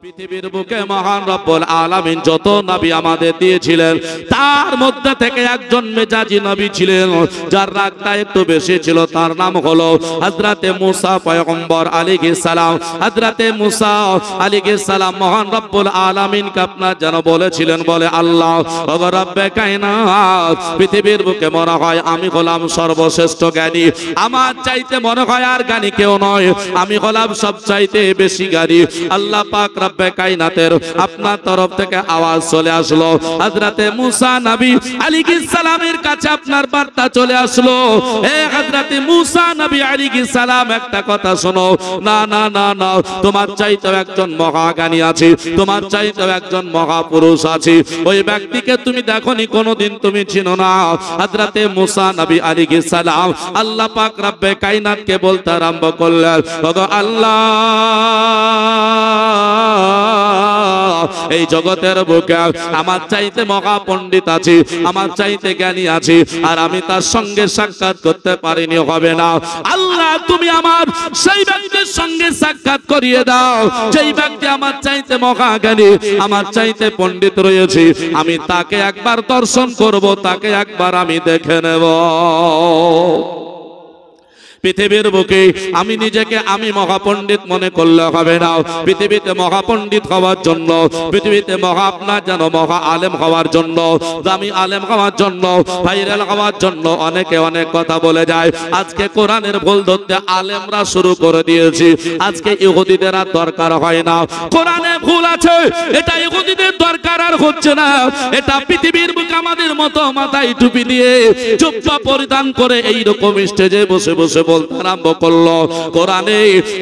পৃথিবীর বুকে মহান রব্বুল আলামিন যত নবী আমাদের দিয়েছিলেন তার মধ্যে থেকে একজন মেজাজি নবী ছিলেন যার রাগটা একটু বেশি ছিল, তার নাম হলো হযরতে মুসা পয়গম্বর আলাইহিস সালাম। হযরতে মুসা আলাইহিস সালাম মহান রব্বুল আলামিনকে আপনার যেন বলেছিলেন, বলে আল্লাহ ওগো রব্বে কায়নাত, পৃথিবীর বুকে মনে হয় আমি হলাম সর্বশ্রেষ্ঠ জ্ঞানী, আমার চাইতে মনে হয় আর জ্ঞানী কেউ নয়, আমি হলাম সবচাইতে বেশি জ্ঞানী। আল্লাহ পাক রব্বে কায়নাতের আপনার তরফ থেকে আওয়াজ চলে আসলো, হযরতে মুসা নবী আলাইহিস সালামের কাছে আপনার বার্তা চলে আসলো, হে হযরতে মুসা নবী আলাইহিস সালাম একটা কথা শোনো, না না না না, তোমার চাইতেও একজন মহাজ্ঞানী আছে, তোমার চাইতেও একজন মহাপুরুষ আছে, ওই ব্যক্তিকে তুমি দেখোনি, কোনোদিন তুমি চিনো না। হযরতে মুসা নবী আলাইহিস সালাম আল্লাহ পাক রব্বে কায়নাতকে বলতে আরম্ভ করলেন, ওগো আল্লাহ, এই জগতের বুকে আমার চাইতে মহা পণ্ডিত আছে, আমার চাইতে জ্ঞানী আছে, আর আমি তার সঙ্গে সাক্ষাৎ করতে পারিনি, হবে না। আল্লাহ তুমি আমার সেই ব্যক্তির সঙ্গে সাক্ষাৎ করিয়ে দাও যেই ব্যক্তি আমার চাইতে মহা জ্ঞানী, আমার চাইতে পণ্ডিত রয়েছে, আমি তাকে একবার দর্শন করব, তাকে একবার আমি দেখে নেব। পৃথিবীর বুকে আমি নিজেকে আমি মহাপণ্ডিত মনে করলে হবে না, পৃথিবীতে মহাপণ্ডিত হওয়ার জন্য, পৃথিবীতে মহা আপনার যেন মহা আলেম হওয়ার জন্য, দামি আলেম হওয়ার জন্য, ভাইরাল হওয়ার জন্য অনেকে অনেক কথা বলে যায়। আজকে কোরআনের ভুল ধরতে আলেমরা শুরু করে দিয়েছি, আজকে ইহুদিদের আর দরকার হয় না, কোরআনে ভুল আছে এটা ইহুদিদের দরকার আর হচ্ছে না, এটা পৃথিবীর বুকে আমাদের মতো মাথায় টুপি দিয়ে জুব্বা পরিধান করে এইরকম স্টেজে বসে বসে বলতে আরম্ভ করলো কোরআনে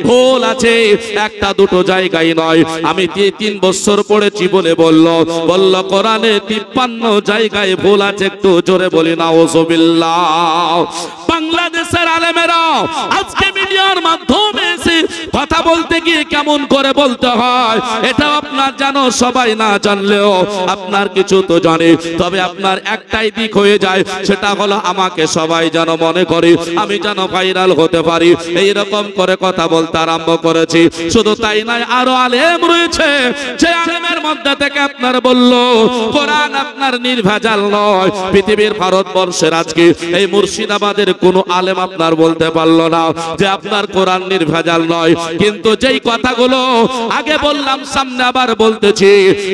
ভুল আছে, একটা দুটো জায়গায় নয়, আমি 3 বছর পড়েছি বলে বলল কোরআনে 53 জায়গায় ভুল আছে, একটু জোরে বলি নাউযুবিল্লাহ। বাংলাদেশের আলেমেরা আজকে মিডিয়ার মাধ্যমে এসে কথা বলতে গিয়ে কেমন করে বলতে হয় এটা আপনার জানো, সবাই না জানলেও আপনার কিছু তো জানে, তবে আপনার একটাই দিক হয়ে যায়, সেটা হলো আমাকে সবাই যেন মনে করে, আমি যেন ভাইরাল হতে পারি, এইরকম করে কথা বলতে আরম্ভ করেছি। শুধু তাই নয়, আরো আলেম রয়েছে, যে আলেমের মধ্যে থেকে আপনার বলল কোরআন আপনার নির্ভেজাল নয়। পৃথিবীর ভারতবর্ষের আজকে এই মুর্শিদাবাদের কোন আলেম আপনার বলতে পারলো না যে আপনার কোরআন নির্ভেজাল নয়, কিন্তু যেই কথাগুলো আগে বললাম সামনে আবার বলতেছি,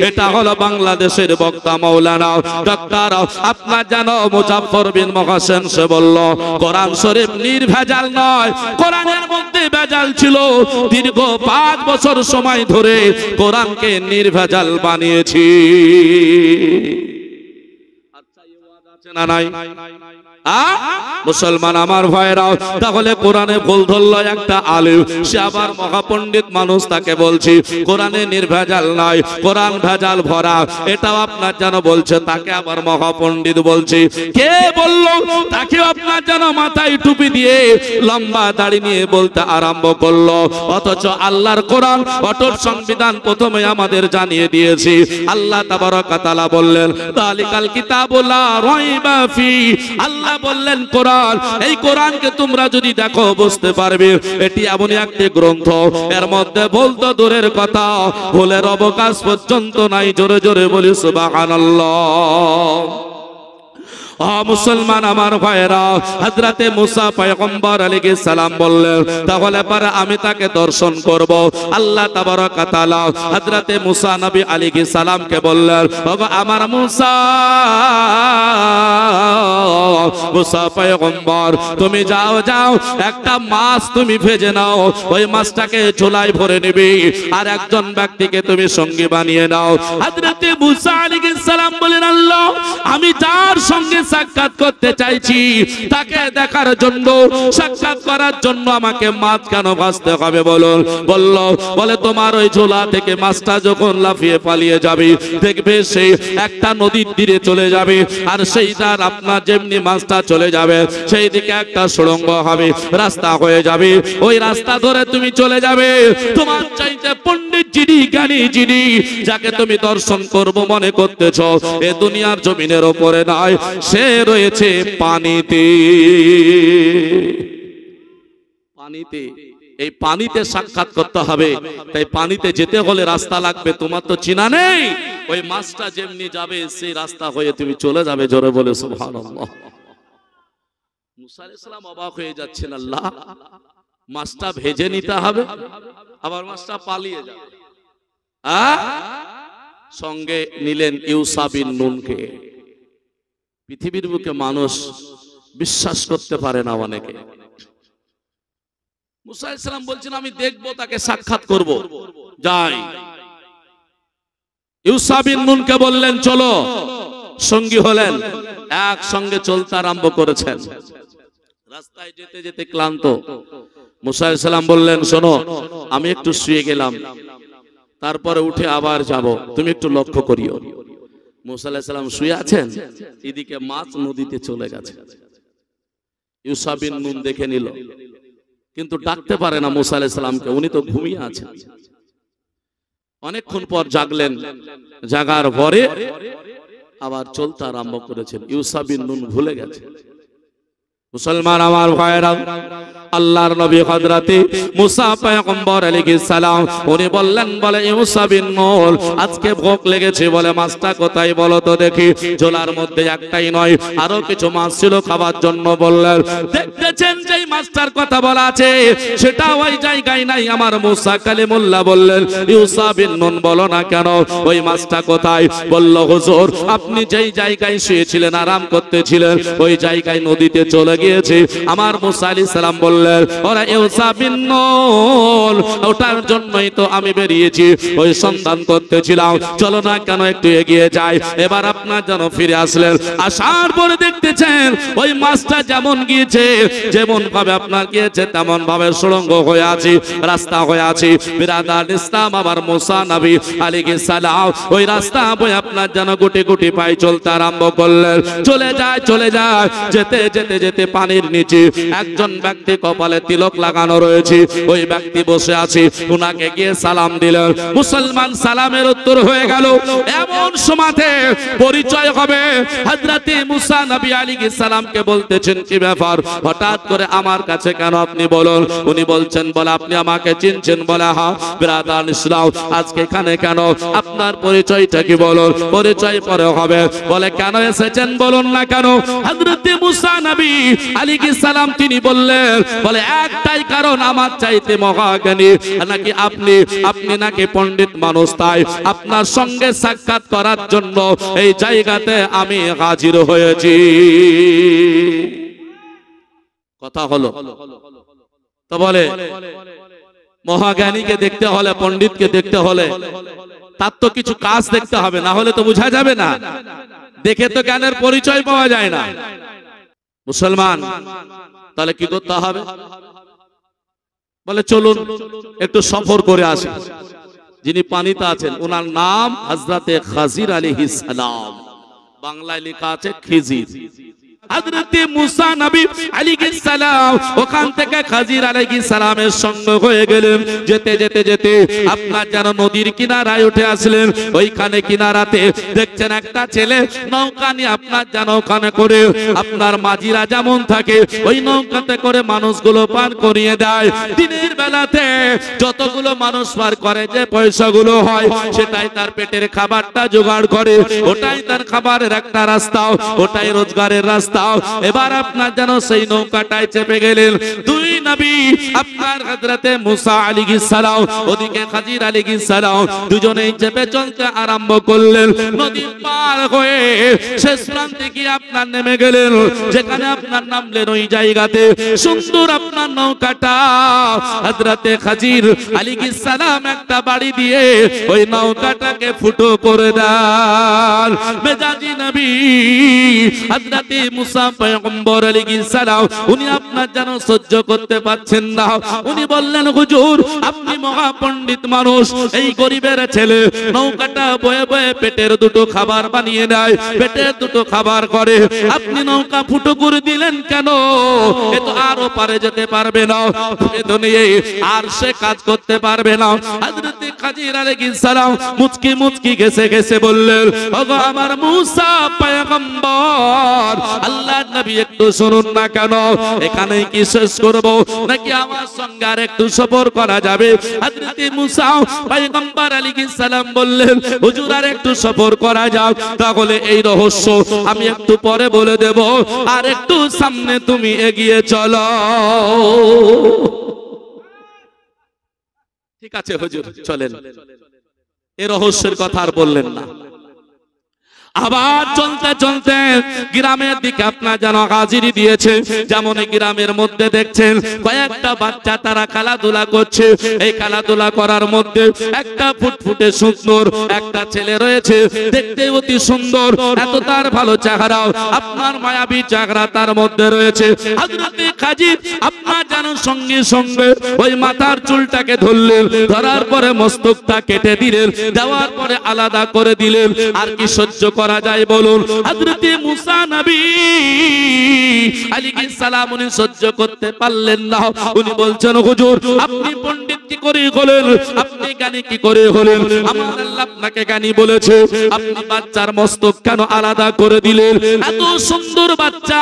এটা হলো বাংলাদেশের বক্তা মাওলানা ডক্টর আপনার জানো মুজাফফর বিন মহসেন, সে বলল কোরআন শরীফ নির্ভেজাল নয়, কোরআনের মধ্যে ভেজাল ছিল, দীর্ঘ 5 বছর সময় ধরে কোরআনকে নির্ভেজাল বানিয়েছি। আচ্ছা এই ওয়াজ আছে না নাই? মুসলমান আমার ভাইরাও, তাহলে কোরআনে ভুল ধরলো একটা আলেম, সে আবার মহাপণ্ডিত মানুষ, তাকে বলছি কোরআনে নির্ভেজাল নয়, কোরআন ভেজাল ভরা, এটাও আপনার যেন বলছে, তাকে আবার মহাপণ্ডিত বলছি। কে বলল? তাকে আপনার যেন মাথায় টুপি দিয়ে লম্বা দাড়ি নিয়ে বলতে আরম্ভ করলো, অথচ আল্লাহর কোরআন অটল সংবিধান প্রথমে আমাদের জানিয়ে দিয়েছি। আল্লাহ তাবারক ওয়া তাআলা বললেন যালিকাল কিতাবু লা রাইবা ফি, আল্লাহ বললেন কোরআন, এই কোরআনকে তোমরা যদি দেখো বুঝতে পারবে এটি এমন একটি গ্রন্থ, এর মধ্যে বলতো দূরের কথা, ভুলের অবকাশ পর্যন্ত নাই। জোরে জোরে বলি সুবহানাল্লাহ। মুসলমান আমার ভাইরা, হযরতে মুসা পয়গম্বর আলাইহিস সালাম বললেন তাহলে পরে আমি তাকে দর্শন করব। আল্লাহ তাবারক ওয়া তাআলা হযরতে মুসা নবী আলাইহিস সালামকে বললেন, ওগো আমার মুসা, মুসা পয়গম্বর তুমি যাও যাও, একটা মাছ তুমি ভেজে নাও, ওই মাছটাকে চুলায় ভরে নিবি, আর একজন ব্যক্তিকে তুমি সঙ্গী বানিয়ে নাও। হযরতে মুসা আলাইহিস সালাম বলেন, আল্লাহ আমি যার সঙ্গে সাক্ষাৎ করতে চাইছি তাকে দেখার জন্য, সাক্ষাৎ করার জন্য আমাকে মাছ কেন ভাজতে হবে বলুন? বলে তোমার ওই ঝোলা থেকে মাছটা যখন লাফিয়ে পালিয়ে যাবে, দেখবে সেই একটা নদীর তীরে চলে যাবে, আর সেই তার আপনার যেমনি মাছটা চলে যাবে সেই দিকে একটা সুড়ঙ্গ হবে, রাস্তা হয়ে যাবে, ওই রাস্তা ধরে তুমি চলে যাবে। তোমার চাইতে পণ্ডিত যিনি, জ্ঞানী যিনি, যাকে তুমি দর্শন করব মনে করতেছ, এ দুনিয়ার জমিনের উপরে নয়, সে রয়েছে পানিতে। পানিতে এই পানিতে সাক্ষাৎ করতে হবে। তাই পানিতে যেতে হলে রাস্তা লাগবে, তোমার তো চিনা নেই। ওই মাছটা যেমনি যাবে সেই রাস্তা হয়ে তুমি চলে যাবে। জোরে বলে সুবহানাল্লাহ। মুসা আলাইহিস সালাম অবাক হয়ে যাচ্ছেন, আল্লাহ, মাছটা ভেজে নিতে হবে, আবার মাছটা পালিয়ে যাবে। সঙ্গে নিলেন ইউসা বিন নুনকে। পৃথিবীর বুকে মানুষ বিশ্বাস করতে পারে না অনেকে। মুসা আলাইহিস সালাম বলছেন, আমি দেখবো, তাকে সাক্ষাৎ করব, যাই। ইউসা বিন নুনকে বললেন চলো, সঙ্গী হলেন, একসঙ্গে চলতে আরম্ভ করেছেন। রাস্তায় যেতে যেতে ক্লান্ত। মুসা আলাইহিস সালাম বললেন, শোনো, আমি একটু শুয়ে গেলাম, তারপরে উঠে আবার যাব, তুমি একটু লক্ষ্য করিও। মুসা আলাইহিস সালাম শুয়ে আছেন, এদিকে মাছ নদীতে চলে গেছে। ইউসা বিন নুন দেখে নিল, কিন্তু ডাকতে পারে না মুসা আলাইহিস সালামকে, উনি তো ঘুমিয়ে আছেন। অনেকক্ষণ পর জাগলেন, জাগার পরে আবার চলতে আরম্ভ করেছেন। ইউসা বিন নুন ভুলে গেছে। মুসলমান আমার ভাইরা, আল্লাহর নবী হযরতে মুসা পয়গম্বর আলাইহিস সালাম উনি বললেন, বলে ইউসা বিন নুন, আজকে ভোগ লেগেছে, বলে মাছটা কোথায় বলো তো দেখি। ঝোলার মধ্যে একটাই নয়, আরো কিছু মাছ ছিল খাবার জন্য। বললেন, দেখতেছেন যে মাছটার কথা বলা আছে সেটা ওই জায়গায় নাই। আমার মুসা কালিমুল্লাহ বললেন, ইউসা বিন নুন, বলো না কেন, ওই মাছটা কোথায়? বলল, হুজুর, আপনি যেই জায়গায় শুয়েছিলেন, আরাম করতেছিলেন, ওই জায়গায় নদীতে চলে গিয়েছে। আমার মুসা আলাইহিস সালাম বললেন, ওরা ইউসা বিন নুন, ওটার জন্যই তো আমি বেরিয়েছি, ওই সন্ধান করতেছিলাম, চলো না কেন একটু এগিয়ে যাই। এবার আপনার যেন ফিরে আসলেন, আসার পরে দেখতেছেন ওই মাছটা যেমন গিয়েছে, যেমন ভাবে আপনার গিয়েছে, তেমন ভাবে সুড়ঙ্গ হয়ে আছে, রাস্তা হয়ে আছে। বিরাদার ইসলাম, আবার মুসা নবী আলাইহিস সালাম ওই রাস্তা বয়ে আপনার যেন গুটি গুটি পায়ে চলতে আরম্ভ করলেন। চলে যায়, চলে যায়, যেতে যেতে যেতে পানির নিচে একজন ব্যক্তি কপালে তিলক লাগানো রয়েছে, ওই ব্যক্তি বসে আছে। উনাকে গিয়ে সালাম দিলেন। মুসলমান সালামের উত্তর হয়ে গেল। এমন সময়তে পরিচয় হবে, হযরতে মুসা নবী আলাইহিস সালামকে বলতেছেন, কি ব্যাপার, হঠাৎ করে আমার কাছে কেন, আপনি বলুন। উনি বলছেন, বলে আপনি আমাকে চিনছেন? বলে হ্যাঁ। বিরাদার ইসলাম, আজকে এখানে কেন, আপনার পরিচয়টা কি বলুন। পরিচয় পরে হবে। বলে, কেন এসেছেন বলুন না কেন। হযরতে মুসা নবী আলাইহিস সালাম তিনি বললেন, বলে একটাই কারণ, আমার চাইতে মহাজ্ঞানী নাকি আপনি, আপনি নাকি পণ্ডিত মানুষ, তাই আপনার সঙ্গে সাক্ষাৎ করার জন্য এই জায়গাতে আমি হাজির হয়েছি। কথা হলো তো। বলে মহাজ্ঞানীকে দেখতে হলে, পণ্ডিতকে দেখতে হলে তার তো কিছু কাজ দেখতে হবে, না হলে তো বোঝা যাবে না। দেখে তো জ্ঞানের পরিচয় পাওয়া যায় না। মুসলমান, তাহলে কি করতে হবে? বলে চলুন একটু সফর করে আসি। যিনি পানিতে আছেন ওনার নাম হযরতে খাজির আলাইহিস সালাম, বাংলায় লেখা আছে খিজির। হযরতে মুসা নবী আলাইহিস সালাম ওখান থেকে খাজির আলাইহিস সালামের সঙ্গ হয়ে গেলেন। যেতে যেতে যেতে আপনার যেন নদীর কিনারায় উঠে আসলেন। ওইখানে কিনারাতে দেখছেন একটা ছেলে নৌকা নিয়ে আপনার যেন ওখানে করে, আপনার মাঝিরা যেমন থাকে ওই নৌকাতে করে মানুষগুলো পার করিয়ে দেয়। দিনের বেলাতে যতগুলো মানুষ পার করে, যে পয়সাগুলো হয় সেটাই তার পেটের খাবারটা জোগাড় করে, ওটাই তার খাবারের একটা রাস্তা, ওটাই রোজগারের রাস্তা। এবার আপনার যেন সেই নৌকাটায় চেপে গেলেন দুই নবী, আপনার হযরতে মুসা আলাইহিস সালাম, ওদিকে খাজির আলাইহিস সালাম, দুজনেই চেপে চলতে আরম্ভ করলেন। নদী পার হয়ে শেষ প্রান্তে গিয়ে আপনার নেমে গেলেন। যেখানে আপনার নামলেন ওই জায়গাতে সুন্দর আপনার নৌকাটা হযরতে খাজির আলাইহিস সালাম একটা বাড়ি দিয়ে ওই নৌকাটাকে ফুটো করে দেন। মেজাজি নবী হযরতে মুসা পয়গম্বর আলাইহিস সালাম উনি আপনার যেন সহ্য করতে পারছেন না। উনি বললেন, হুজুর, আপনি মহা পণ্ডিত মানুষ, এই গরিবের ছেলে নৌকাটা বয়ে বয়ে পেটের দুটো খাবার বানিয়ে নেয়, পেটের দুটো খাবার করে, আপনি নৌকা ফুটো করে দিলেন কেন? এ তো আরো পারে যেতে পারবে না, এ তো নিয়ে আর সে কাজ করতে পারবে না। হযরতে খাজির আলাইহিস সালাম মুচকি মুচকি গেছে গেছে বললেন, ওগো আমার মুসা পয়গম্বর, আল্লাহর নবী একটু শুনুন না কেন, এখানেই কি শেষ করব নাকি আমার সঙ্গে আর একটু সফর করা যাবে? হযরত মুসা পয়গম্বর আলাইহিস সালাম বললেন, হুজুর আর একটু সফর করা যাক, তাহলে এই রহস্য আমি একটু পরে বলে দেব, আর একটু সামনে তুমি এগিয়ে চলো। ঠিক আছে হুজুর, চলেন। এই রহস্যের কথা আর বললেন না। আবার চলতে চলতে গ্রামের দিকে আপনার যেন হাজিরি দিয়েছে। যেমন গ্রামের মধ্যে দেখছেন কয়েকটা বাচ্চা তারা খেলাধুলা করছে। এই খেলাধুলা করার মধ্যে একটা ফুটফুটে সুন্দর একটা ছেলে রয়েছে, দেখতে অতি সুন্দর, এত তার ভালো চেহারা, আপনার মায়াবী চেহারা তার মধ্যে রয়েছে। হযরতে খাজির আপনার যেন সঙ্গে সঙ্গে ওই মাথার চুলটাকে ধরলেন, ধরার পরে মস্তকটা কেটে দিলেন, দেওয়ার পরে আলাদা করে দিলেন। আর কি সহ্য করা যায় বলুন? হযরতে মুসা নবী আলাইহিস সালাম উনি সহ্য করতে পারলেন না। উনি বলছেন, হুজুর আপনি পণ্ডিত কি করে হলেন? আপনি জ্ঞানী কি করে হলেন? আমার আল্লাহ আপনাকে জ্ঞানী বলেছে, আপনি বাচ্চার মস্তক কেন আলাদা করে দিলেন? এত সুন্দর বাচ্চা,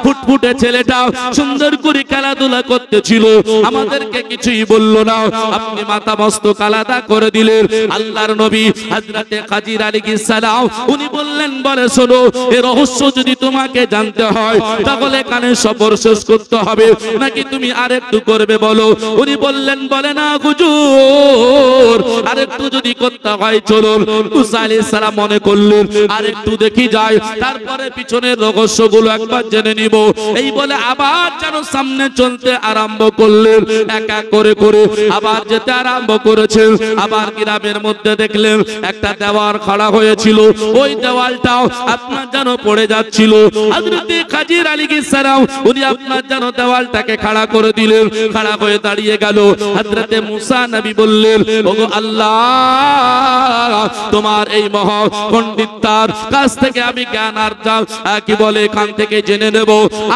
ফুটফুটে ছেলেটা সুন্দর করে খেলাধুলা করতেছিল, আমাদেরকে কিছুই বললো না, আপনি মাথা মস্তক আলাদা করে দিলেন। আল্লাহর নবী হযরতে খাজির আলাইহিস সালাম উনি বললেন, বলে শোনো, এই রহস্য যদি তোমাকে জানতে হয় তাহলে কানে সফর শেষ করতে হবে, নাকি তুমি আরেকটু করবে বলো? উনি বললেন, বলে না হুজুর, আরেকটু যদি করতে হয় চলুন। মুসা আলাইহিস সালাম মনে করলেন আরেকটু দেখি যায়, তারপরে পিছনের রহস্যগুলো একবার জেনে নিব। এই বলে আবার যেন সামনে চলতে আরম্ভ করলেন। এক এক করে করে আবার যেতে আরম্ভ করেছেন। আবার গ্রামের মধ্যে দেখলেন একটা দেওয়াল খাড়া হয়েছিল, ওই দেওয়ালটাও আপনার যেন পড়ে যাচ্ছিল। হযরতে খাজির আলাইহিস সালাম উনি আপনার যেন দেওয়ালটাকে খাড়া করে দিলেন। খাড়া হয়ে দাঁড়িয়ে গেল। হযরতে মুসা নবী বললেন, ওগো আল্লাহ, তোমার এই মহা পণ্ডিততার কাছ থেকে আমি জ্ঞান আর কি বলে এখান থেকে জেনে নেব,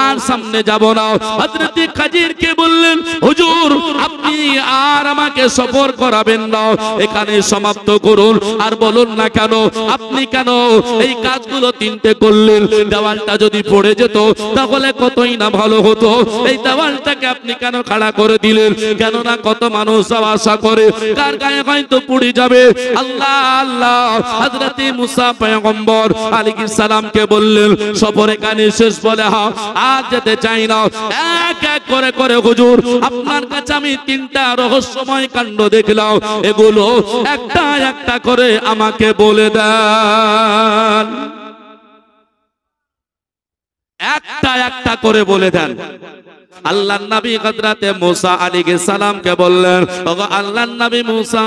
আর সামনে যাব না। হযরতে খাজিরকে বললেন, হুজুর আপনি আর আমাকে সফর করাবেন না, এখানে সমাপ্ত করুন। আর বলুন না কেন আপনি কেন এই কাজগুলো তিনটে করলেন? দেওয়ালটা যদি পড়ে যেত তাহলে কতই না ভালো হতো। এই দেওয়ালটাকে আপনি কেন খাড়া করে দিলেন? কেননা কত মানুষ আশা করে কার গায়ে হয়তো পড়ে যাবে। আল্লাহ আল্লাহ। হযরতে মুসা পয়গম্বর আলাইহিস সালামকে বললেন, সফরে কানে শেষ, বলে হ্যাঁ আর যেতে চাই না। এক এক করে করে হুজুর আপনার কাছে আমি তিনটা রহস্যময় কাণ্ড দেখলাম, এগুলো একটা একটা করে আমাকে বলে দেন, একটা একটা করে বলে দেন। আল্লাহর নবী হযরতে মুসা আলাইহিস সালামকে বললেন, ওগো আল্লাহর নবী মুসা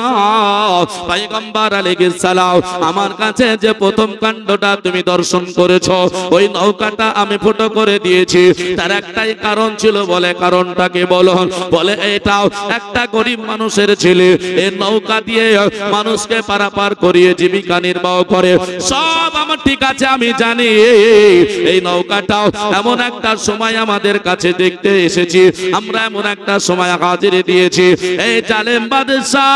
পয়গম্বর আলাইহিস সালাম, আমার কাছে যে প্রথম কাণ্ডটা তুমি দর্শন করেছো, ওই নৌকাটা আমি ফুটো করে দিয়েছি। তার একটাই কারণ ছিল, বলে কারণটাকে বলো? বলে এটাও একটা গরিব মানুষের ছেলে, এই নৌকা দিয়ে মানুষকে পারাপার করিয়ে জীবিকা নির্বাহ করে। সব আমার ঠিক আছে, আমি জানি। এই নৌকাটাও এমন একটা সময় আমাদের কাছে দেখতে এসেছি, আমরা এমন একটা সময় হাজির দিয়েছি। এই জালেম বাদশা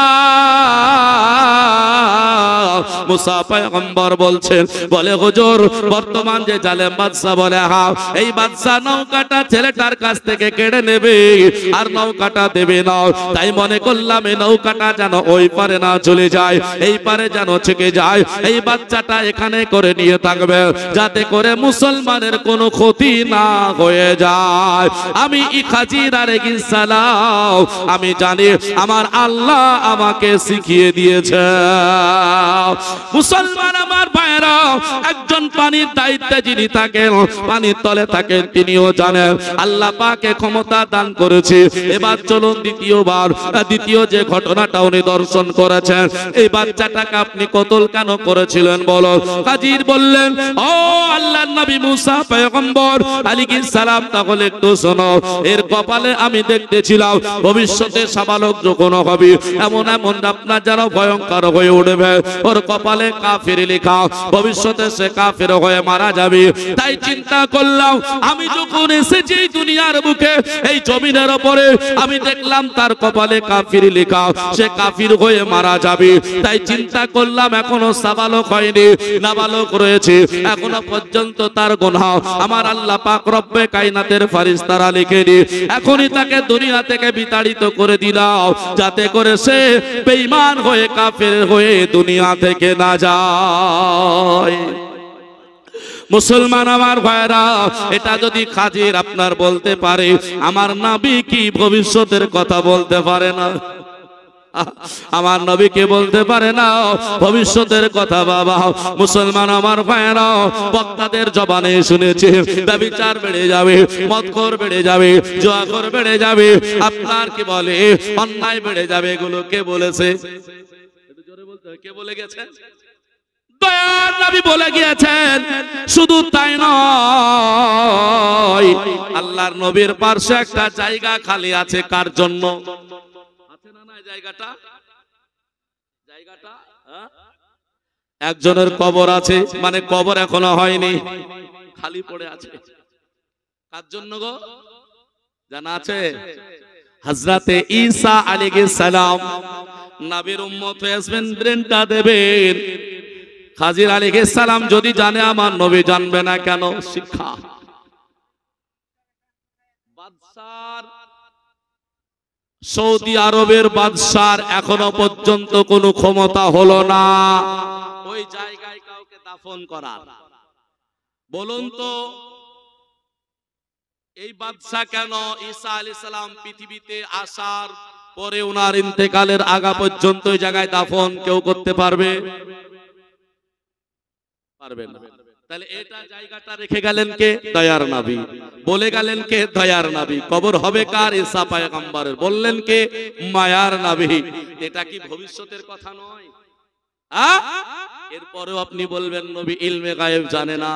মুসা পয়গম্বর বলছেন, বলে হুজুর বর্তমান যে জালেম বাদশা, বলে হ্যাঁ, এই বাদশা নৌকাটা ছেলেটার কাছ থেকে কেড়ে নেবে আর নৌকাটা দেবে না। তাই মনে করলাম এই নৌকাটা যেন ওই পারে না চলে যায়, এই পারে যেন থেকে যায়। এই বাচ্চাটা এখানে করে নিয়ে থাকবে, যাতে করে মুসলমানের কোনো ক্ষতি না হয়ে যায়। আমি খাজির আলাইহিস সালাম আমি জানি, আমার আল্লাহ আমাকে শিখিয়ে দিয়েছে। মুসলমান আমার ভাইরা, একজন পানির দায়িত্বে যিনি থাকেন, পানির তলে থাকেন, তিনিও জানেন আল্লাহ পাকে ক্ষমতা দান করেছে। এবার চলুন দ্বিতীয় যে ঘটনাটা উনি দর্শন করেছেন, এই বাচ্চাটাকে আপনি কতল কেন করেছিলেন বলো? খাজির বললেন, ও আল্লাহর নবী মুসা পয়গম্বর আলাইহিস সালাম, তাহলে একটু শোনো। এর কপালে আমি দেখতেছিলাম ভবিষ্যতে সাবালক যখন হবে, এমন এমন আপনার যারা ভয়ঙ্কর হয়ে উঠবে, ওর কপালে কাফির লেখা, ভবিষ্যতে সে কাফির হয়ে মারা যাবে। তাই চিন্তা করলাম আমি যখন এসেছি এই দুনিয়ার বুকে, এই জমিনের উপরে, আমি দেখলাম তার কপালে কাফির লেখা, সে কাফির হয়ে মারা যাবে। তাই চিন্তা করলাম এখনো সাবালক হয়নি, নাবালক রয়েছে, এখনো পর্যন্ত তার গুনাহ আমার আল্লাহ পাক রব্বে কায়নাতের ফেরেশতারা লিখে দিয়ে এখনই তাকে দুনিয়া থেকে বিতাড়িত করে দিলাম, যাতে করে সে বেঈমান হয়ে কাফের হয়ে দুনিয়া থেকে না যায়। মুসলমান আমার ভাইরা, এটা যদি খাজির আপনার বলতে পারে, আমার নবী কি ভবিষ্যতের কথা বলতে পারে না? আমার নবীকে বলতে পারে না ভবিষ্যতের কথা? বাবা মুসলমান আমার ভাইরা, বক্তাদের জবানে শুনেছে ব্যভিচার বেড়ে যাবে, মদখোর বেড়ে যাবে, জুয়াখোর বেড়ে যাবে, আপনার কি বলে অন্যায় বেড়ে যাবে। এগুলো কে বলেছে? একটু জোরে বলতে হবে, কে বলে গেছে? দয়ার নবী বলে গিয়েছেন। শুধু তাই নয়, আল্লাহর নবীর পাশে একটা জায়গা খালি আছে কার জন্য? আছে না? না জায়গাটা একজনের কবর আছে, মানে কবর এখনো হয়নি, খালি পড়ে আছে। কার জন্য গো? জানা আছে? হযরতে ঈসা আলাইহিস সালাম নবীর উম্মত হয়ে আসবেন, ব্রেনটা দেবেন। খাজির আলাইহিস সালাম যদি জানে, আমার নবী জানবে না কেন? শিক্ষা। বাদশার, সৌদি আরবের বাদশার এখনো পর্যন্ত কোনো ক্ষমতা হলো না ওই জায়গায় কাউকে দাফন করার। বলুন তো এই বাদশা কেন ঈসা আলাইহিস সালাম পৃথিবীতে আসার পরে ওনার ইন্তেকালের আগা পর্যন্ত ওই জায়গায় দাফন কেউ করতে পারবে? পারবে না। তাহলে এটা জায়গাটা রেখে গেলেন কে? দয়ার নবী। বলে গেলেন কে? দয়ার নবী। কবর হবে কার? ঈসা পয়গম্বরের। বললেন কে? মায়ার নবী। এটা কি ভবিষ্যতের কথা নয়? এরপরেও আপনি বলবেন নবী ইলমে গায়েব জানে না।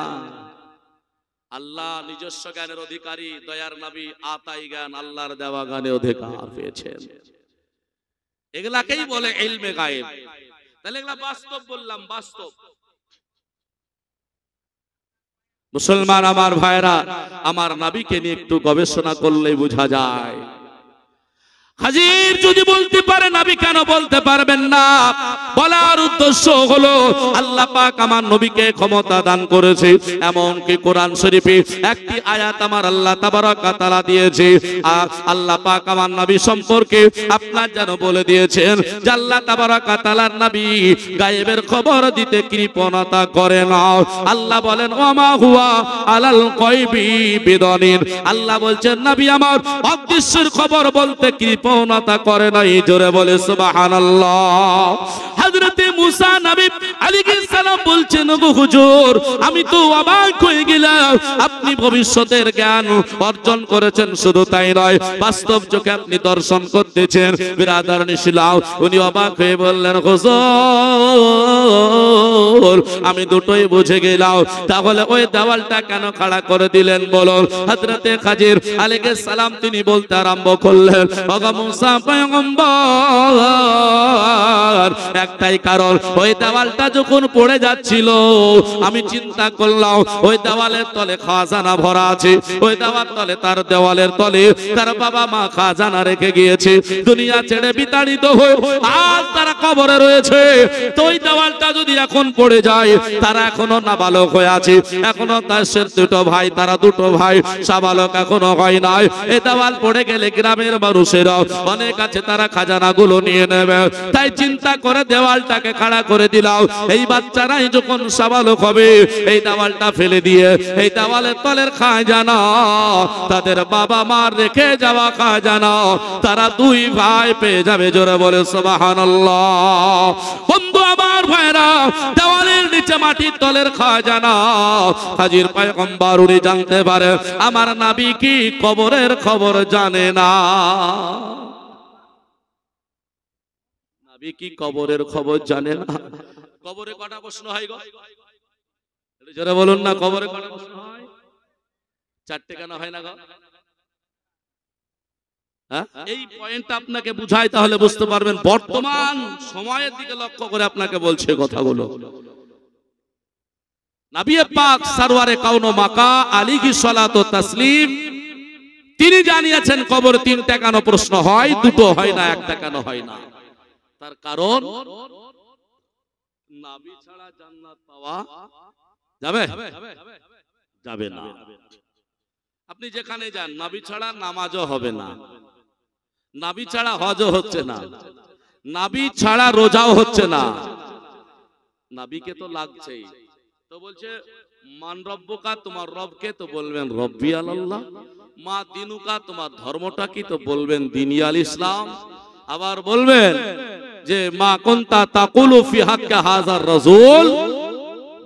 আল্লাহ নিজস্ব জ্ঞানের অধিকারী, দয়ার নবী আতাই জ্ঞান, আল্লাহর দেওয়া জ্ঞানে অধিকার পেয়েছেন। এগুলাকেই বলে ইলমে গায়েব। তাহলে এগুলা বাস্তব বললাম, বাস্তব। মুসলমান আমার ভাইরা, আমার নবীকে নিয়ে একটু গবেষণা করলেই বোঝা যায়। হাজির যদি বলতে পারে নবী কেন বলতে পারবেন না? বলার উদ্দেশ্য হলো আল্লাহ পাক আমার নবীকে ক্ষমতা দান করেছে। এমনকি কোরআন শরীফে একটি আয়াত আমার আল্লাহ তাবারক ওয়া তাআলা দিয়েছে। আল্লাহ পাক আমার নবী সম্পর্কে আপনার যেন বলে দিয়েছেন যে আল্লাহ তাবারক ওয়া তাআলার নবী গায়েবের খবর দিতে কৃপণতা করে না। আল্লাহ বলেন ওমা হুয়া আলাল গায়বি বিদানিন। আল্লাহ বলছেন নবী আমার অদৃশ্যের খবর বলতে কৃপণতা করে না। জোরে বলে সুবহানাল্লাহ। হযরতে মুসা নবী আলাইহিস সালাম বলছেন গো হুজুর, আমি তো অবাক হয়ে গেলাম, আপনি ভবিষ্যতের জ্ঞান অর্জন করেছেন, শুধু তাই নয় বাস্তব চোখে আপনি দর্শন করতেছেন। বিরাদার নিশিলাও উনি অবাক হয়ে বললেন হুজুর আমি দুটোই বুঝে গেলাম। তাহলে ওই দেওয়ালটা কেন খাড়া করে দিলেন বলুন? হযরতে খাজির আলাইহিস সালাম তিনি বলতে আরম্ভ করলেন ওগো মুসা পয়গম্বর, একটাই কারণ, ওই দেওয়ালটা যখন পড়ে যাচ্ছিল আমি চিন্তা করলাম ওই দেওয়ালের তলে খাজানা ভরা আছে, ওই দেওয়ালের তলে তার বাবা মা খাজানা রেখে গিয়েছে। দুনিয়া ছেড়ে বিতাড়িত হয়ে আজ তারা কবরে রয়েছে। তো ওই দেওয়ালটা যদি এখন পড়ে যায়, তারা এখনো নাবালক হয়ে আছে, এখনো তার দুটো ভাই, তারা দুটো ভাই সাবালক এখনো হয় নাই। এই দেওয়াল পড়ে গেলে গ্রামের মানুষেরা অনেক আছে, তারা খাজানা গুলো নিয়ে নেবে। তাই চিন্তা করে দেওয়ালটাকে খাড়া করে দিলাম। এই বাচ্চারাই যখন সাবালক হবে, এই দেওয়ালটা ফেলে দিয়ে এই দেওয়ালের তলের খাজানা, তাদের বাবা মার রেখে যাওয়া খাজানা, তারা দুই ভাই পেয়ে যাবে। জোরে বলে সুবহানাল্লাহ। বন্ধু আমার ভাইরা, দেওয়ালের নিচে মাটির তলের খাজানা হাজির পয়গম্বর উনি জানতে পারে, আমার নবী কি কবরের খবর জানে না? নবী কি কবরের খবর জানে না? কবরে কটা প্রশ্ন হয় গো? যারা বলুন না, কবরে কটা প্রশ্ন হয়? চারটে কেন হয় না গো? হ্যাঁ, এই পয়েন্টটা আপনাকে বুঝাই, তাহলে বুঝতে পারবেন। বর্তমান সময়ের দিকে লক্ষ্য করে আপনাকে বলছে কথাগুলো। নবী পাক সরওয়ারে কাউন মাকা আলাইহিস সালাতু ওয়াত তাসলিম তিনি জানিয়েছেন কবর তিনটা কেন প্রশ্ন হয়, দুটো হয় না, একটা কেন হয় না। তার কারণ নবী ছাড়া জান্নাত পাওয়া যাবে যাবে না। আপনি যেখানে যান নবী ছাড়া নামাজও হবে না, নবী ছাড়া হজও হচ্ছে না, নবী ছাড়া রোজাও হচ্ছে না। নবীকে তো লাগছেই। তো বলছে মান রব্বুকা, তোমার রবকে, তো বলবেন রব্বি আল্লাহ। মা দিনুকা, তোমার ধর্মটা কি, তো বলবেন দিনী আল ইসলাম। আবার বলবেন যে মা কুনতা তাকুলু ফি হাক্কা হাযার রাসূল,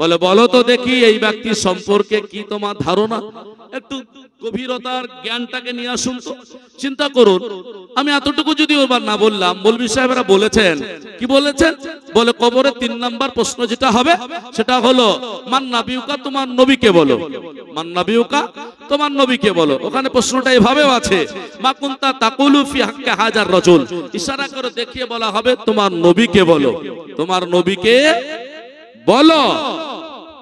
বলে বলো তো দেখি এই ব্যক্তি সম্পর্কে কি তোমার ধারণা। একটু গভীরতার জ্ঞানটাকে নিয়ে আসুন তো, চিন্তা করুন। আমি এতটুকু যদি ওবার না বললাম, মৌলভী সাহেবরা বলেছেন, কি বলেছেন, বলে কবরে 3 নাম্বার প্রশ্ন যেটা হবে সেটা হলো মান নাবিউকা, তোমার নবীকে বলো। মান নাবিউকা, তোমার নবীকে বলো। ওখানে প্রশ্নটা এভাবেও আছে মা কুনতা তাকুলু ফি হাক্কা হাযার রাজুল, ইশারা করে দেখিয়ে বলা হবে তোমার নবীকে বলো, তোমার নবীকে বলো।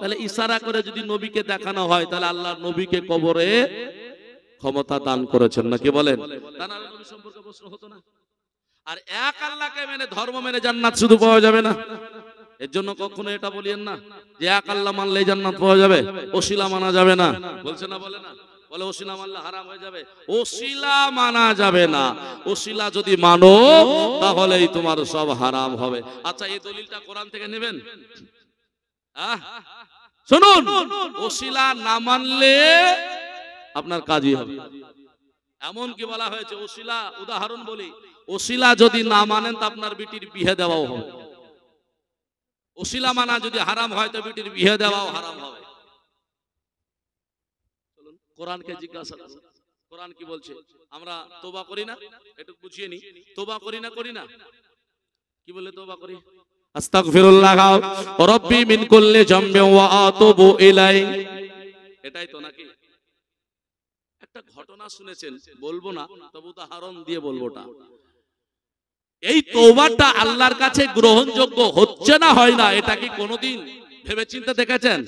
তাহলে ইশারা করে যদি নবীকে দেখানো হয়, তাহলে আল্লাহর নবীকে কবরে ক্ষমতা দান করেছেন, নাকি বলেন? তা না নবী সম্পর্কে প্রশ্ন হতো না। আর এক আল্লাহকে মেনে ধর্ম মেনে জান্নাত শুধু পাওয়া যাবে না। এর জন্য কখনো এটা বলিয়েন না যে এক আল্লাহ মানলেই জান্নাত পাওয়া যাবে, ওসিলা মানা যাবে না। বলছে না, বলে না, বলে ওসিলা মানলে হারাম হয়ে যাবে। ওসিলা মানা যাবে না। ওসিলা যদি মানো তাহলেই তোমার সব হারাম হবে। আচ্ছা, এই দলিলটা কোরআন থেকে নেবেন? শুনুন, ওসিলা না মানলে আপনার কাজই হবে। এমন কি বলা হয়েছে ওসিলা, উদাহরণ বলি, ওসিলা যদি না মানেন তো আপনার বিটির বিয়ে দেওয়াও হবে। ওসিলা মানা যদি হারাম হয় তো বিটির বিয়ে দেওয়াও হারাম হবে। কোরআনকে জিজ্ঞাসা করুন, কোরআন কি বলছে? আমরা তোবা করি না? একটু বুঝিয়ে নি, তোবা করি না, করি না? কি বলে তোবা করি? আস্তাগফিরুল্লাহ রাব্বি মিন কুল্লি জামবি ওয়া আতুবু ইলাই, এটাই তো নাকি? একটা ঘটনা শুনেছেন, বলবো না, তবে উদাহরণ দিয়ে বলবোটা। এই তওবাটা আল্লাহর কাছে গ্রহণযোগ্য হচ্ছে না হয় না, এটা কি কোনোদিন ভেবে চিন্তে দেখেছেন?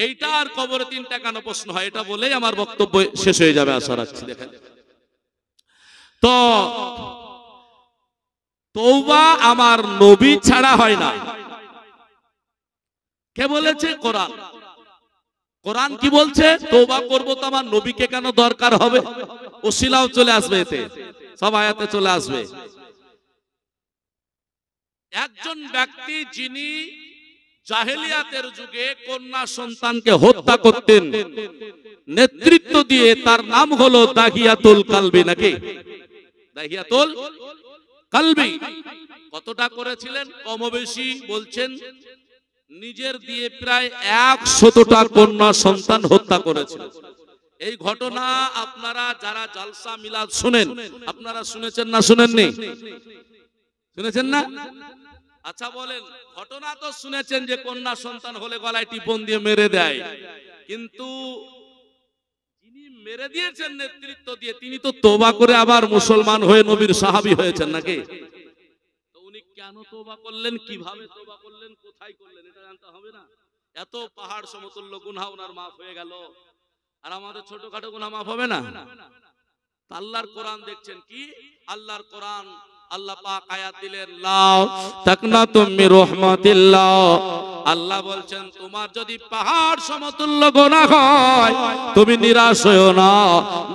এইটা আর কবরে 3টা কেন প্রশ্ন হয়, এটা বলেই আমার বক্তব্য শেষ হয়ে যাবে, আশা রাখছি। দেখেন তো, তওবা আমার নবী ছাড়া হয় না। কে বলেছে? কোরআন। কোরআন কি বলছে? তওবা করব তো আমার নবীকে কেন দরকার হবে? ওসিলাও চলে আসবে, এতে সব আয়াতে চলে আসবে। একজন ব্যক্তি যিনি জাহেলিয়াতের যুগে কন্যা সন্তানকে হত্যা করতেন, নেতৃত্ব দিয়ে, তার নাম হলো দাহিয়াতুল কালবি, নাকি? দাহিয়াতুল কালবি। কতটা করেছিলেন? কমবেশি বলছেন নিজের দিয়ে প্রায় 100টা কন্যা সন্তান হত্যা করেছিলেন। এই ঘটনা আপনারা যারা জালসা মিলাদ শুনেন, আপনারা শুনেছেন না শুনেননি? শুনেছেন না? আচ্ছা বলেন, ঘটনা তো শুনেছেন যে কন্যা সন্তান হলে গলায় টিপন দিয়ে মেরে দেয়, কিন্তু যিনি মেরে দিয়েছেন নেতৃত্ব দিয়ে, তিনি তো তওবা করে আবার মুসলমান হয়ে নবীর সাহাবী হয়েছেন, নাকি? তো উনি কেন তওবা করলেন, কিভাবে তওবা করলেন, কোথায় করলেন, এটা জানতে হবে না? এত পাহাড় সমতুল্য গুনাহ ওনার মাফ হয়ে গেল, আর আমাদের ছোটখাটো গুনাহ মাফ হবে না? আল্লাহর কোরআন দেখছেন কি? আল্লাহর কোরআন, আল্লাহ পাক আয়াত দিলেন লা তাকনাতু মির রাহমাতিল্লাহ। আল্লাহ বলছেন তোমার যদি পাহাড় সমতুল্য গুনাহ হয়, তুমি নিরাশ হয়ো না,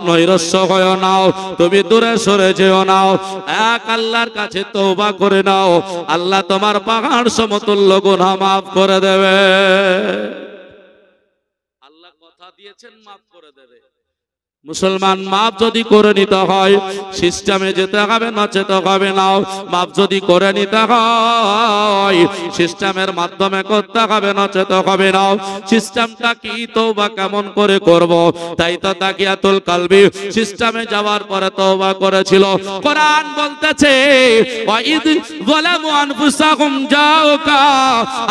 নৈরাশ্য হয়ো না, তুমি দূরে সরে যেও না, এক আল্লাহর কাছে তওবা করে নাও, আল্লাহ তোমার পাহাড় সমতুল্য গুনাহ মাফ করে দেবে। আল্লাহ কথা দিয়েছেন মাফ করে দেবে। মুসলমান মাপ যদি করে নিতে হয় সিস্টেমে যেতে হবে, নচেত হবে না। মাপ যদি করে নিতে হয় সিস্টেমের মাধ্যমে করতে হবে, নচেত হবে না। সিস্টেমটা কি, তওবা কেমন করে করব? তাই তো তাকিয়াতুল কলবি সিস্টেমে যাওয়ার পরে তওবা করেছিল। কোরআন বলতেছে ওয়াইদ যালামু আনফুসাহুম জাউকা,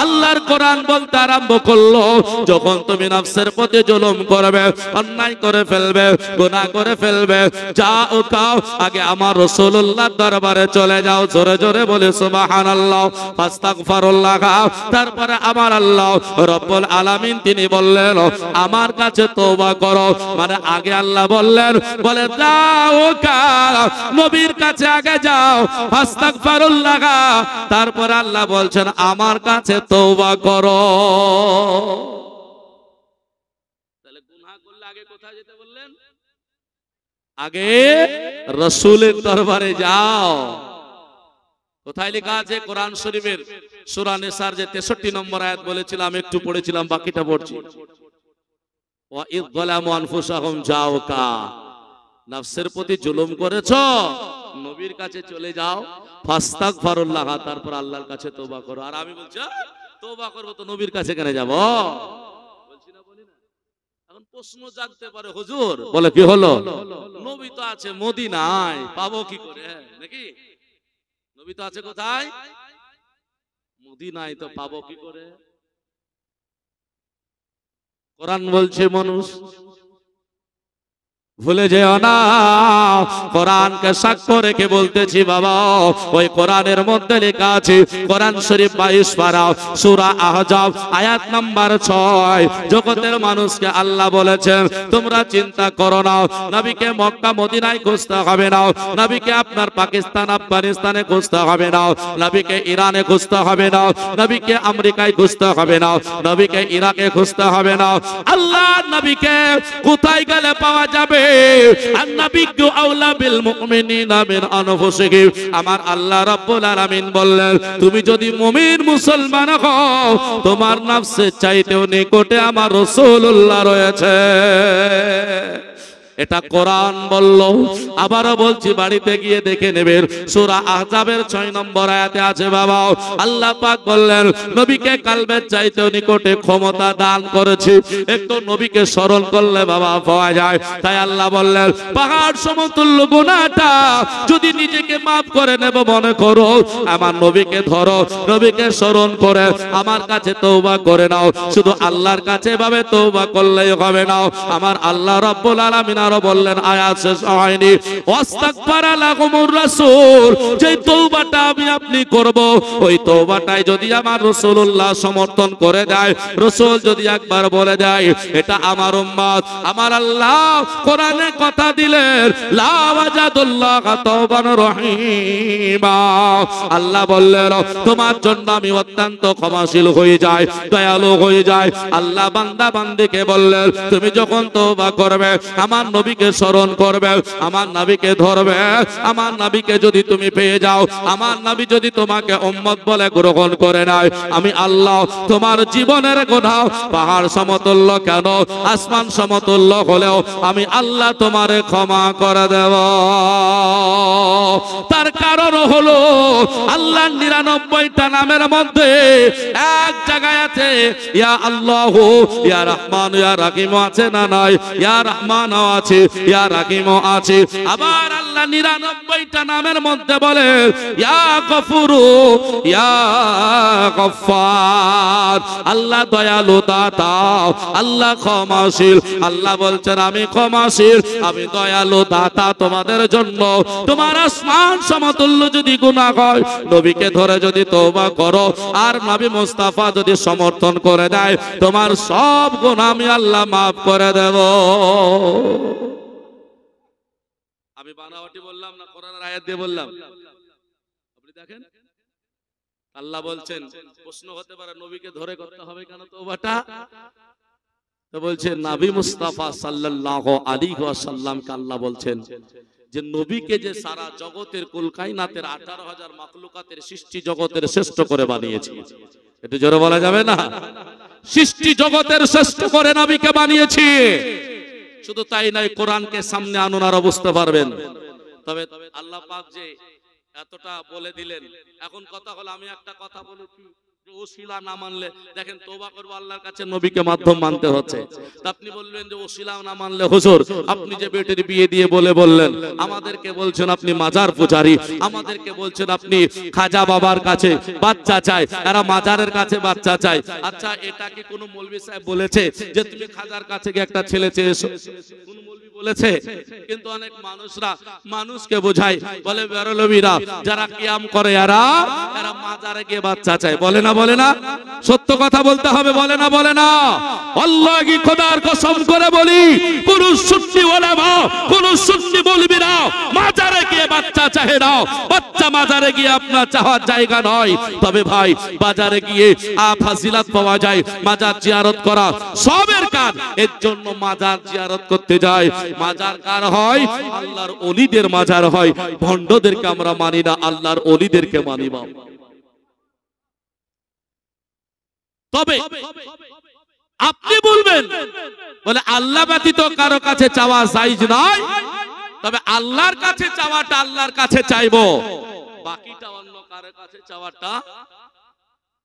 আল্লাহর কোরআন বলতে আরম্ভ করলো যখন তুমি নফসের প্রতি জুলুম করবে, অন্যায় করে ফেলবে, গুনাহ করে ফেলবে, যাও কাও আগে আমার রাসূলুল্লাহর দরবারে চলে যাও। জোরে জোরে বলে সুবহানাল্লাহ, ফাস্তাগফিরুল্লাহ। তারপরে আমার আল্লাহ রব্বুল আলামিন তিনি বললেন আমার কাছে তওবা করো। মানে আগে আল্লাহ বললেন বলে যাও কাও নবীর কাছে আগে যাও, ফাস্তাগফিরুল্লাহ। তারপরে আল্লাহ বলছেন আমার কাছে তওবা করো। তাহলে গুনাহ করলে আগে কোথায় যেতে বললেন? আগে রাসূলের দরবারে যাও। কোথায় লেখা আছে? কোরআন শরীফের সূরা নিসার যে 63 নম্বর আয়াত বলেছিলাম, একটু পড়েছিলাম, বাকিটা পড়ছি। ওয়া ইয যালামু আনফুসাহুম জাউকা, নফসের প্রতি জুলুম করেছো, নবীর কাছে চলে যাও, ফাস্তাগফিরুল্লাহ। তারপর আল্লাহর কাছে তওবা করো। আর আমি বলছি তওবা করব তো নবীর কাছে কেন যাব? বলছি না, বলি না। এখন প্রশ্ন জাগতে পারে হুজুর, বলে কি হলো? নবী তো আছে মদিনায়, পাবো কি করে? নাকি নবী তো আছে কোথায়? মদিনায়, তো পাবো কি করে? কোরআন বলছে মানুষ ভুলে যেও না, কোরআনকে সাক্ষ্য রেখে বলতেছি বাবা, ওই কোরআনের মধ্যে লেখা আছে, কোরআন শরীফ 22 পারা সূরা আহজাব আয়াত নাম্বার 6, জগতের মানুষকে আল্লাহ বলেছেন তোমরা চিন্তা করো না, নবীকে মক্কা মদিনায় খুঁজতে হবে না, নবীকে আপনার পাকিস্তান আফগানিস্তানে খুঁজতে হবে না, নবীকে ইরানে খুঁজতে হবে না, নবীকে আমেরিকায় খুঁজতে হবে না, নবীকে ইরাকে খুঁজতে হবে না। আল্লাহ নবীকে কোথায় গেলে পাওয়া যাবে? আমার আল্লাহ রাব্বুল আলামিন বললেন তুমি যদি মুমিন মুসলমান হও তোমার নফসের চাইতেও নিকটে আমার রাসূলুল্লাহ রয়েছে। এটা কোরআন বলল। আবারও বলছি, বাড়িতে গিয়ে দেখে নেবেন, সূরা আহজাবের 6 নম্বর আয়াতে আছে বাবা, আল্লাহ পাক বললেন নবীকে কালবের চাইতেও নিকটে ক্ষমতা দান করেছি। একটু নবীকে স্মরণ করলে বাবা পাওয়া যায়। তাই আল্লাহ বললেন পাহাড় সমতুল্য গুনাহটা যদি নিজেকে মাফ করে নেব মনে করো, আমার নবীকে ধরো, নবীকে স্মরণ করে আমার কাছে তওবা করে নাও। শুধু আল্লাহর কাছে ভাবে তওবা করলেই হবে না। আমার আল্লাহ রাব্বুল আলামিন বললেন আয়াত শেষ হয়নি, ওয়াস্তাগফারা লাহুমুর রাসূল, যে তওবাটা আমি আপনি করব ওই তওবাটাই যদি আমার রাসূলুল্লাহ সমর্থন করে দেয়, রাসূল যদি একবার বলে দেয় এটা আমার উম্মত, আমার আল্লাহ কোরআনে কথা দিলেন লা ওয়াজাদুল্লাহ তাওবান রহিমা, আল্লাহ বললেন তোমার জন্য আমি অত্যন্ত ক্ষমাশীল হয়ে যাই, দয়ালু হয়ে যাই। আল্লাহ বান্দা বান্দিকে বললেন তুমি যখন তওবা করবে, আমার নবীকে স্মরণ করবে, আমার নবীকে ধরবে, আমার নবীকে যদি তুমি পেয়ে যাও, আমার নবী যদি তোমাকে উম্মত বলে গ্রহণ করে নেয়, আমি আল্লাহ তোমার জীবনের গুনাহ পাহাড় সমতুল্য কেন আসমান সমতুল্য হলেও আমি আল্লাহ তোমারে ক্ষমা করে দেব। তার কারণ হলো আল্লাহর 99টা নামের মধ্যে এক জায়গায় আছে ইয়া আল্লাহ, ইয়া রহমান, ইয়া রহিম আছে না নাই? ইয়া রহমান আছে, ইয়া রহিম আছে। আবার আল্লাহ 99টা নামের মধ্যে বলে ইয়া গফুরু, ইয়া গফফার, আল্লাহ দয়ালু দাতা, আল্লাহ ক্ষমাশীল। আল্লাহ বলছেন আমি ক্ষমাশীল, আমি দয়ালু দাতা তোমাদের জন্য। তোমার আসমান সমতুল্য যদি গুনাহ হয়, নবীকে ধরে যদি তওবা করো আর নবী মুস্তাফা যদি সমর্থন করে দেয়, তোমার সব গুনাহ আমি আল্লাহ মাফ করে দেব। আমি বানাওয়াটি বললাম না কোরআনের আয়াত দিয়ে বললাম? আপনি দেখেন আল্লাহ বলছেন, প্রশ্ন হতে পারে নবীকে ধরে করতে হবে কেন তওবাটা? তো বলছেন নবী মুস্তাফা সাল্লাল্লাহু আলাইহি ওয়াসাল্লামকে আল্লাহ বলছেন যে নবীকে যে সারা জগতের কুল কায়নাতের 18,000 মাখলুকাতের সৃষ্টি জগতের শ্রেষ্ঠ করে বানিয়েছি। একটু জোরে বলা যাবে না? সৃষ্টি জগতের শ্রেষ্ঠ করে নবীকে বানিয়েছি। শুধু তাই নয়, কোরআনকে সামনে আনুন আর বুঝতে পারবেন। তবে আল্লাহ পাক যে এতটা বলে দিলেন, এখন কথা হলো, আমি একটা কথা বলেছি যে ওসিলা না মানলে, দেখেন তওবা করব আল্লাহর কাছে, নবীকে মাধ্যম মানতে হচ্ছে। তা আপনি বলবেন যে ওসিলা না মানলে হুজুর আপনি যে বেটির বিয়ে দিয়ে বললেন, আমাদেরকে বলছেন আপনি মাজার পূজারী, আমাদেরকে বলছেন আপনি খাজা বাবার কাছে বাচ্চা চাই, এরা মাজারের কাছে বাচ্চা চাই। আচ্ছা, এটা কি কোনো মৌলভী সাহেব বলেছে যে তুমি খাজার কাছে গিয়ে একটা ছেলে চেয়ে এসো? কোন মৌলভী বলেছে? কিন্তু অনেক মানুষরা মানুষকে বোঝায়, বলে বেরলভীরা যারা কিয়াম করে এরা মাজারে গিয়ে বাচ্চা চায়। বলে না বলে না? সত্য কথা বলতে হবে, বলে না বলে না? আল্লাহ কি খোদার কসম করে বলি, কোন সুন্নি ওলামা, কোন সুন্নি মৌলভীরা মাজারে গিয়ে বাচ্চা চাহে না। বাচ্চা মাজারে গিয়ে আপনার চাওয়ার জায়গা নয়। তবে ভাই, বাজারে গিয়ে ফাজিলাত পাওয়া যায়, মাজার জিয়ারত করা সবের কাজ। এর জন্য মাজার জিয়ারত করতে যায়। মাজার কার হয়? আল্লাহর ওলিদের মাজার হয়। ভণ্ডদেরকে আমরা মানি না, আল্লাহর ওলিদেরকে মানি। তবে আপনি বলবেন বলে আল্লাহ ব্যতীত কারো কাছে চাওয়া জায়েজ নয়, তবে আল্লাহর কাছে চাওয়াটা আল্লাহর কাছে চাইবো, বাকিটা অন্য কারো কাছে চাওয়াটা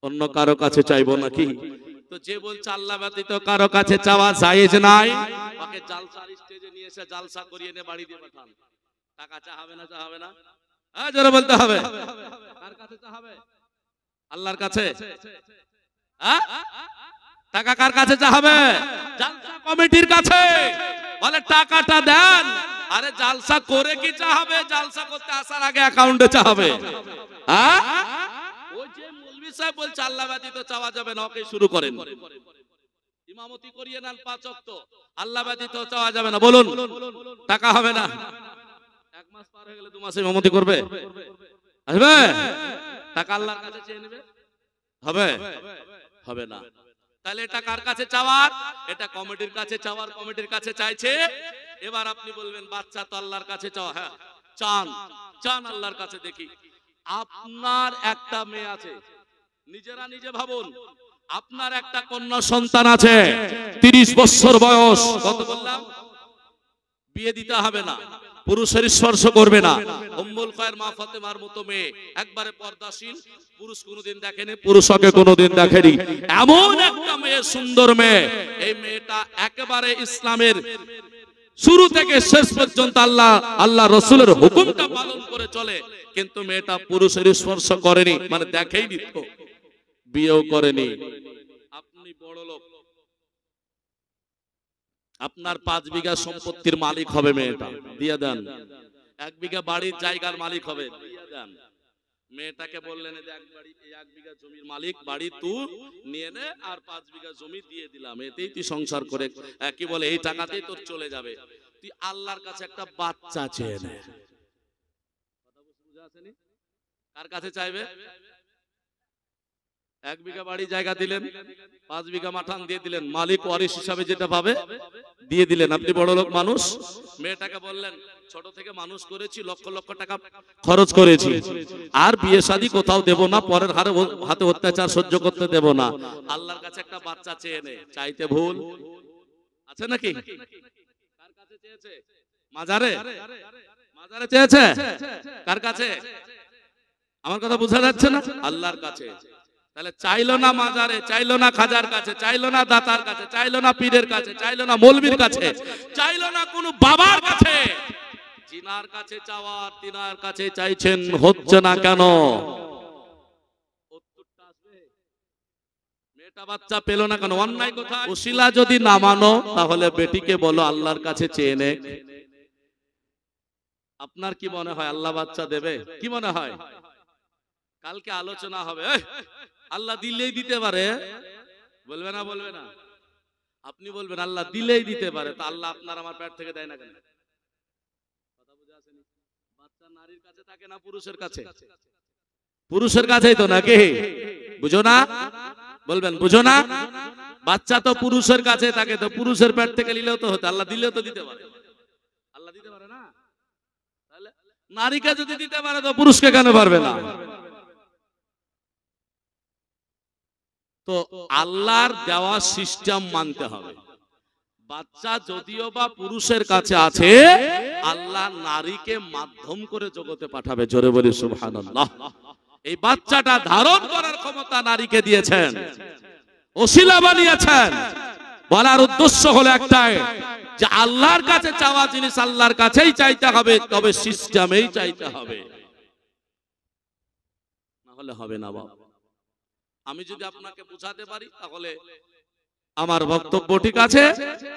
অন্য কারো কাছে চাইবো নাকি? তো যে বলছে আল্লাহ ব্যতীত কারো কাছে চাওয়া জায়েজ নাই, তাকে জালসার স্টেজে নিয়ে এসে জালসা করিয়ে এনে বাড়ি দিয়ে পাঠান। টাকা চাহাবে না? চাহাবে না? হ্যাঁ, জোরে বলতে হবে। কার কাছে চাহাবে? আল্লাহর কাছে। টাকা কার কাছে চাহাবে? জালসা কমিটির কাছে। বলে টাকাটা দেন। আরে জালসা করে কি চাহাবে? জালসা করতে আসার আগে অ্যাকাউন্টে চাহাবে। হ্যাঁ, ওই যে মৌলভী সাহেব বলছে আল্লাহ ব্যতীত চাওয়া যাবে না, ওকে শুরু করেন। ইমামতি করিয়ে নেন 5 ওয়াক্ত, আল্লাহ ব্যতীত চাওয়া যাবে না, বলুন টাকা হবে না। 1 মাস পার হয়ে গেলে 2 মাসে ইমামতি করবে? আসবে? টাকা আল্লাহর কাছে চেয়ে নেবে? হবে? হবে না। তাহলে এটা কার কাছে চাওয়ার? এটা কমিটির কাছে চাওয়ার, কমিটির কাছে চাইছে। এবার আপনি বলবেন বাচ্চা তো আল্লাহর কাছে চাওয়া। হ্যাঁ, চান চান আল্লাহর কাছে। দেখি, আপনার একটা মেয়ে আছে, নিজেরা নিজে ভাবুন, আপনার একটা কন্যা সন্তান আছে, 30 বছর বয়স। কত বললাম? বিয়ে দিতে হবে না, পুরুষের স্পর্শ করবে না। উম্মুল খায়র মা ফাতেমার মতো মেয়ে, একবারে পর্দাশীল, পুরুষ কোনোদিন দেখেনি, পুরুষকে কোনোদিন দেখেনি, এমন একটা মেয়ে, সুন্দর মেয়ে। এই মেয়েটা একেবারে ইসলামের শুরু থেকে শেষ পর্যন্ত আল্লাহ রাসূলের হুকুমটা পালন করে চলে, কিন্তু মেয়েটা পুরুষের স্পর্শ করেনি, মানে দেখেইনি, তো বিয়েও করেনি। আপনি বড় লোক, আপনার 5 বিঘা সম্পত্তির মালিক হবে মেয়েটা, দিয়ে দেন। 1 বিঘা বাড়ির জায়গার মালিক হবে, দিয়ে দেন। মেয়েটাকে বললেন 1 বিঘা জমির মালিক, বাড়ি তুই নিয়ে নে, আর 5 বিঘা জমি দিয়ে দিলাম, এতেই তুই সংসার করে, কি বলে, এই টাকাতেই তোর চলে যাবে। তুই আল্লাহর কাছে একটা বাচ্চা চেয়ে নে। কথা বুঝা আসেনি? কার কাছে চাইবে? 1 বিঘা বাড়ি জায়গা দিলেন, 5 বিঘা মাঠান দিয়ে দিলেন, মালিক ওয়ারিশ হিসাবে যেটা পাবে দিয়ে দিলেন। আপনি বড় লোক মানুষ। মেয়েটাকে বললেন ছোট থেকে মানুষ করেছি, লক্ষ লক্ষ টাকা খরচ করেছি, আর বিয়ে শাদী কোথাও দেব না, পরের হাতে অত্যাচার সহ্য করতে দেব না, আল্লাহর কাছে একটা বাচ্চা চেয়ে নে। চাইতে ভুল আছে নাকি? কার কাছে চেয়েছে? মাজারে? মাজারে চেয়েছে? কার কাছে? আমার কথা বোঝা যাচ্ছে না? আল্লাহর কাছে। তাহলে চাইলো না মাজারে, চাইলো না খাজার কাছে, চাইলো না দাতার কাছে, চাইলো না পীরের কাছে, চাইলো না মৌলবীর কাছে, চাইলো না কোনো বাবার কাছে, জিনার কাছে চাওয়ার, তিনার কাছে চাইছেন, হচ্ছে না কেন? মেয়েটা বাচ্চা পেল না কেন? অন্যায় কোথায়? ওসিলা যদি না মানো, তাহলে বেটিকে বলো আল্লাহর কাছে চেয়ে নে। আপনার কি মনে হয় আল্লাহ বাচ্চা দেবে? কি মনে হয়? কালকে আলোচনা হবে, আল্লাহ দিলেই দিতে পারে, বলবে না? বলবে না? আপনি বলবেন আল্লাহ দিলেই দিতে পারে, তো আল্লাহ আপনার আমার পেট থেকে দেয় না কেন? কথা বুঝা আসেনি? বাচ্চা নারীর কাছে থাকে না পুরুষের কাছে? পুরুষের কাছেই তো, নাকি? বুঝো না? বলবেন বুঝো না? বাচ্চা তো পুরুষের কাছে থাকে, তো পুরুষের পেট থেকে নিলেও তো হতো, আল্লাহ দিলেও তো দিতে পারে। আল্লাহ দিতে পারে না? তাহলে নারীকে যদি দিতে পারে, তো পুরুষকে কেন পারবে না? তো আল্লাহর দেওয়া সিস্টেম মানতে হবে। বাচ্চা যদিও বা পুরুষের কাছে আছে, আল্লাহ নারীকে মাধ্যম করে জগতে পাঠাবে। জোরে বলি সুবহানাল্লাহ। এই বাচ্চাটা ধারণ করার ক্ষমতা নারীকে দিয়েছেন, ওসিলা বানিয়েছেন। বলার উদ্দেশ্য হলো একটাই, যে আল্লাহর কাছে চাওয়া জিনিস আল্লাহর কাছেই চাইতে হবে, তবে সিস্টেমেই চাইতে হবে, না হলে হবে না। বাবা, আমি যদি আপনাকে বুঝাতে পারি তাহলে আমার বক্তব্য ঠিক আছে,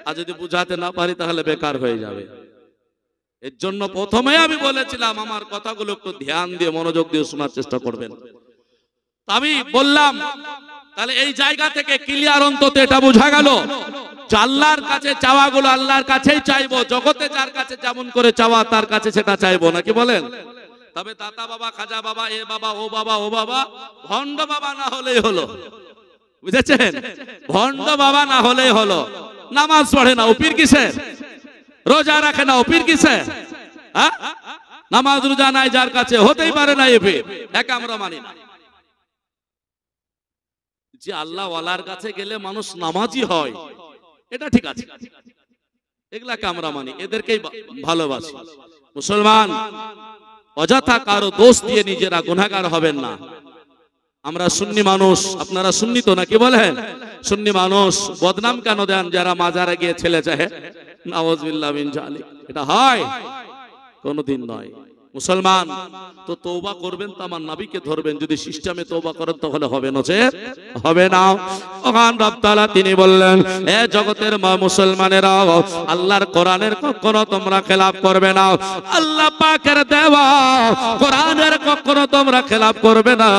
আর যদি বুঝাতে না পারি তাহলে বেকার হয়ে যাবে। এর জন্য প্রথমে আমি বলেছিলাম আমার কথাগুলো একটু ধ্যান দিয়ে মনোযোগ দিয়ে শোনার চেষ্টা করবেন। আমি বললাম তাহলে এই জায়গা থেকে ক্লিয়ার অন্তত এটা বোঝা গেল, আল্লাহর কাছে চাওয়াগুলো আল্লাহর কাছেই চাইবো, জগতে যার কাছে যেমন করে চাওয়া তার কাছে সেটা চাইবো, নাকি বলেন? তবে দাতা বাবা, খাজা বাবা, এ বাবা, ও বাবা, ও বাবা, ভণ্ড বাবা না হলেই হলো, বুঝেছেন? ভণ্ড বাবা না হলেই হলো। নামাজ পড়ে না, ও পীর কিসের? রোজা রাখে না, ও পীর কিসের? নামাজ রোজা নাই যার কাছে, হতেই পারে না এ পীর, একে আমরা মানি না। যে আল্লাহ ওয়ালার কাছে গেলে মানুষ নামাজি হয়, এটা ঠিক আছে, এগুলাকে আমরা মানি, এদেরকেই ভালোবাসি। মুসলমান, অযথা কারো দোষ দিয়ে নিজেরা গুনাহগার হবেন না। আমরা সুন্নি মানুষ, আপনারা সুন্নি তো নাকি বলেন? সুন্নি মানুষ বদনাম কেন দেন? যারা মাজারে গিয়ে ছেলে চাহে, নাউযুবিল্লাহ মিন যালিক, এটা হয়? কোনদিন নয়। মুসলমান তো তওবা করবেন, তো আমার নবীকে ধরবেন। যদি সিস্টেমে তওবা করেন তাহলে হবে না, হবে না। ওখান রব তাআলা তিনি বললেন, এ জগতের মুসলমানেরা, আল্লাহর কোরআনের কখনো তোমরা খেলাফ করবে না। আল্লাহ পাকের দেওয়া কোরআনের কখনো তোমরা খেলাফ করবে না।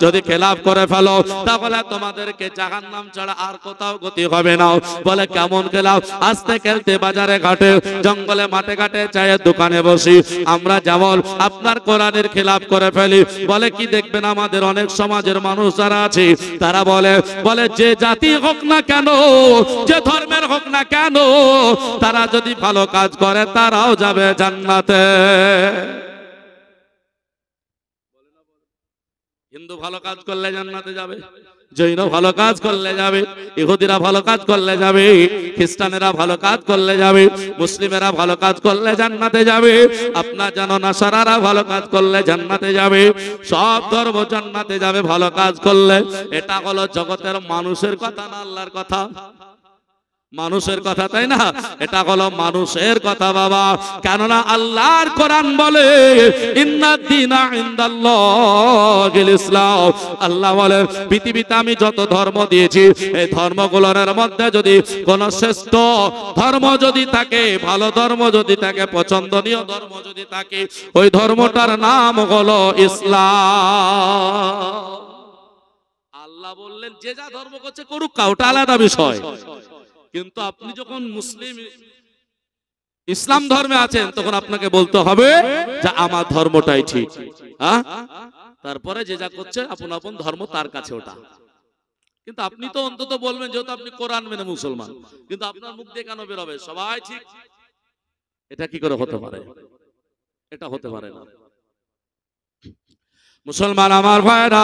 যদি খেলাফ করে ফেলো তাহলে তোমাদেরকে জাহান্নাম ছাড়া আর কোথাও গতি হবে না। বলে কেমন খেলাফ? আস্তে খেলতে বাজারে ঘাটে, জঙ্গলে, মাঠে ঘাটে, চায়ের দোকানে বসি, আমরা যেমন আপনার কোরআনের খেলাফ করে ফেলি। বলে কি দেখবেন আমাদের অনেক সমাজের মানুষ যারা আছে তারা বলে যে জাতি হোক না কেন, যে ধর্মের হোক না কেন, তারা যদি ভালো কাজ করে তারাও যাবে জান্নাতে। হিন্দু ভালো কাজ করলে জান্নাতে যাবে, জৈন ভালো কাজ করলে যাবে, ইহুদিরা ভালো কাজ করলে যাবে, খ্রিস্টানেরা ভালো কাজ করলে যাবে, মুসলিমেরা ভালো কাজ করলে জান্নাতে যাবে, আপনার জানো নাসারারা ভালো কাজ করলে জান্নাতে যাবে, সব ধর্ম জান্নাতে যাবে ভালো কাজ করলে। এটা হলো জগতের মানুষের কথা না আল্লাহর কথা? মানুষের কথা, তাই না? এটা হলো মানুষের কথা বাবা। কেননা আল্লাহর কোরআন বলে ইন্নাদ দীনা ইনদাল্লাহিল ইসলাম। আল্লাহ বলেন পৃথিবীতে আমি যত ধর্ম দিয়েছি, এই ধর্মগুলোর মধ্যে যদি কোন শ্রেষ্ঠ ধর্ম যদি থাকে, ভালো ধর্ম যদি থাকে, পছন্দনীয় ধর্ম যদি থাকে, ওই ধর্মটার নাম হলো ইসলাম। আল্লাহ বললেন যে যা ধর্ম করছে করুক, ওটা আলাদা বিষয়, কিন্তু আপনি যখন মুসলিম ইসলাম ধর্মে আছেন তখন আপনাকে বলতে হবে যে আমার ধর্মটাই ঠিক। তারপরে যে যা করছে আপন আপন ধর্ম তার কাছে ওটা। কিন্তু আপনি তো অন্তত বলবেন, যেহেতু আপনি কোরআন মেনে মুসলমান, কিন্তু আপনার মুখ দিয়ে কেন বেরোবে সবাই ঠিক? এটা কি করে হতে পারে? এটা হতে পারে না। মুসলমান আমার ভাইরা,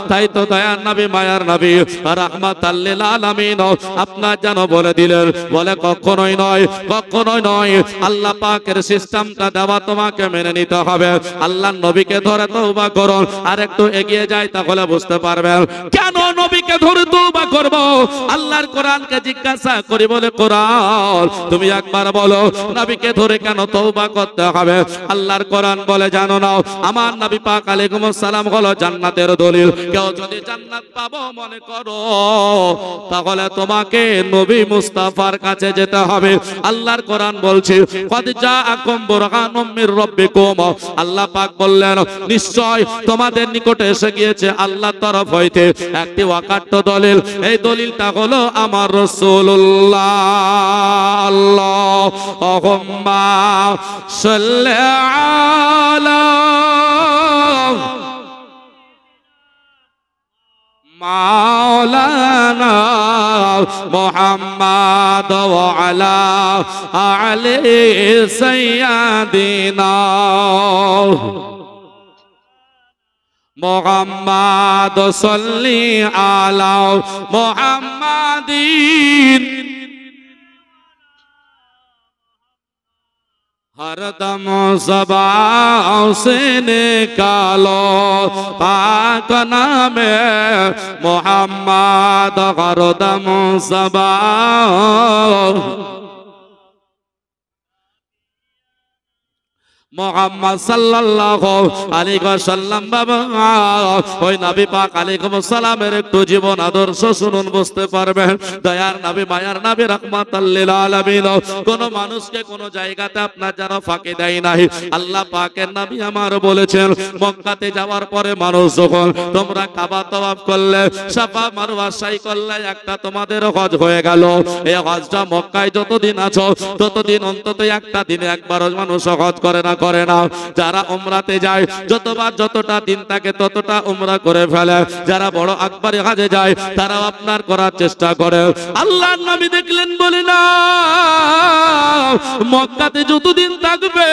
তাই তো দয়ার নবী, মায়ার নবী, রাহমাতাল লিল আলামিন আপনার যেন বলে দিলেন, বলে কখনোই নয়, কখনোই নয়, আল্লাহ পাকের সিস্টেমটা দেওয়া তোমাকে মেনে নিতে হবে। আল্লাহর নবীকে ধরে তওবা করুন। আর একটু এগিয়ে যাই তাহলে বুঝতে পারবেন কেন নবীকে ধরে তওবা করব। আল্লাহর কোরআনকে জিজ্ঞাসা করি, বলে কোরআন তুমি একবার বলো নবীকে ধরে কেন তওবা করতে হবে? আল্লাহর কোরআন বলে জানো না, আমার নবী পাক আলাইহিস সালাম হলো জান্নাতের দলিল। কেউ যদি জান্নাত পাবো মনে করো তাহলে তোমাকে নবী মুস্তাফার কাছে যেতে হবে। আল্লাহর কোরআন বলছে কদ জাআকুম বুরহানুম মির রাব্বিকুম। আল্লাহ পাক বললেন নিশ্চয় তোমাদের নিকটে এসে গিয়েছে আল্লাহর তরফ হইতে একটি অকাট্য দলিল। এই দলিলটা হলো আমার রাসূলুল্লাহ। আল্লাহুম্মা সাল্লি আলা মাওলানা মুহাম্মদ ওয়া আলা আলি সাইয়্যিদিনা মুহাম্মদ সাল্লি আলা মুহাম্মাদিন हरदम ज़बान से निकालो पाक नामे मोहम्मद हरदम ज़बान মোহাম্মদ সাল্লাল্লাহু আলাইহি ওয়াসাল্লাম বাবা ওই নবী পাক আলাইহিস সালামের একটু জীবন আদর্শ শুনুন, বুঝতে পারবেন। দয়ার নবী, মায়ার নবী, রাহমাতাল লিল আলামিন। কোন মানুষকে কোন জায়গাতে আপনার যেন ফাঁকি দেয় নাই। আল্লাহ পাকের নবী আমার বলেছেন, মক্কাতে যাওয়ার পরে মানুষ যখন তোমরা কাবা তওয়াফ করলে, সাফা মারওয়া সাই করলে, একটা তোমাদের হজ হয়ে গেল। এই হজটা মক্কায় যতদিন আছো ততদিন অন্তত একটা দিনে একবারও মানুষ হজ করে না। যারা উমরাতে যায় যতবার যতটা দিন থাকে ততটা উমরা করে ফেলে। যারা বড় আকবরে হজে যায় তারা আপনার করার চেষ্টা করে। আল্লাহর নবী দেখলেন, বলে না মক্কাতে যতদিন থাকবে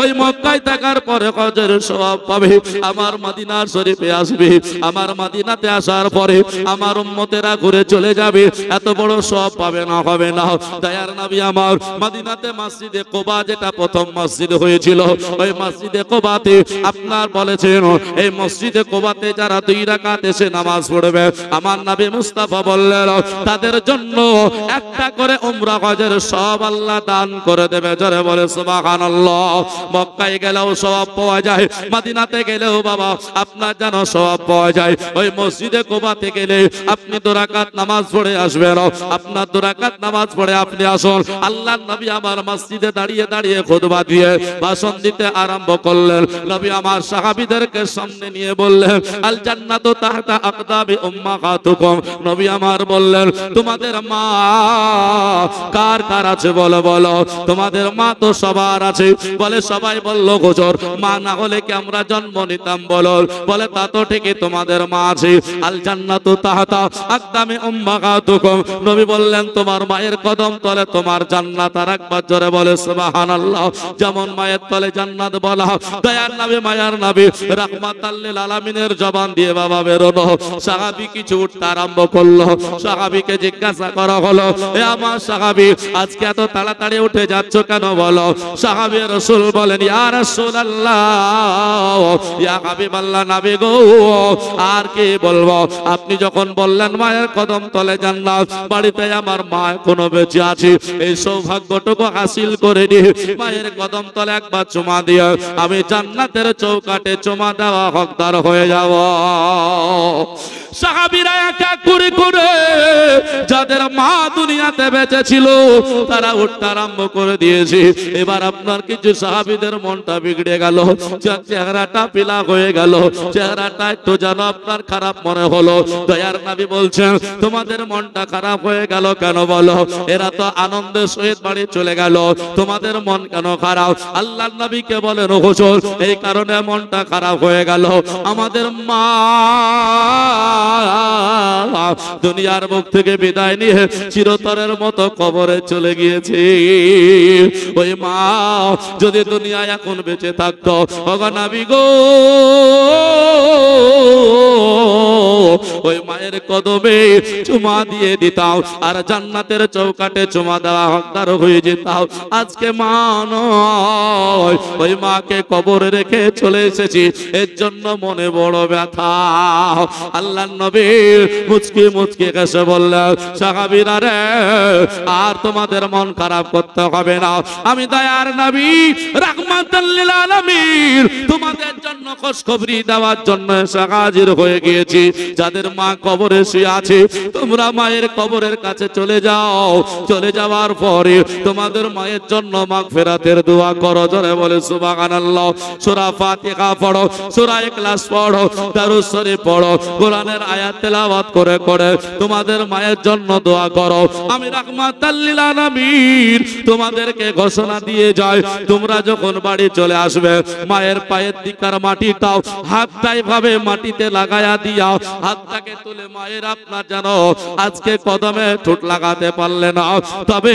ওই মক্কায় থাকার পরে হজের সওয়াব পাবে। আমার মদিনা শরীফে আসবে, আমার মদিনাতে আসার পরে আমার উম্মতেরা ঘুরে চলে যাবে, এত বড় সওয়াব পাবে না, হবে না। দয়ার নবী আমার মদিনাতে মসজিদে কুবা, যেটা প্রথম মসজিদ হয়েছিল, ওই মসজিদে কুবাতে আপনার বলেছেন, এই মসজিদে কুবাতে যারা 2 রাকাত এসে নামাজ পড়বে, আমার নবী মুস্তাফা বললেন তাদের জন্য একটা করে উমরা হজের সওয়াব আল্লাহ দান করে দেবে। জোরে বলে সুবহানাল্লাহ। মক্কায় গেলেও সওয়াব পাওয়া যায়, মদিনাতে গেলেও বাবা আপনার যেন সওয়াব পাওয়া যায়। ওই মসজিদে কুবাতে গেলে আপনি 2 রাকাত নামাজ পড়ে আসবেন, আপনার 2 রাকাত নামাজ পড়ে আপনি আসুন। আল্লাহর নবী আমার মসজিদে দাঁড়িয়ে দাঁড়িয়ে খুতবা দিয়ে ভাষণ দিতে আরম্ভ করলেন। নবী আমার সাহাবীদেরকে সামনে নিয়ে বললেন, আল জান্নাতু তাহতা আকদাবি উম্মাহাতুকুম। নবী আমার বললেন, তোমাদের মা কার কার আছে বলো বলো। তোমাদের মা তো সবার আছে। বলে সবাই বলল, হুজুর মা না হলে কি আমরা জন্ম নিতাম বলো। বলে তা তো ঠিকই, তোমাদের মা আছে। আল জান্নাতু তাহতা আকদামি উম্মাহাতুকুম। নবী বললেন, তোমার মায়ের কদম তলে তোমার জান্নাত। আর একবার জোরে বলে সুবহানাল্লাহ। যেমন মায়ের তলে জান্নাত বলা, দয়ার নবী, মায়ার নবী, রাহমাতাল লিল আলামিনের জবান দিয়ে বাবা বেরোনো। সাহাবী কিছু উঠতে আরম্ভ করলো। সাহাবীকে জিজ্ঞাসা করা হলো, এ আমার সাহাবী, আজকে এত তাড়াতাড়ি উঠে যাচ্ছ কেন বলো। সাহাবী রাসূল বলেন, ইয়া রাসূলুল্লাহ, ইয়া হাবিবাল্লাহ, নবী গো আর কি বলবো। আপনি যখন বললেন মায়ের কদম তলে জান্নাত, বাড়িতে আমার মা এখনো বেঁচে আছে, এই সৌভাগ্যটুকু হাসিল করে নি, মায়ের কদম তলে একবার চুমা দিয়ে আমি জান্নাতের চৌকাটে চুমা দেওয়া হকদার হয়ে যাব। সাহাবীরা এক এক করে করে যাদের মা দুনিয়াতে বেঁচে ছিল তারা উঠতে আরম্ভ করে দিয়েছে। এবার আপনার কিছু সাহাবীদের মনটা বিগড়ে গেল, চেহারাটা পিলা হয়ে গেল, চেহারাটা একটু যেন আপনার খারাপ মনে হলো। দয়ার নবী বলছেন, তোমাদের মনটা খারাপ হয়ে গেল কেন বলো। এরা তো আনন্দের সহিত বাড়ি চলে গেল, তোমাদের মন কেন খারাপ। আল্লাহর নবীকে বলেন, হুজুর এই কারণে মনটা খারাপ হয়ে গেল, আমাদের মা দুনিয়ার মুখ থেকে বিদায় নিয়ে চিরতরের মতো কবরে চলে গিয়েছে। ওই মা যদি দুনিয়ায় এখন বেঁচে থাকতো, ওগো নবী গো, ওই মায়ের কদমে চুমা দিয়ে দিতাম আর জান্নাতের চৌকাটে চুমা দেওয়া হকদার হয়ে যেতাম। আজকে মা নয়, ওই মাকে কবরে রেখে চলে এসেছি, এর জন্য মনে বড় ব্যথা। আল্লাহর নবী মুচকি মুচকি কেসে বললেন, সাহাবীরা রে, আর তোমাদের মন খারাপ করতে হবে না, আমি দয়ার নবী রাহমাতাল লিল আলামিন তোমাদের জন্য খুশখবরি দেওয়ার জন্য হাজির হয়ে গিয়েছি। যাদের মা কবরে শুয়ে আছে, তোমরা মায়ের কবরের কাছে চলে যাও, চলে যাওয়ার পরে তোমাদের মায়ের জন্য মাগফিরাতের দোয়া করো। জোরে বলে সুবহানাল্লাহ। সূরা ফাতিহা পড়ো, সূরা ইখলাস পড়ো, দারুস শরীফ পড়ো, কোরআনের আয়াত তেলাওয়াত করে করে তোমাদের মায়ের জন্য দোয়া করো। আমি রাহমাতাল লিল আলামিন তোমাদেরকে ঘোষণা দিয়ে যাই, তোমরা যখন বাড়ি চলে আসবে মায়ের পায়ের দিকার মাটিটাও হাতটাই ভাবে মাটিতে লাগায়া দিয়া হাতটাকে তুলে বলে মায়ের আপনার জানো আজকে কদমে ঠোঁট লাগাতে পারলে না, তবে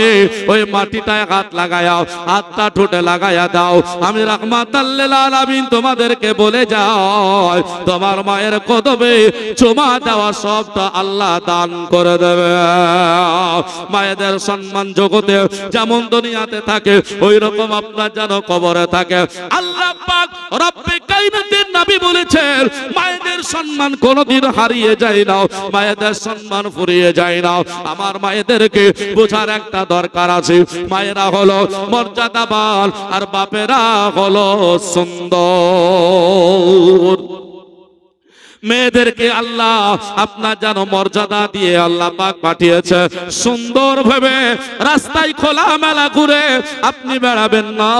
ওই মাটিটায় হাত লাগায়া, হাতটা ঠোঁটে লাগায়া দাও। আমি রাহমাতাল লিল আলামিন তোমাদেরকে বলে যাই, তোমার মায়ের কদমে চুমা দেওয়া সবটা আল্লাহ দান করে দেবে। মায়েদের সম্মান জগতে যেমন দুনিয়াতে থাকে ওই রকম আপনার যেন কবরে থাকে। আল্লাহ পাক রব্বে কায়নাতের নবী বলেছেন মায়েদের সম্মান কোনোদিন হারিয়ে যায় না, মায়েদের সম্মান ফুরিয়ে যায় না। আমার মায়েদেরকে বোঝার একটা দরকার আছে, মায়েরা হলো মর্যাদাবান আর বাপেরা হলো সুন্দর। মেয়েদেরকে আল্লাহ আপনার যেন মর্যাদা দিয়ে আল্লাহ পাক পাঠিয়েছে। সুন্দর ভাবে রাস্তায় খোলা মেলা ঘুরে আপনি বেড়াবেন না,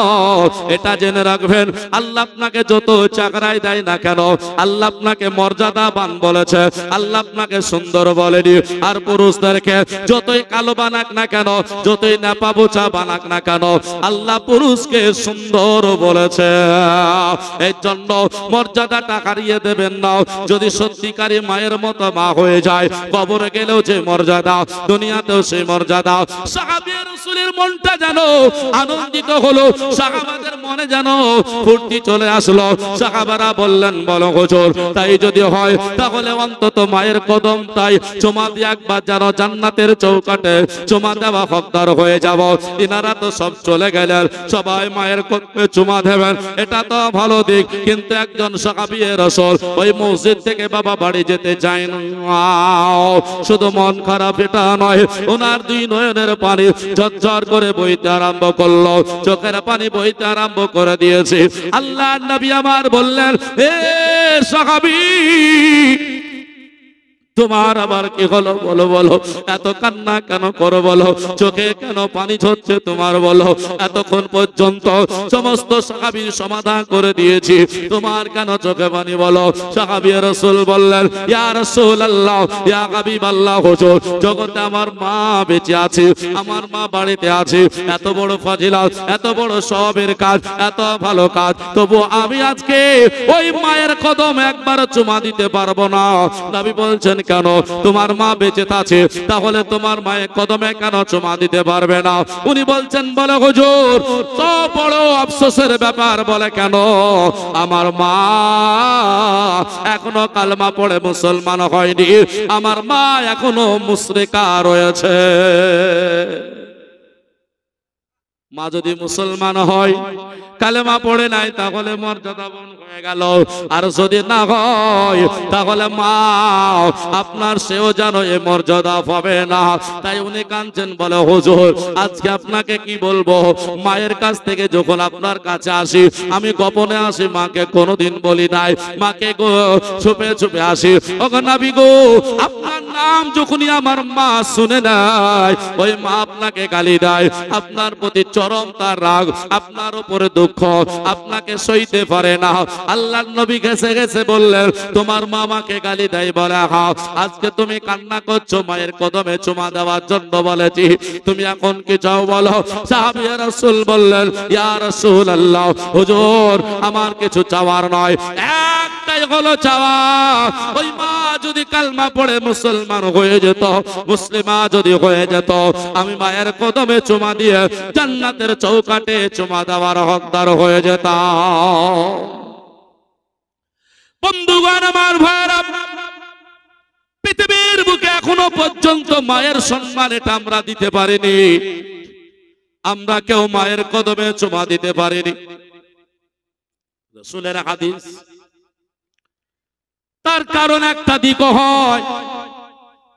এটা জেনে রাখবেন আল্লাহ আপনাকে যত চাকরাই দেয় না কেন, আল্লাহ আপনাকে মর্যাদাবান বলেছে, আল্লাহ আপনাকে সুন্দর বলেনি। আর পুরুষদেরকে যতই কালো বানাক না কেন, যতই নেপা বোচা বানাক না কেন, আল্লাহ পুরুষকে সুন্দর বলেছে। এই জন্য মর্যাদাটা হারিয়ে দেবেন না। যদি সত্যিকারী মায়ের মতো মা হয়ে যায়, কবরে গেলেও যে মর্যাদা, দুনিয়াতেও সেই মর্যাদা। সাহাবী রাসূলের মনটা যেন আনন্দিত হলো, সাহাবাদের মনে যেন ফুর্তি চলে আসলো। সাহাবারা বললেন, বলো হুজুর তাই যদি হয় তাহলে অন্তত মায়ের কদম তাই চুমা দিয়ে একবার যেন জান্নাতের চৌকাটে চুমা দেওয়া হকদার হয়ে যাব। ইনারা তো সব চলে গেলেন, সবাই মায়ের কদমে চুমা দেবেন, এটা তো ভালো দিক। কিন্তু একজন সাহাবী রাসূল ওই মসজিদ থেকে বাবা বাড়ি যেতে চায় না। শুধু মন খারাপ এটা নয়, ওনার দুই নয়নের পানি ঝরঝর করে বইতে আরম্ভ করলো, চোখের পানি বইতে আরম্ভ করে দিয়েছে। আল্লাহর নবী আমার বললেন, হে সাহাবী তোমার আবার কি হলো বলো, বলো এত কান্না কেন করো, বলো চোখে কেন পানি ঝরছে তোমার, বলো এতক্ষণ পর্যন্ত সমস্ত সাহাবীর সমাধান করে দিয়েছি, তোমার কেন চোখে পানি বলো। সাহাবী রাসূল বললেন, ইয়া রাসূলুল্লাহ ইয়া হাবিবাল্লাহ, হুজুর জগতে আমার মা বেঁচে আছে, আমার মা বাড়িতে আছে, এত বড় ফজিলত, এত বড় সওয়াবের কাজ, এত ভালো কাজ, তবু আমি আজকে ওই মায়ের কদম একবার চুমা দিতে পারবো না। নবী বলছেন, কেন? তোমার মা বেঁচে আছে, তাহলে তোমার মায়ের কদমে কেন চুমা দিতে পারবে না? উনি বলছেন, বলে হুজুর তো বড় আফসোসের ব্যাপার, বলে কেন? আমার মা এখনো কালমা পড়ে মুসলমান হয়নি, আমার মা এখনো মুশরিকা রয়েছে। মা যদি মুসলমান হয়, কালেমা পড়ে নাই, তাহলে মর্যাদাবান হয়ে গেল। আর যদি না হয় তাহলে মা আপনার সেও যেন এ মর্যাদা পাবে না। তাই উনি কাঁদছেন, বলে হুজুর আজকে আপনাকে কি বলবো, মায়ের কাছ থেকে যখন আপনার কাছে আসি, আমি গোপনে আসি, মাকে কোনোদিন বলি নাই, মাকে গো ছুপে ছুপে আসি। ওগো নবী গো, আপনার নাম যখনই আমার মা শুনে নাই, ওই মা আপনাকে গালি দেয়, আপনার প্রতি চরম তার রাগ, আপনার উপরে দুঃখ, আপনাকে সইতে পারে না। আল্লাহর নবী গেছে গেছে বললেন, তোমার মামাকে গালি দেয়, বলে হ্যাঁ, আজকে তুমি কান্না করছো মায়ের কদমে চুমা দেওয়ার জন্য বলেছি, তুমি এখন কি চাও বলো? সাহাবী রাসূল বললেন, ইয়া রাসূলুল্লাহ, হুজুর আমার কিছু চাওয়ার নয়, একটাই হলো চাওয়া, ওই মা যদি কালমা পড়ে মুসলমান হয়ে যেত, মুসলিমা যদি হয়ে যেত, আমি মায়ের কদমে চুমা দিয়ে জান্নাতের চৌকাটে চুমা দেওয়ার হকদার হয়ে যেতাম। বন্ধুগণ আমার, ভাইরা, পৃথিবীর বুকে এখনো পর্যন্ত মায়ের সম্মান এটা আমরা দিতে পারিনি, আমরা কেউ মায়ের কদমে চুমা দিতে পারিনি। রাসূলের হাদিস, তার কারণ একটা দিক হয়,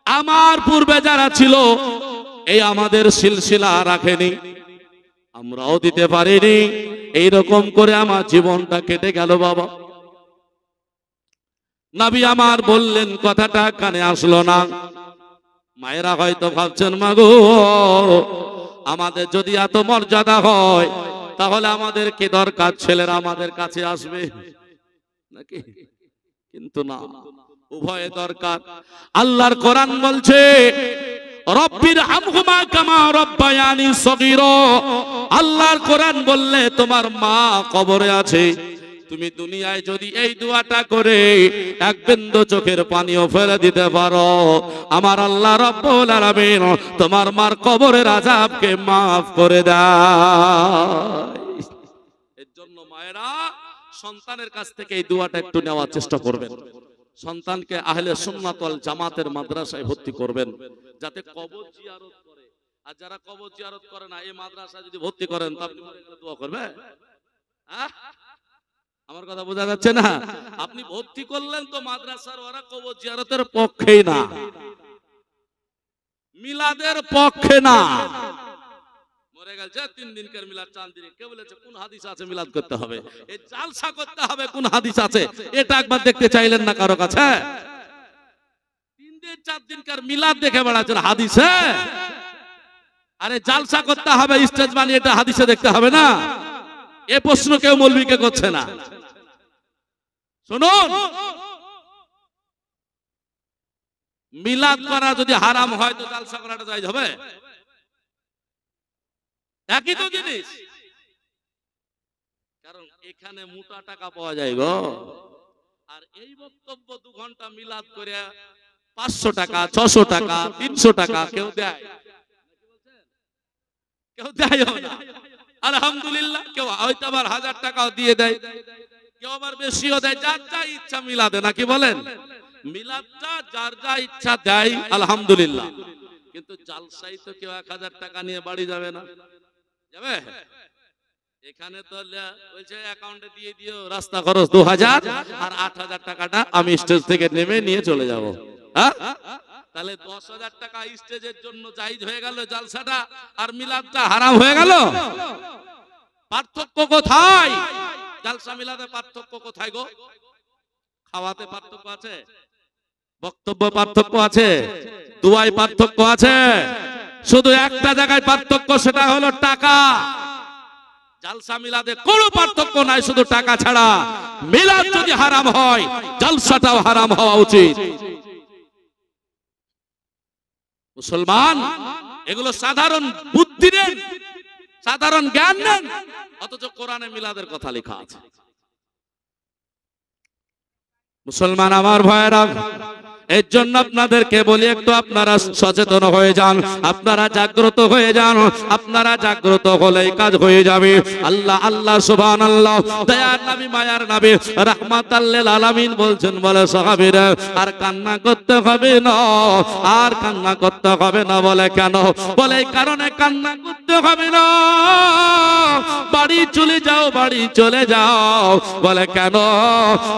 আমার পূর্বে যারা ছিল এই আমাদের সিলসিলা রাখেনি, আমরাও দিতে পারিনি, এইরকম করে আমার জীবনটা কেটে গেল। বাবা নবী আমার বললেন, কথাটা কানে আসলো না। মায়েরা হয়তো ভাবছেন, মাগো আমাদের যদি এত মর্যাদা হয়, তাহলে আমাদের কি দরকার, ছেলেরা আমাদের কাছে আসবে নাকি? কিন্তু না, উভয় দরকার। আল্লাহর কোরআন বলছে, রব্বির হামহুমা কামা রব্বায়ানি সগীরা। আল্লাহর কোরআন বললে, তোমার মা কবরে আছে, তুমি দুনিয়ায় যদি এই দোয়াটা করে এক বিন্দু চোখের পানিও ফেলে দিতে পারো, আমার আল্লাহ রাব্বুল আলামিন তোমার মার কবরের আযাবকে মাফ করে দেয়। এর জন্য মায়েরা সন্তানের কাছ থেকে এই দোয়াটা একটু নেওয়ার চেষ্টা করবেন। সন্তানকে আহলে সুন্নাত ওয়াল জামাতের মাদ্রাসায় ভর্তি করবেন, যাতে কবর জিয়ারত করে। আর যারা কবর জিয়ারত করে না, এই মাদ্রাসায় যদি ভর্তি করেন তো আপনি দোয়া করবে? আমার কথা বোঝা যাচ্ছে না? আপনি ভর্তি করলেন তো মাদ্রাসার ওরা কবর জিয়ারতের পক্ষেই না, মিলাদের পক্ষে না। মরে গেছে 3 দিনকার মিলাদ, 4 দিন। কে বলেছে কোন হাদিস আছে মিলাদ করতে হবে? এই জালসা করতে হবে কোন হাদিস আছে? এটা একবার দেখতে চাইলেন না কারো কাছে? 3 দিন 4 দিনকার মিলাদ দেখে বেড়াচ্ছেন হাদিসে? আরে জালসা করতে হবে স্টেজ বানিয়ে, এটা হাদিসে দেখতে হবে না? এ প্রশ্ন কেউ মৌলবীকে করছে না। শুনুন, মিলাদ করা যদি হারাম হয় তো জালসা করাটা জায়েজ হবে? একই তো জিনিস। কারণ এখানে মোটা টাকা পাওয়া যায় গো। আর এই বক্তব্য 2 ঘন্টা মিলাদ করে 500 টাকা, 600 টাকা, 300 টাকা কেউ দেয়? কেউ দেয় না। আলহামদুলিল্লাহ। কেউ হয়তো আবার 1000 টাকাও দিয়ে দেয়, কেউ আবার বেশিও দেয়। যার যা ইচ্ছা মিলাদে, নাকি বলেন? মিলাদটা যার যা ইচ্ছা দেয়, আলহামদুলিল্লাহ। কিন্তু জালসাই তো কেউ 1000 টাকা নিয়ে বাড়ি যাবে না, যাবে? এখানে তো বলছে অ্যাকাউন্টে দিয়ে দিও, রাস্তা খরচ 2000 আর 8000 টাকাটা আমি স্টেজ থেকে নেমে নিয়ে চলে যাব। হ্যাঁ, তাহলে 10,000 টাকা স্টেজের জন্য জায়েজ হয়ে গেল জালসাটা, আর মিলাদটা হারাম হয়ে গেল। পার্থক্য কোথায়? জালসা মিলাদে পার্থক্য কোথায় গো? খাওয়াতে পার্থক্য আছে, বক্তব্য পার্থক্য আছে, দুয়ায় পার্থক্য আছে। শুধু একটা জায়গায় পার্থক্য, সেটা হলো টাকা। জালসা মিলাদে কোনো পার্থক্য নাই, শুধু টাকা ছাড়া। মিলাদ যদি হারাম হয়, জালসাটাও হারাম হওয়া উচিত। মুসলমান এগুলো সাধারণ বুদ্ধি নেন, সাধারণ জ্ঞান নেন, অথচ কোরআনে মিলাদের কথা লেখা আছে। মুসলমান আমার ভাইয়েরা, এর জন্য আপনাদেরকে বলি, একটু আপনারা সচেতন হয়ে যান, আপনারা জাগ্রত হয়ে যান। আপনারা জাগ্রত হলেই কাজ হয়ে যাবে। আল্লাহ আল্লাহ সুবহানাল্লাহ, দয়ার নবী মায়ার নবী রাহমাতাল লিল আলামিন বলছেন, বলে সাহাবীরা, আর কান্না করতে হবে না, আর কান্না করতে হবে না। বলে কেন? বলে এই কারণে কান্না করতে হবে না, বাড়ি চলে যাও, বাড়ি চলে যাও। বলে কেন?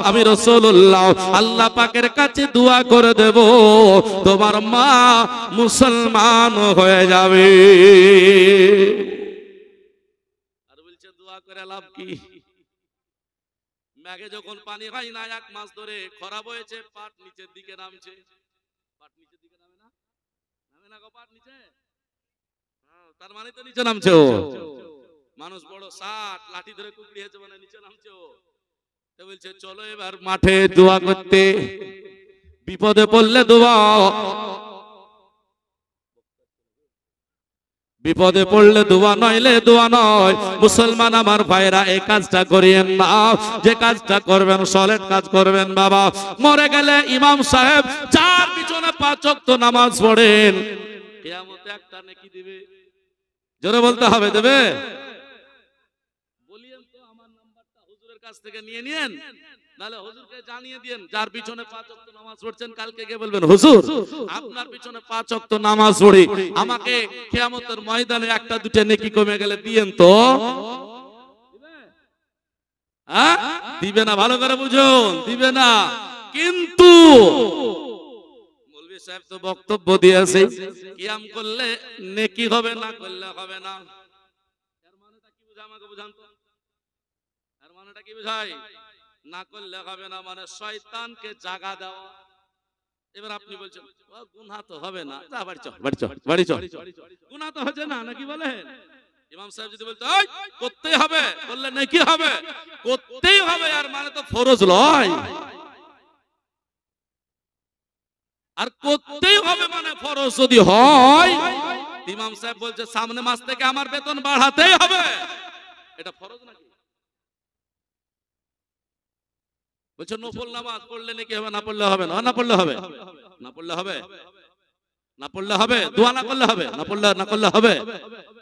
আমি রাসূলুল্লাহ আল্লাহ পাকের কাছে দোয়া করে দেব, তোমার মা মুসলমান হয়ে যাবে। আর বলছে দোয়া করে লাভ কি? মেঘে যখন পানি হয় না 1 মাস ধরে, খরা বয়েছে, পাট নিচের দিকে নামছে। পাট নিচের দিকে নামে না? নামে না গো পাট নিচে? তার মানে তো নিচে নামছে ও। মানুষ বড় 60 লাঠি ধরে কুকড়িয়েছে, মানে নিচে নামছে ও। তো বলছে চলো এবার মাঠে দোয়া করতে। বিপদে পড়লে দোয়া, বিপদে পড়লে দোয়া, নইলে দোয়া নয়। মুসলমান আমার ভাইরা, এই কাজটা করিয়েন না। যে কাজটা করবেন সলিড কাজ করবেন বাবা। মরে গেলে ইমাম সাহেব যার পিছনে 5 ওয়াক্ত নামাজ পড়েন, কিয়ামতে একটা নেকি দিবে। জোরে বলতে হবে, দেবে? বলিয়েন তো, আমার নাম্বারটা হুজুরের কাছ থেকে নিয়ে নিয়েন, নালে হুজুরকে জানিয়ে দেন। যার পিছনে 5 ওয়াক্ত নামাজ পড়ছেন, কালকে গিয়ে বলবেন, হুজুর আপনার পিছনে 5 ওয়াক্ত নামাজ পড়ি, আমাকে কিয়ামতের ময়দানে একটা দুটো নেকি কমে গেলে দিয়েন তো। হ্যাঁ, দিবে না? ভালো করে বুঝুন, দিবে না। কিন্তু মৌলভী সাহেব তো বক্তব্য দিয়েছে, কিয়াম করলে নেকি হবে, না করলে হবে না। এর মানেটা কি বুঝায় আমাকে বুঝান তো? এর মানেটা কি বুঝায়? না করলে হবে না মানে শয়তানকে জাগা দেওয়া। এবার আপনি বলছেন গুনাহ তো হবে না, যা বাড়ি চল, বাড়ি চল, বাড়ি চল, গুনাহ তো হচ্ছে না, নাকি বলেন? ইমাম সাহেব যদি বলতে ওই করতেই হবে, বললে নেকি হবে, করতেই হবে, আর মানে তো ফরজ নয়। আর করতেই হবে মানে ফরজ যদি হয়, ইমাম সাহেব বলছে সামনে মাস থেকে আমার বেতন বাড়াতেই হবে, এটা ফরজ নাকি? বলছে নফল নামাজ পড়লে নাকি হবে, না পড়লে হবে না? না পড়লে হবে, না পড়লে হবে, না পড়লে হবে, দোয়া না করলে হবে, না পড়লে না করলে হবে,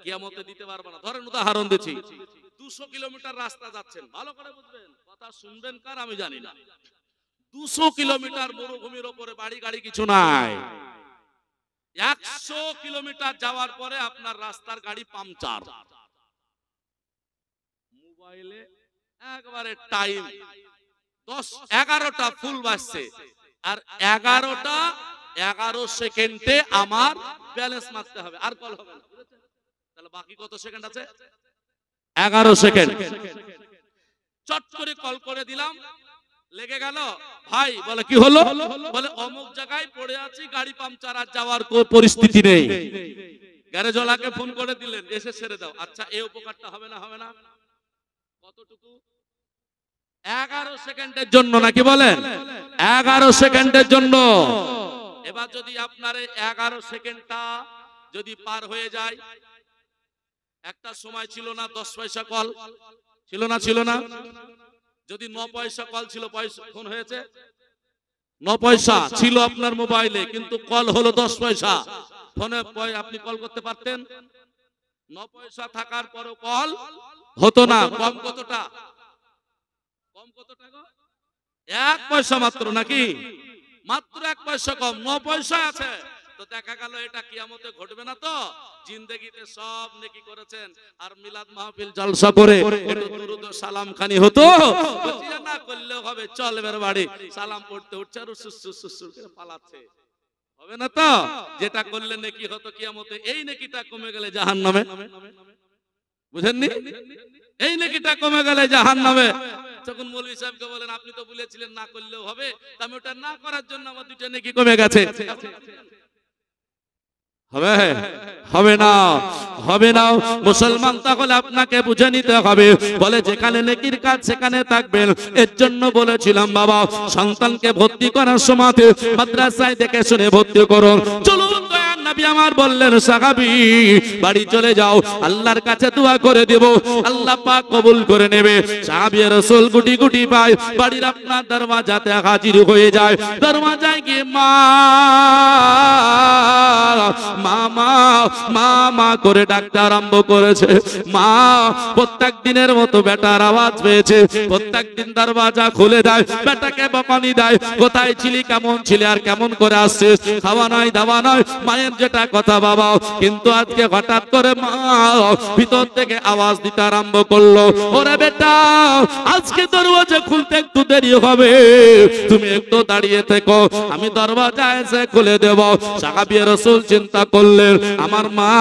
কিয়ামতে দিতে পারবে না। ধরেন উদাহরণ দিচ্ছি, 200 কিলোমিটার রাস্তা যাচ্ছেন, ভালো করে বুঝবেন, কথা শুনবেন কার আমি জানি না। 200 কিলোমিটার মরুভূমির উপরে, বাড়ি গাড়ি কিছু নাই। 100 কিলোমিটার যাওয়ার পরে আপনার রাস্তার গাড়ি পাংচার, মোবাইলে একবারে টাইম 10-11টা ফুল বাজছে, আর 11 সেকেন্ডে আমার ব্যালেন্স মারতে হবে, আর কল হবে না। তাহলে বাকি কত সেকেন্ড আছে? 11 সেকেন্ড। চট করে কল করে দিলাম, লেগে গেল। ভাই বলে কি হলো? বলে অমুক জায়গায় পড়ে আছি, গাড়ি পাংচার, আর যাওয়ার পরিস্থিতি নেই। গ্যারেজওয়ালাকে ফোন করে দিলেন, এসে ছেড়ে দাও। আচ্ছা, এই উপকারটা হবে না? হবে না। কতটুকু? 11 সেকেন্ডের জন্য, নাকি বলেন? 11 সেকেন্ডের জন্য। এবার যদি আপনার 11 সেকেন্ডটা যদি পার হয়ে যায়, একটা সময় ছিল না 10 পয়সা কল ছিল না? ছিল না? যদি 9 পয়সা কল ছিল, পয়সা ফোন হয়েছে 9 পয়সা ছিল আপনার মোবাইলে, কিন্তু কল হলো 10 পয়সা। ফোনে আপনি কল করতে পারতেন? 9 পয়সা থাকার পরও কল হতো না। কম কতটা? কম কতটা গো? 1 পয়সা মাত্র, নাকি? মাত্র 1 পয়সা কম, 9 পয়সা আছে। তো দেখা গেল এটা কিয়ামতে ঘটবে না তো? জিন্দেগিতে সব নেকি করেছেন, আর মিলাদ মাহফিল জলসা করে একটু দুরুদ ও সালাম খানি হতো, বলছিলেন না করলেও হবে, চল এবার বাড়ি। সালাম পড়তে উঠছে আর সুসুর করে পালাচ্ছে, হবে না তো? যেটা করলে নেকি হতো কিয়ামতে, এই নেকিটা কমে গেলে জাহান্নামে। বুঝেননি? এই নেকিটা কমে গেলে জাহান্নামে। তখন মৌলভী সাহেবকে বলেন, আপনি তো বলেছিলেন না করলেও হবে, আমি ওটা না করার জন্য আমার 2টা নেকি কমে গেছে। হবে? হবে না, হবে না। মুসলমান তাহলে আপনাকে বুঝে নিতে হবে। বলে যেখানে নেকির কাজ সেখানে থাকবেন। এর জন্য বলেছিলাম বাবা, সন্তানকে ভর্তি করার সময় মাদ্রাসায় দেখে শুনে ভর্তি করুন। চলুন, নবী আমার বললেন, সাহাবী বাড়ি চলে যাও, আল্লাহর কাছে দোয়া করে দেব, আল্লাহ পাক কবুল করে নেবে। সাহাবী রাসূল গুটি গুটি পায় বাড়ির আপনার দরওয়াজাতে হাজির হয়ে যায়। দরওয়াজায় গিয়ে মা মা মা মা করে ডাকতে আরম্ভ করেছে। মা প্রত্যেক দিনের মতো বেটার আওয়াজ পেয়েছে, প্রত্যেক দিন দরওয়াজা খুলে দেয়, বেটাকে বকানি দেয়, কোথায় ছিলি, কেমন ছিলি, আর কেমন করে আসছিস, খাওয়া নাই দাওয়া নাই, মায়ের যেটা কথা বাবা। কিন্তু আজকে হঠাৎ করে মা ভিতর থেকে আওয়াজ দিতে আরম্ভ করলো, ওরে বেটা, আজকে দরওয়াজা খুলতে একটু দেরি হবে, তুমি একটু দাঁড়িয়ে থেকো, আমি দরওয়াজা এসে খুলে দেব। সাহাবী রাসূল চিন্তা করলেন, আমার মা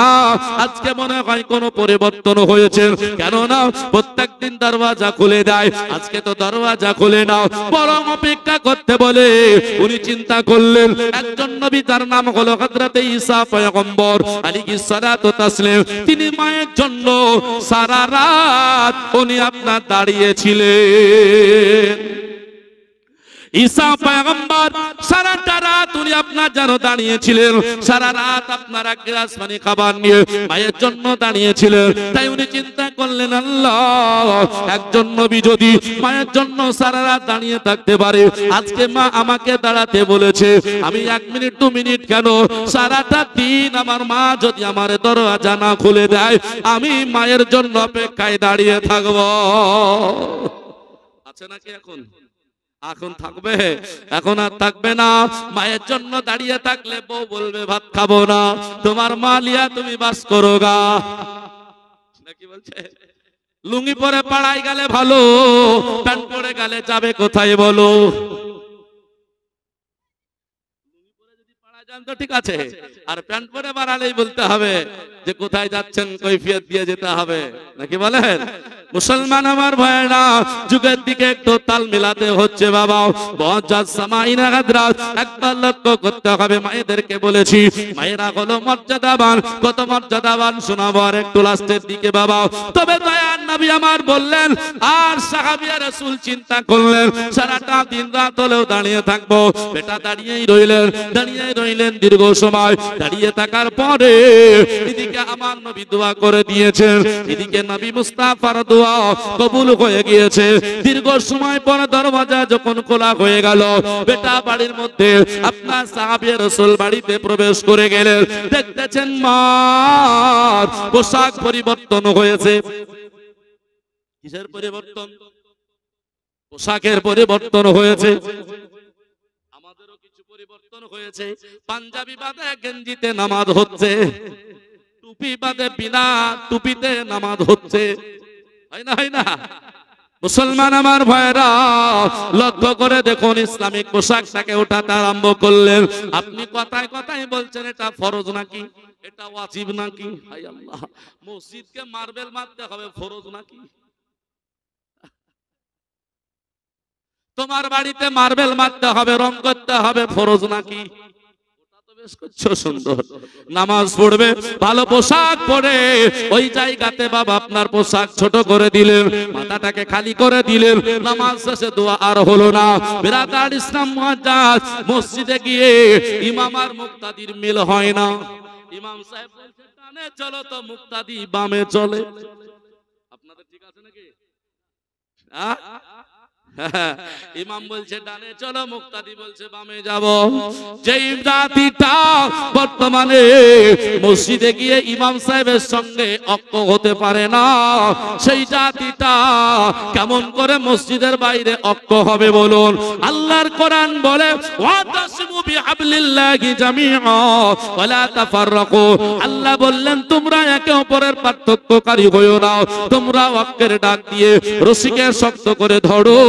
আজকে মনে হয় কোনো পরিবর্তন হয়েছে, কেননা প্রত্যেকদিন দরওয়াজা খুলে দেয়, আজকে তো দরওয়াজা খুলে নাও, বরং অপেক্ষা করতে বলে। উনি চিন্তা করলেন, একজন নবী, তার নাম হলো হযরত ঈসা পয়গম্বর আলাইহিস সালাতু তাসলিম, তিনি মায়ের জন্য সারা রাত উনি আপনার দাঁড়িয়েছিলেন। ঈসা পয়গম্বর সারাটা রাত উনি আপনার যেন দাঁড়িয়েছিলেন, সারা রাত আপনার এক গ্লাস পানি খাবার নিয়ে মায়ের জন্য দাঁড়িয়েছিলেন। তাই উনি চিন্তা করলেন, আল্লাহ, একজন নবী যদি মায়ের জন্য সারা রাত দাঁড়িয়ে থাকতে পারে, আজকে মা আমাকে দাঁড়াতে বলেছে, আমি 1 মিনিট 2 মিনিট কেন, সারাটা দিন আমার মা যদি আমার দরওয়াজা না খুলে দেয়, আমি মায়ের জন্য অপেক্ষায় দাঁড়িয়ে থাকব। আছে নাকি এখন? এখন থাকবে? এখন আর থাকবে না। মায়ের জন্য দাঁড়িয়ে থাকলে বউ বলবে ভাত খাবো না, তোমার মা লিয়া তুমি বাস করো গা, নাকি বলছে? লুঙ্গি পরে পাড়ায় গেলে ভালো, প্যান্ট পরে গেলে যাবে কোথায় বলো? ঠিক আছে, আর প্যান্ট পরে বাড়ালেই বলতে হবে যে কোথায় যাচ্ছেন, কৈফিয়ত দিয়ে যেতে হবে, নাকি বলেন? মুসলমান আমার ভাইরা, যুগের দিকে একটু তাল মিলাতে হচ্ছে বাবা। বজ্জাত সামাইনা হাদরাত, একবার লক্ষ্য করতে হবে। মায়েদেরকে বলেছি, মায়েরা হলো মর্যাদাবান, কত মর্যাদাবান শোনাবো আর একটু লাস্টের দিকে বাবা। তবে দয়ার নবী আমার বললেন, আর সাহাবী রাসূল চিন্তা করলেন, সারাটা দিন রাত হলেও দাঁড়িয়ে থাকবো। বেটা দাঁড়িয়েই রইলেন দীর্ঘ সময়। দাঁড়িয়ে থাকার পরে এদিকে আমার নবী দোয়া করে দিয়েছেন, এদিকে নবী মুস্তাফার দোয়া দোয়া কবুল হয়ে গিয়েছে। দীর্ঘ সময় পর দরওয়াজা যখন খোলা হয়ে গেল, বেটা বাড়ির মধ্যে আপনার সাহাবী রাসূল বাড়িতে প্রবেশ করে গেলেন। দেখতেছেন মা পোশাক পরিবর্তন হয়েছে। কিসের পরিবর্তন? পোশাকের পরিবর্তন হয়েছে। আমাদেরও কিছু পরিবর্তন হয়েছে। পাঞ্জাবি বাদে গেঞ্জিতে নামাজ হচ্ছে, টুপি বাদে বিনা টুপিতে নামাজ হচ্ছে, হয় না হয় না? মুসলমান আমার ভাইরা লক্ষ্য করে দেখুন, ইসলামিক পোশাকটাকে উঠাতে আরম্ভ করলেন। আপনি কথায় কথায় বলছেন এটা ফরজ নাকি, এটা ওয়াজিব নাকি? হায় আল্লাহ, মসজিদকে মার্বেল মারতে হবে ফরজ নাকি? তোমার বাড়িতে মার্বেল মারতে হবে, রং করতে হবে ফরজ নাকি? সুন্দর নামাজ পড়বে, ভালো পোশাক পরে ওই জায়গাতে বাবা আপনার পোশাক ছোট করে দিলেন, মাথাটাকে খালি করে দিলেন, নামাজ শেষে দোয়া আর হলো না। বিরাদার ইসলাম মুআজ্জাজ, মসজিদে গিয়ে ইমাম আর মুক্তাদির মিল হয় না। ইমাম সাহেব বলছে ডানে চলো, তো মুক্তাদি বামে চলে। আপনাদের ঠিক আছে নাকি? ইমাম বলছে ডানে চলো, মুক্তাদি বলছে বামে যাব। যেই জাতিটা বর্তমানে মসজিদে গিয়ে ইমাম সাহেবের সঙ্গে ঐক্য হতে পারে না, সেই জাতিটা কেমন করে মসজিদের বাইরে ঐক্য হবে বলুন? আল্লাহর কোরআন বলে ওয়াতাসিমু বিহাবলিল্লাহি জামিআ ওয়ালা তাফাররাকু। আল্লাহ বললেন তোমরা একে অপরের পার্থক্যকারী হইও না, তোমরা ঐক্যের ডাক দিয়ে রশিকে শক্ত করে ধরো।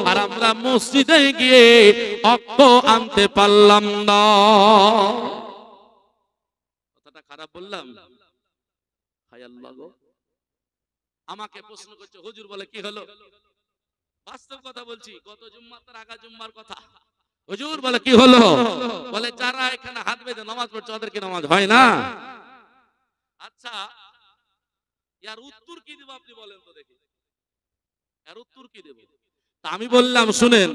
আর আমরা মসজিদে গিয়ে ঐক্য আনতে পারলাম না। কথাটা খারাপ বললাম? হায় আল্লাহ গো, আমাকে প্রশ্ন করছে হুজুর বলে কি হলো? বাস্তব কথা বলছি, গত জুম্মার তার আগা জুম্মার কথা। হুজুর বলে কি হলো? বলে যারা এখানে হাত বেঁধে নামাজ পড়ছে ওদের কি নামাজ হয় না? আচ্ছা, ইয়ার উত্তর কি দেব আপনি বলেন তো দেখি, এর উত্তর কি দেব? আমি বললাম শুনেন,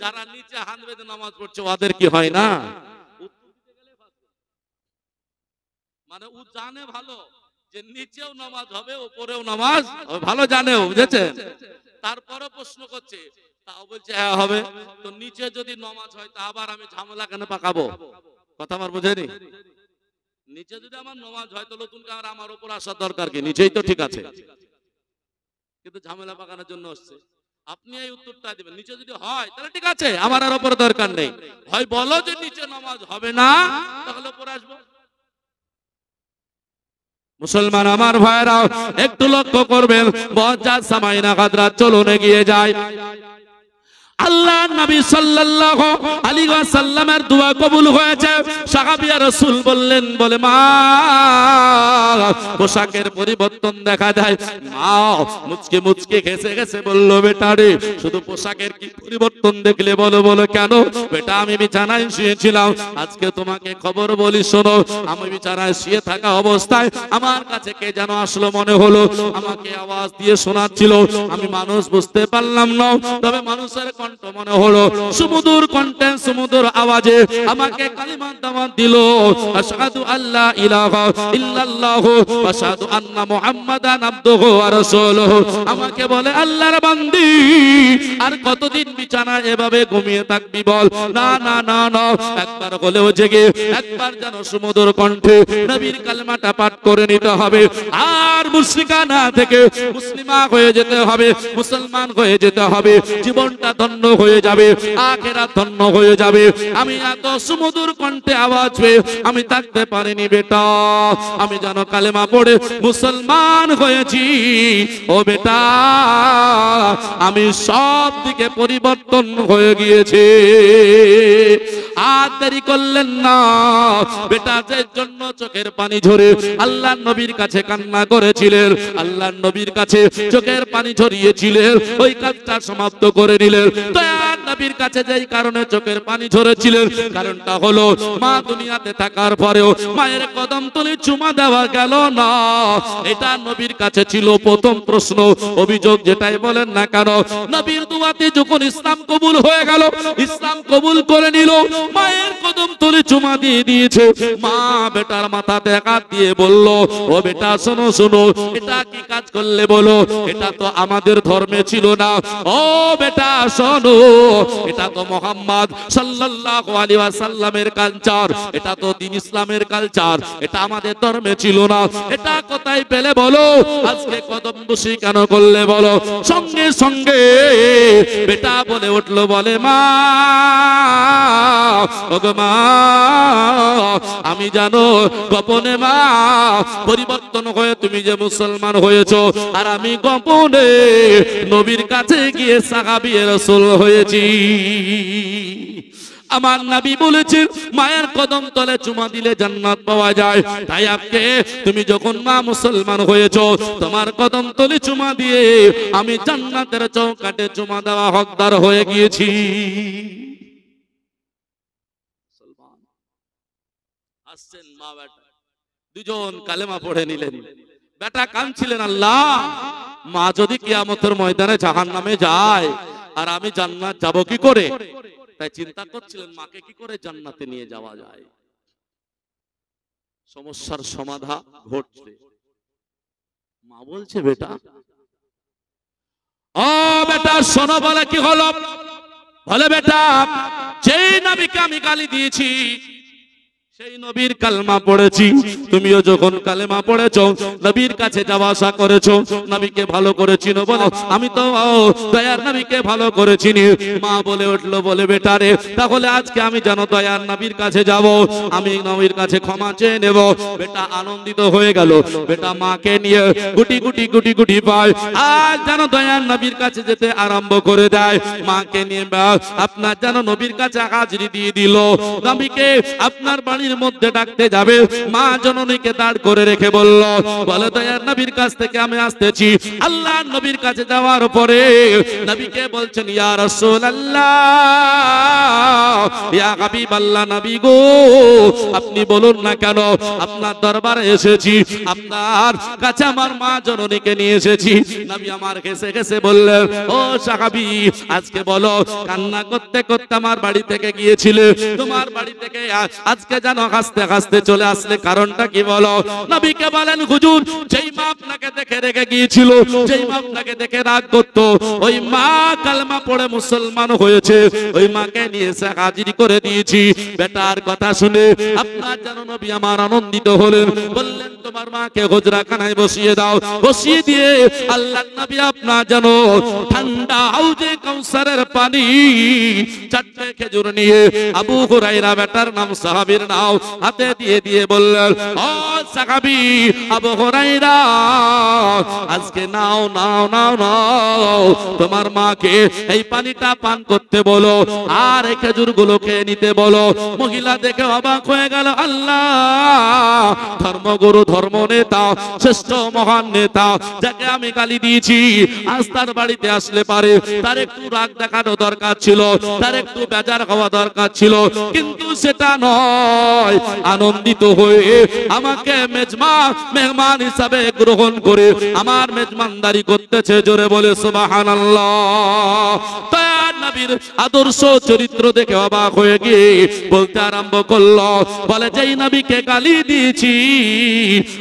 যারা নিচে হাত বেঁধে নামাজ পড়ছে ওদের কি হয় না? মানে ও জানে ভালো যে নিচেও নামাজ হবে, উপরেও নামাজ ভালো জানে, বুঝেছেন? তারপরে প্রশ্ন করছে, তাও বলছে হ্যাঁ হবে। তো নিচে যদি নামাজ হয় তা আবার আমি ঝামেলা কেন পাকাবো? কথা আমার বুঝেনি? নিচে যদি আমার নামাজ হয় তো নতুন করে আমার উপর আসার দরকার কি? নিচেই তো ঠিক আছে, কিন্তু ঝামেলা পাকানোর জন্য আসছে। আপনি এই উত্তরটা দিবেন, নিচে যদি হয় তাহলে ঠিক আছে, আমার আর উপর দরকার নেই। হয় বলো যে নিচে নামাজ হবে না, তাহলে উপরে আসবো। মুসলমান আমার ভাইরা একটু লক্ষ্য করবেন, বজ্জাত সামাইনা গাদরা চলুন এগিয়ে যায়। আল্লাহ নবী সাল্লাল্লাহু আলাইহি ওয়াসাল্লামের দোয়া কবুল হয়েছে। সাহাবীয়া রাসূল বললেন, বলে মা পোশাকের পরিবর্তন দেখা যায়। মা মুচকে মুচকে ঘেসে ঘেসে বলল, বেটা রে শুধু পোশাকের কি পরিবর্তন দেখলে বলো? বলো কেন? বেটা আমি বিছানায় শুয়েছিলাম, আজকে তোমাকে খবর বলি শোনো, আমি বিছানায় শুয়ে থাকা অবস্থায় আমার কাছে কে যেন আসলো মনে হলো, আমাকে আওয়াজ দিয়ে শোনাচ্ছিল। আমি মানুষ বুঝতে পারলাম না, তবে মানুষের কণ্ঠ মনে হলো। সুমধুর কণ্ঠে সুমধুর আওয়াজে আমাকে কালিমা দাওয়াত দিল, আশহাদু আল্লা ইলাহা ইল্লাল্লাহু ওয়া আশহাদু আন্না মুহাম্মাদান আবদুহু ওয়া রাসূলুহু। আমাকে বলে আল্লাহর বান্দি আর কতদিন বিছানায় এভাবে ঘুমিয়ে থাকবি বল? না না না না, একবার হলেও জেগে একবার যেন সুমধুর কণ্ঠে নবীর কালেমাটা পাঠ করে নিতে হবে। আর মুশরিকা না থেকে মুসলিমা হয়ে যেতে হবে, মুসলমান হয়ে যেতে হবে। জীবনটা ধন্য হয়ে যাবে, আখিরাত ধন্য হয়ে যাবে। আমি এত সুমধুর কণ্ঠে আওয়াজ পেয়ে আমি থাকতে পারিনি বেটা, আমি যেন কালেমা পড়ে মুসলমান হয়েছি। ও বেটা, আমি সব দিকে পরিবর্তন হয়ে গিয়েছে। আর দেরি করলেন না, বেটা যে জন্য চোখের পানি ঝরে আল্লাহর নবীর কাছে কান্না করেছিলেন, আল্লাহর নবীর কাছে চোখের পানি ঝরিয়েছিলেন, ওই কাজটা সমাপ্ত করে নিলেন। দয়ার নবীর কাছে যেই কারণে চোখের পানি ঝরেছিলেন, কারণটা হলো মা দুনিয়াতে থাকার পরেও মায়ের কদম তলে চুমা দেওয়া গেল না। এটা নবীর কাছে ছিল প্রথম প্রশ্ন। অভিযোগ যেটাই বলেন না কেন, নবীর দুয়াতে যখন ইসলাম কবুল হয়ে গেল, ইসলাম কবুল করে নিল, মায়ের কদম তলে চুমা দিয়ে দিয়েছে। মা বেটার মাথাতে হাত দিয়ে বলল, ও বেটা শোনো শোনো, এটা কি কাজ করলে বলো? এটা তো আমাদের ধর্মে ছিল না। ও বেটা শোনো, এটা তো মুহাম্মদ সাল্লাল্লাহু আলাইহি ওয়াসাল্লামের কালচার, এটা তো দ্বীন ইসলামের কালচার, এটা আমাদের ধর্মে ছিল না। এটা কোথায় পেলে বলো? আজকে কদম বসি কেন করলে বলো? সঙ্গে সঙ্গে বেটা বলে উঠলো, বলে মা, ওগো মা, আমি জানো গোপনে মা পরিবর্তন হয়ে তুমি যে মুসলমান হয়েছো, আর আমি গোপনে নবীর কাছে গিয়ে সাহাবী রাসূল হয়েছি। আমার নবী বলেছেন মায়ের কদম তলে চুমা দিলে জান্নাত পাওয়া যায়। তাই আজকে তুমি যখন মা মুসলমান হয়েছো, তোমার কদম তলে চুমা দিয়ে আমি জান্নাতের চৌকাঠে চুমা দেওয়া হকদার হয়ে গিয়েছি। আসছেন মা বেটা দুজন কালেমা পড়ে নিলেন। বেটা কাঁদছিলেন, আল্লাহ, মা যদি কিয়ামতের ময়দানে জাহান্নামে যায় আর আমি জান্নাত যাব কি করে? তাই চিন্তা করছিলেন মাকে কি করে জান্নাতে নিয়ে যাওয়া যায়। সমস্যার সমাধান ঘটছে। মা বলছে, বেটা, ও বেটা শোনো। বলে কি হলো? বলে বেটা, যেই নবীকে আমি গালি দিয়েছি সেই নবীর কালেমা পড়েছি। তুমিও যখন কালেমা পড়েছো, নবীর কাছে যাওয়া আসা করেছো, নবীকে ভালো করে চিনো। বলো, আমি তো দয়ার নবীকে ভালো করে চিনি। মা বলে উঠলো, বলে বেটা রে, তাহলে আজকে আমি যেন দয়ার নবীর কাছে যাব, আমি নবীর কাছে ক্ষমা চেয়ে নেব। বেটা আনন্দিত হয়ে গেল। বেটা মাকে নিয়ে গুটি গুটি গুটি গুটি পায় আর যেন দয়ার নবীর কাছে যেতে আরম্ভ করে দেয়। মাকে নিয়ে আপনার যেন নবীর কাছে হাজিরি দিয়ে দিল। নবীকে আপনার বাড়ির মধ্যে ডাকতে যাবে, মা জননীকে দাঁড় করে রেখে বলল, বলে দয়ার নবীর কাছ থেকে আমি আসতেছি। আল্লাহর নবীর কাছে যাওয়ার পরে নবীকে বলছেন, ইয়া রাসূলুল্লাহ, ইয়া হাবিবাল্লাহ, নবী গো, আপনি বলুন না কেন আপনার দরবারে এসেছি, আপনার কাছে আমার মা জননীকে নিয়ে এসেছি। নবী আমার হেসে হেসে বললেন, ও সাহাবী, আজকে বলো কান্না করতে করতে আমার বাড়ি থেকে গিয়েছিলে, তোমার বাড়ি থেকে আজকে যেন হাসতে হাসতে চলে আসলে, কারণটা কি বলো? নবীকে বলেন, হুজুর, যেই মা আপনাকে দেখে রেখে গিয়েছিল, যেই মা আপনাকে দেখে রাগ করত, ওই মা কালেমা পড়ে মুসলমান হয়েছে, ওই মাকে নিয়ে এসে হাজির করে দিয়েছি। বেটার কথা শুনে আপনার যেন নবী আমার আনন্দিত হলেন। বললেন, তোমার মাকে হুজরাখানায় বসিয়ে দাও। বসিয়ে দিয়ে আল্লাহর নবী আপনার যেন ঠান্ডা হাউজে কাউসারের পানি 4টে খেজুর নিয়ে আবু হুরায়রা, বেটার নাম, সাহাবীর নাম, হাতে দিয়ে দিয়ে বললেন, ও সাহাবী আবু হুরায়রা, আজকে নাও নাও নাও নাও, তোমার মাকে এই পানিটা পান করতে বলো আর এই খেজুরগুলো খেয়ে নিতে বলো। মহিলা দেখে অবাক হয়ে গেল, আল্লাহ, ধর্মগুরু, ধর্ম নেতা, শ্রেষ্ঠ মহান নেতা, যাকে আমি গালি দিয়েছি, আজ তার বাড়িতে আসলে পারে তার একটু রাগ দেখানো দরকার ছিল, তার একটু বেজার হওয়া দরকার ছিল, কিন্তু সেটা নয়। আনন্দিত হয়ে আমাকে মেহমান হিসাবে গ্রহণ করে আমার মেজবানদারি করতেছে। জোরে বলে সুবহানাল্লাহ। দয়ার নবীর আদর্শ চরিত্র দেখে অবাক হয়ে গিয়ে বলতে আরম্ভ করলো, বলে, যেই নবীকে গালি দিয়েছি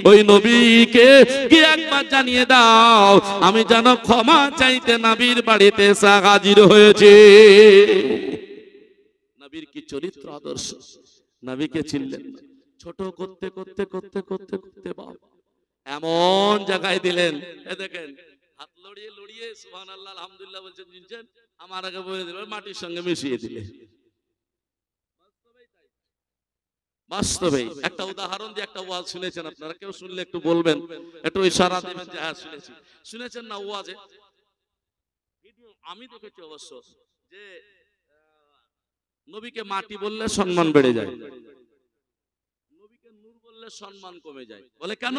ওই নবীকে কি একবার জানিয়ে দাও আমি যেন ক্ষমা চাইতে নবীর বাড়িতে এসে হাজির হয়েছে। নবীর কি চরিত্র, আদর্শ! নবীকে চিনলেন না। ছোট করতে করতে করতে করতে করতে বাপ এমন জায়গায় দিলেন, এ দেখেন, হাত লড়িয়ে লড়িয়ে সুবহানাল্লাহ আলহামদুলিল্লাহ বলছেন, চিনছেন, আমার আগে বলে দিলেন, মাটির সঙ্গে মিশিয়ে দিলে। বাস্তবে একটা উদাহরণ দিয়ে একটা ওয়াজ শুনেছেন আপনারা, কেউ শুনলে একটু বলবেন, একটু ইশারা দিবেন যে হ্যাঁ শুনেছি। শুনেছেন না ওয়াজে? আমি দেখেছি অবশ্য যে নবীকে মাটি বললে সম্মান বেড়ে যায়, নবীকে নূর বললে সম্মান কমে যায়। বলে কেন?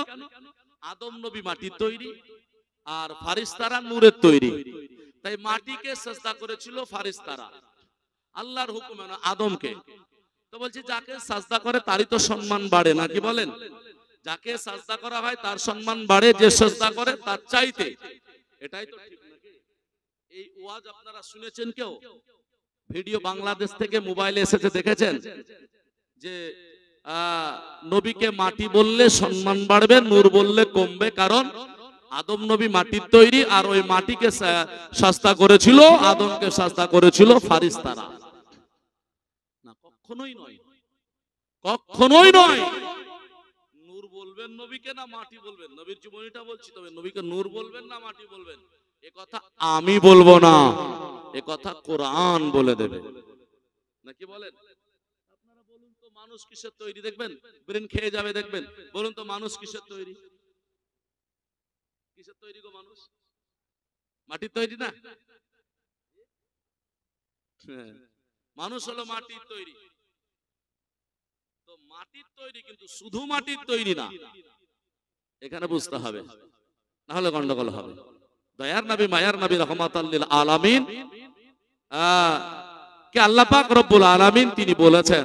আদম নবী মাটির তৈরি আর ফারিস্তারা নূরের তৈরি, তাই মাটিকে সাজদা করেছিল ফারিস্তারা, আল্লাহর হুকুমে না আদমকে। তো বলছি, যাকে সাজদা করে তারই তো সম্মান বাড়ে, নাকি বলেন? যাকে সাজদা করা হয় তার সম্মান বাড়ে, যে সাজদা করে তার চাইতে। এটাই তো ঠিক, নাকি? এই ওয়াজ আপনারা শুনেছেন? কেউ ভিডিও বাংলাদেশ থেকে মোবাইলে এসেছে, দেখেছেন? যে নবীকে মাটি বললে সম্মান বাড়বে, নূর বললে কমবে, কারণ আদম নবী মাটির তৈরি, আর ওই মাটিকে সস্তা করেছিল, আদমকে সস্তা করেছিল ফারিস্তারা। না, কখনোই নয়, কখনোই নয়। নূর বলবেন নবীকে না মাটি বলবেন? নবীর জীবনীটা বলছি, তবে নবীকে নূর বলবেন না মাটি বলবেন এ কথা আমি বলবো না, এ কথা কোরআন বলে দেবে। নাকি বলেন? আপনারা বলুন তো মানুষ কিসের তৈরি? দেখবেন ব্রেন খেয়ে যাবে, দেখবেন। বলুন তো মানুষ কিসের তৈরি? কিসের তৈরি গো মানুষ? মাটির তৈরি না? মানুষ হলো মাটির তৈরি। তো মাটির তৈরি, কিন্তু শুধু মাটির তৈরি না, এখানে বুঝতে হবে, না হলে গন্ডগোল হবে। দয়ার নবী মায়ার নবী রহমাতাল লিল আলামিন কে আল্লাহ পাক রব্বুল আলামিন তিনি বলেছেন,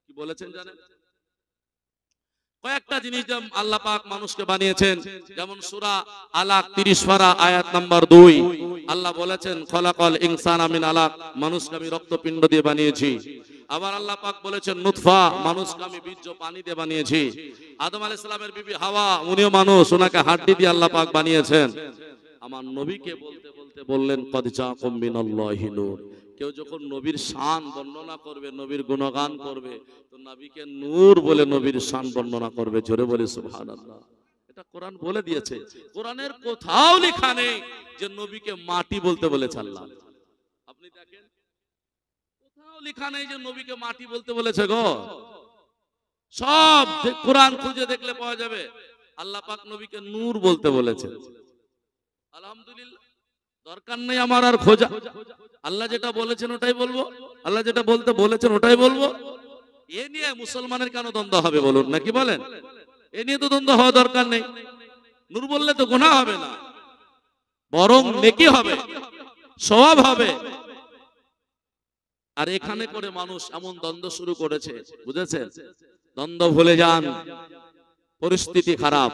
কি বলেছেন জানেন? কয়েকটা জিনিস আল্লাহ পাক মানুষকে বানিয়েছেন। যেমন সূরা আলাক 30 পারা আয়াত নাম্বার 2, আল্লাহ বলেছেন খলাকাল ইনসানা মিন আলাক, মানুষকে আমি রক্তপিণ্ড দিয়ে বানিয়েছি। আবার আল্লাহ পাক বলেছেন নুতফা, মানুষকে আমি বীর্য পানি দিয়ে বানিয়েছি। আদম আলাইহিস সালামের বিবি হাওয়া, উনিও মানুষ, ওনাকে হাড্ডি দিয়ে আল্লাহ পাক বানিয়েছেন। আমার নবীকে বলতে বলতে বললেন কদ জাআকুম মিনাল্লাহি নূর। কেউ যখন নবীর শান বর্ণনা করবে, নবীর গুণগান করবে, তো নবীকে নূর বলে নবীর শান বর্ণনা করবে। জোরে বলে সুবহানাল্লাহ। এটা কোরআন বলে দিয়েছে। কোরআনের কোথাও লেখা নেই যে নবীকে মাটি বলতে বলেছে আল্লাহ। আপনি দেখেন, কোথাও লেখা নেই যে নবীকে মাটি বলতে বলেছে গো। সব কোরআন খুঁজে দেখলে পাওয়া যাবে আল্লাহ পাক নবীকে নূর বলতে বলেছে। আলহামদুলিল্লাহ, দরকার নেই আমার আর খোঁজা। আল্লাহ যেটা বলেছেন ওটাই বলবো, আল্লাহ যেটা বলতে বলেছেন ওটাই বলবো। এ নিয়ে মুসলমানের কেন দ্বন্দ্ব হবে বলুন? নাকি বলেন? এ নিয়ে তো দ্বন্দ্ব হওয়া দরকার নেই। নূর বললে তো গুনাহ হবে না, বরং নেকি হবে, সওয়াব হবে। আর এখানে করে মানুষ এমন দ্বন্দ্ব শুরু করেছে, বুঝেছেন? দ্বন্দ্ব ভুলে যান, পরিস্থিতি খারাপ।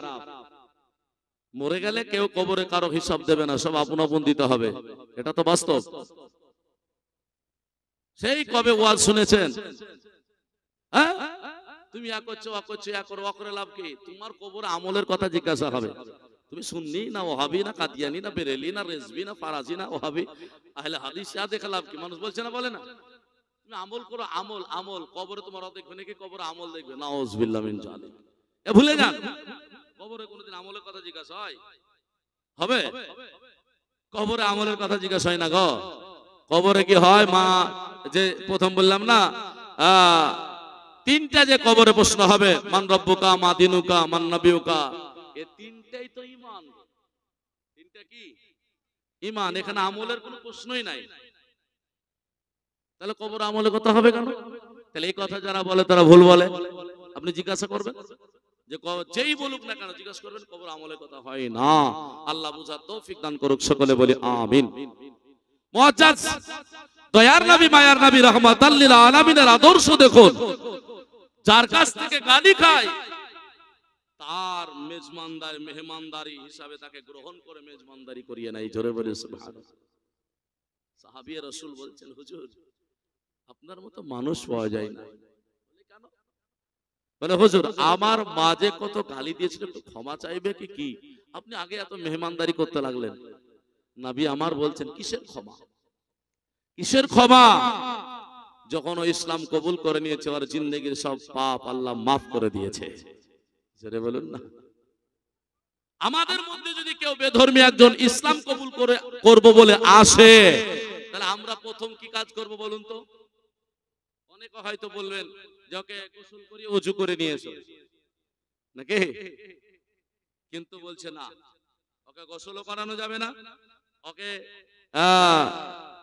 মরে গেলে কেউ কবরে কারো হিসাব দেবে না, সব আপন আপন দিতে হবে। এটা তো বাস্তব। সেই কবে ওয়াজ শুনেছেন? হ্যাঁ, তুমি ইয়া করছো, ওয়া করছো, ইয়া করো, ওয়া করে লাভ কি? তোমার কবরে আমলের কথা জিজ্ঞাসা হবে। তুমি সুন্নি না ওয়াহাবি না কাদিয়ানি না বেরেলি না রেজবি না ফারাজি না ওয়াহাবি আহলে হাদিস, ইয়া দেখে লাভ কি? মানুষ বলছে না, বলে না? তুমি আমল করো, আমল আমল। কবরে তোমার দেখবে নাকি? কবরে আমল দেখবে? নাউযুবিল্লাহ মিন যালিক। এ ভুলে যান, কবরে কোনোদিন আমলের কথা জিজ্ঞাসা হয়? হবে? কবরে আমলের কথা জিজ্ঞাসা হয় না গো। কবরে কি হয়? মা যে প্রথম বললাম না, তিনটা যে কবরে প্রশ্ন হবে, মান রব্বুকা, মা দিনুকা, মান নবিয়ুকা, এই তিনটাই তো ঈমান। তিনটা কি? ঈমান। এখানে আমলের কোনো প্রশ্নই নাই। তাহলে কবরে আমলের কথা হবে কেন? তাহলে এই কথা যারা বলে তারা ভুল বলে। আপনি জিজ্ঞাসা করবেন, যে যেই বলুক না কেন জিজ্ঞাসা করবেন, কবর আমলের কথা হয় না। আল্লাহ বুঝার তৌফিক দান করুক, সকলে বলি আমিন। মুআজ্জাজ দয়ার নবী মায়ার নবী রাহমাতাল লিল আলামিনের আদর্শ দেখুন। যার কাছ থেকে গালি খায় তার মেহমানদারি হিসাবে তাকে গ্রহণ করে মেজবানদারি করিয়ে নাই। জোরে বলে সুবহানাল্লাহ। সাহাবী রাসূল বলছেন, হুজুর আপনার মতো মানুষ পাওয়া যায় না। বলে হুজুর আমার মাঝে কত গালি দিয়েছিল, একটু ক্ষমা চাইবে কি? কি আপনি আগে এত মেহমানদারি করতে লাগলেন? নবী আমার বলছেন, কিসের ক্ষমা, কিসের ক্ষমা? যখন ও ইসলাম কবুল করে নিয়েছে, আর জিন্দেগীর সব পাপ আল্লাহ মাফ করে দিয়েছে। জোরে বলুন না। আমাদের মধ্যে যদি কেউ বেধর্মী একজন ইসলাম কবুল করব বলে আসে, তাহলে আমরা প্রথম কি কাজ করব বলুন তো? অনেকে হয়তো বলবেন যে ওকে গোসল করে ওযু করে নিয়ে এসো, নাকি? কিন্তু বলছে না, ওকে গোসলও করানো যাবে না, ওকে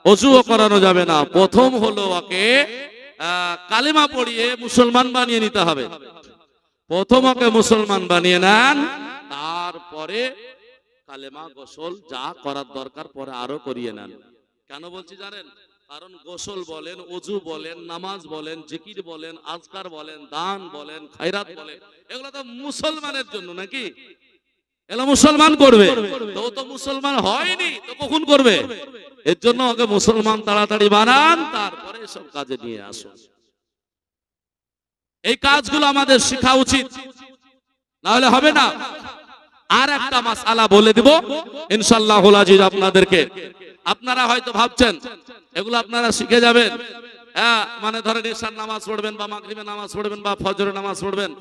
ওযুও করানো যাবে না। প্রথম হলো ওকে কালেমা পড়িয়ে মুসলমান বানিয়ে নিতে হবে। প্রথম ওকে মুসলমান বানিয়ে নেন, তারপরে কালেমা গোসল যা করার দরকার পরে আরো করিয়ে নেন। কেন বলছি জানেন? কারণ গোসল বলেন, ওযু বলেন, নামাজ বলেন, জিকির বলেন, আজকার বলেন, দান বলেন, খায়রাত বলেন, এগুলো তো মুসলমানের জন্য, নাকি? এগুলো মুসলমান করবে। তো ও তো মুসলমান হয়নি, তো কখন করবে? এর জন্য ওকে মুসলমান তাড়াতাড়ি বানান, তারপরে সব কাজে নিয়ে আসুন। এই কাজগুলো আমাদের শেখা উচিত, না হলে হবে না। আর একটা মাসআলা বলে দিব ইনশাআল্লাহুল আজিজ আপনাদেরকে। আপনারা হয়তো ভাবছেন এগুলো আপনারা শিখে যাবেন, হ্যাঁ মানে ধরেন ইশার নামাজ পড়বেন বা মাগরিবের নামাজ পড়বেন বা ফজরের নামাজ পড়বেন,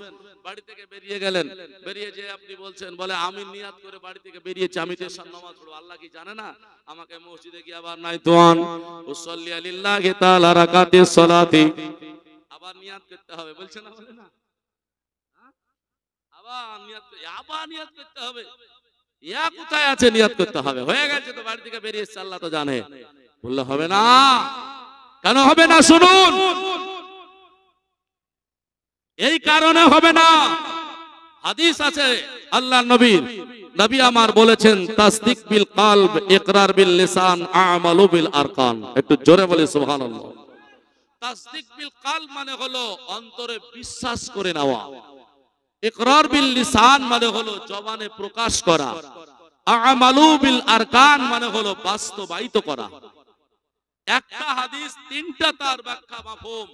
বাড়ি থেকে বেরিয়ে গেলেন, বেরিয়ে যে আপনি বলছেন বলে আমি নিয়াত করে বাড়ি থেকে বেরিয়েছি, আমি তো ইশার নামাজ পড়ব। আল্লাহ কি জানে না আমাকে মসজিদে গিয়ে আবার নাই তোয়ান উসাল্লি লিল্লাহি তাআলা রাকাতিস সালাতি আবার নিয়াত করতে হবে, বলছেন না বলে না, আবার নিয়াত করতে হবে। ইয়া কোথায় আছে নিয়াত করতে হবে? হয়ে গেছে তো, বাড়ি থেকে বেরিয়ে এসেছে, আল্লাহ তো জানে। বললে হবে না। কেন হবে না শুনুন, এই কারণে হবে না। হাদিস আছে আল্লাহর নবীর, নবী আমার বলেছেন তাসদিক বিল কলব ইকরার বিল লিসান আমালু বিল আরকান। একটু জোরে বলি সুবহানাল্লাহ। তাসদিক বিল কলব মানে হলো অন্তরে বিশ্বাস করে নেওয়া, ইকরার বিল লিসান মানে হলো জবানে প্রকাশ করা, আমালু বিল আরকান মানে হলো বাস্তবায়িত করা। একটা হাদিস তিনটা তার ব্যাখ্যা মাফহুম,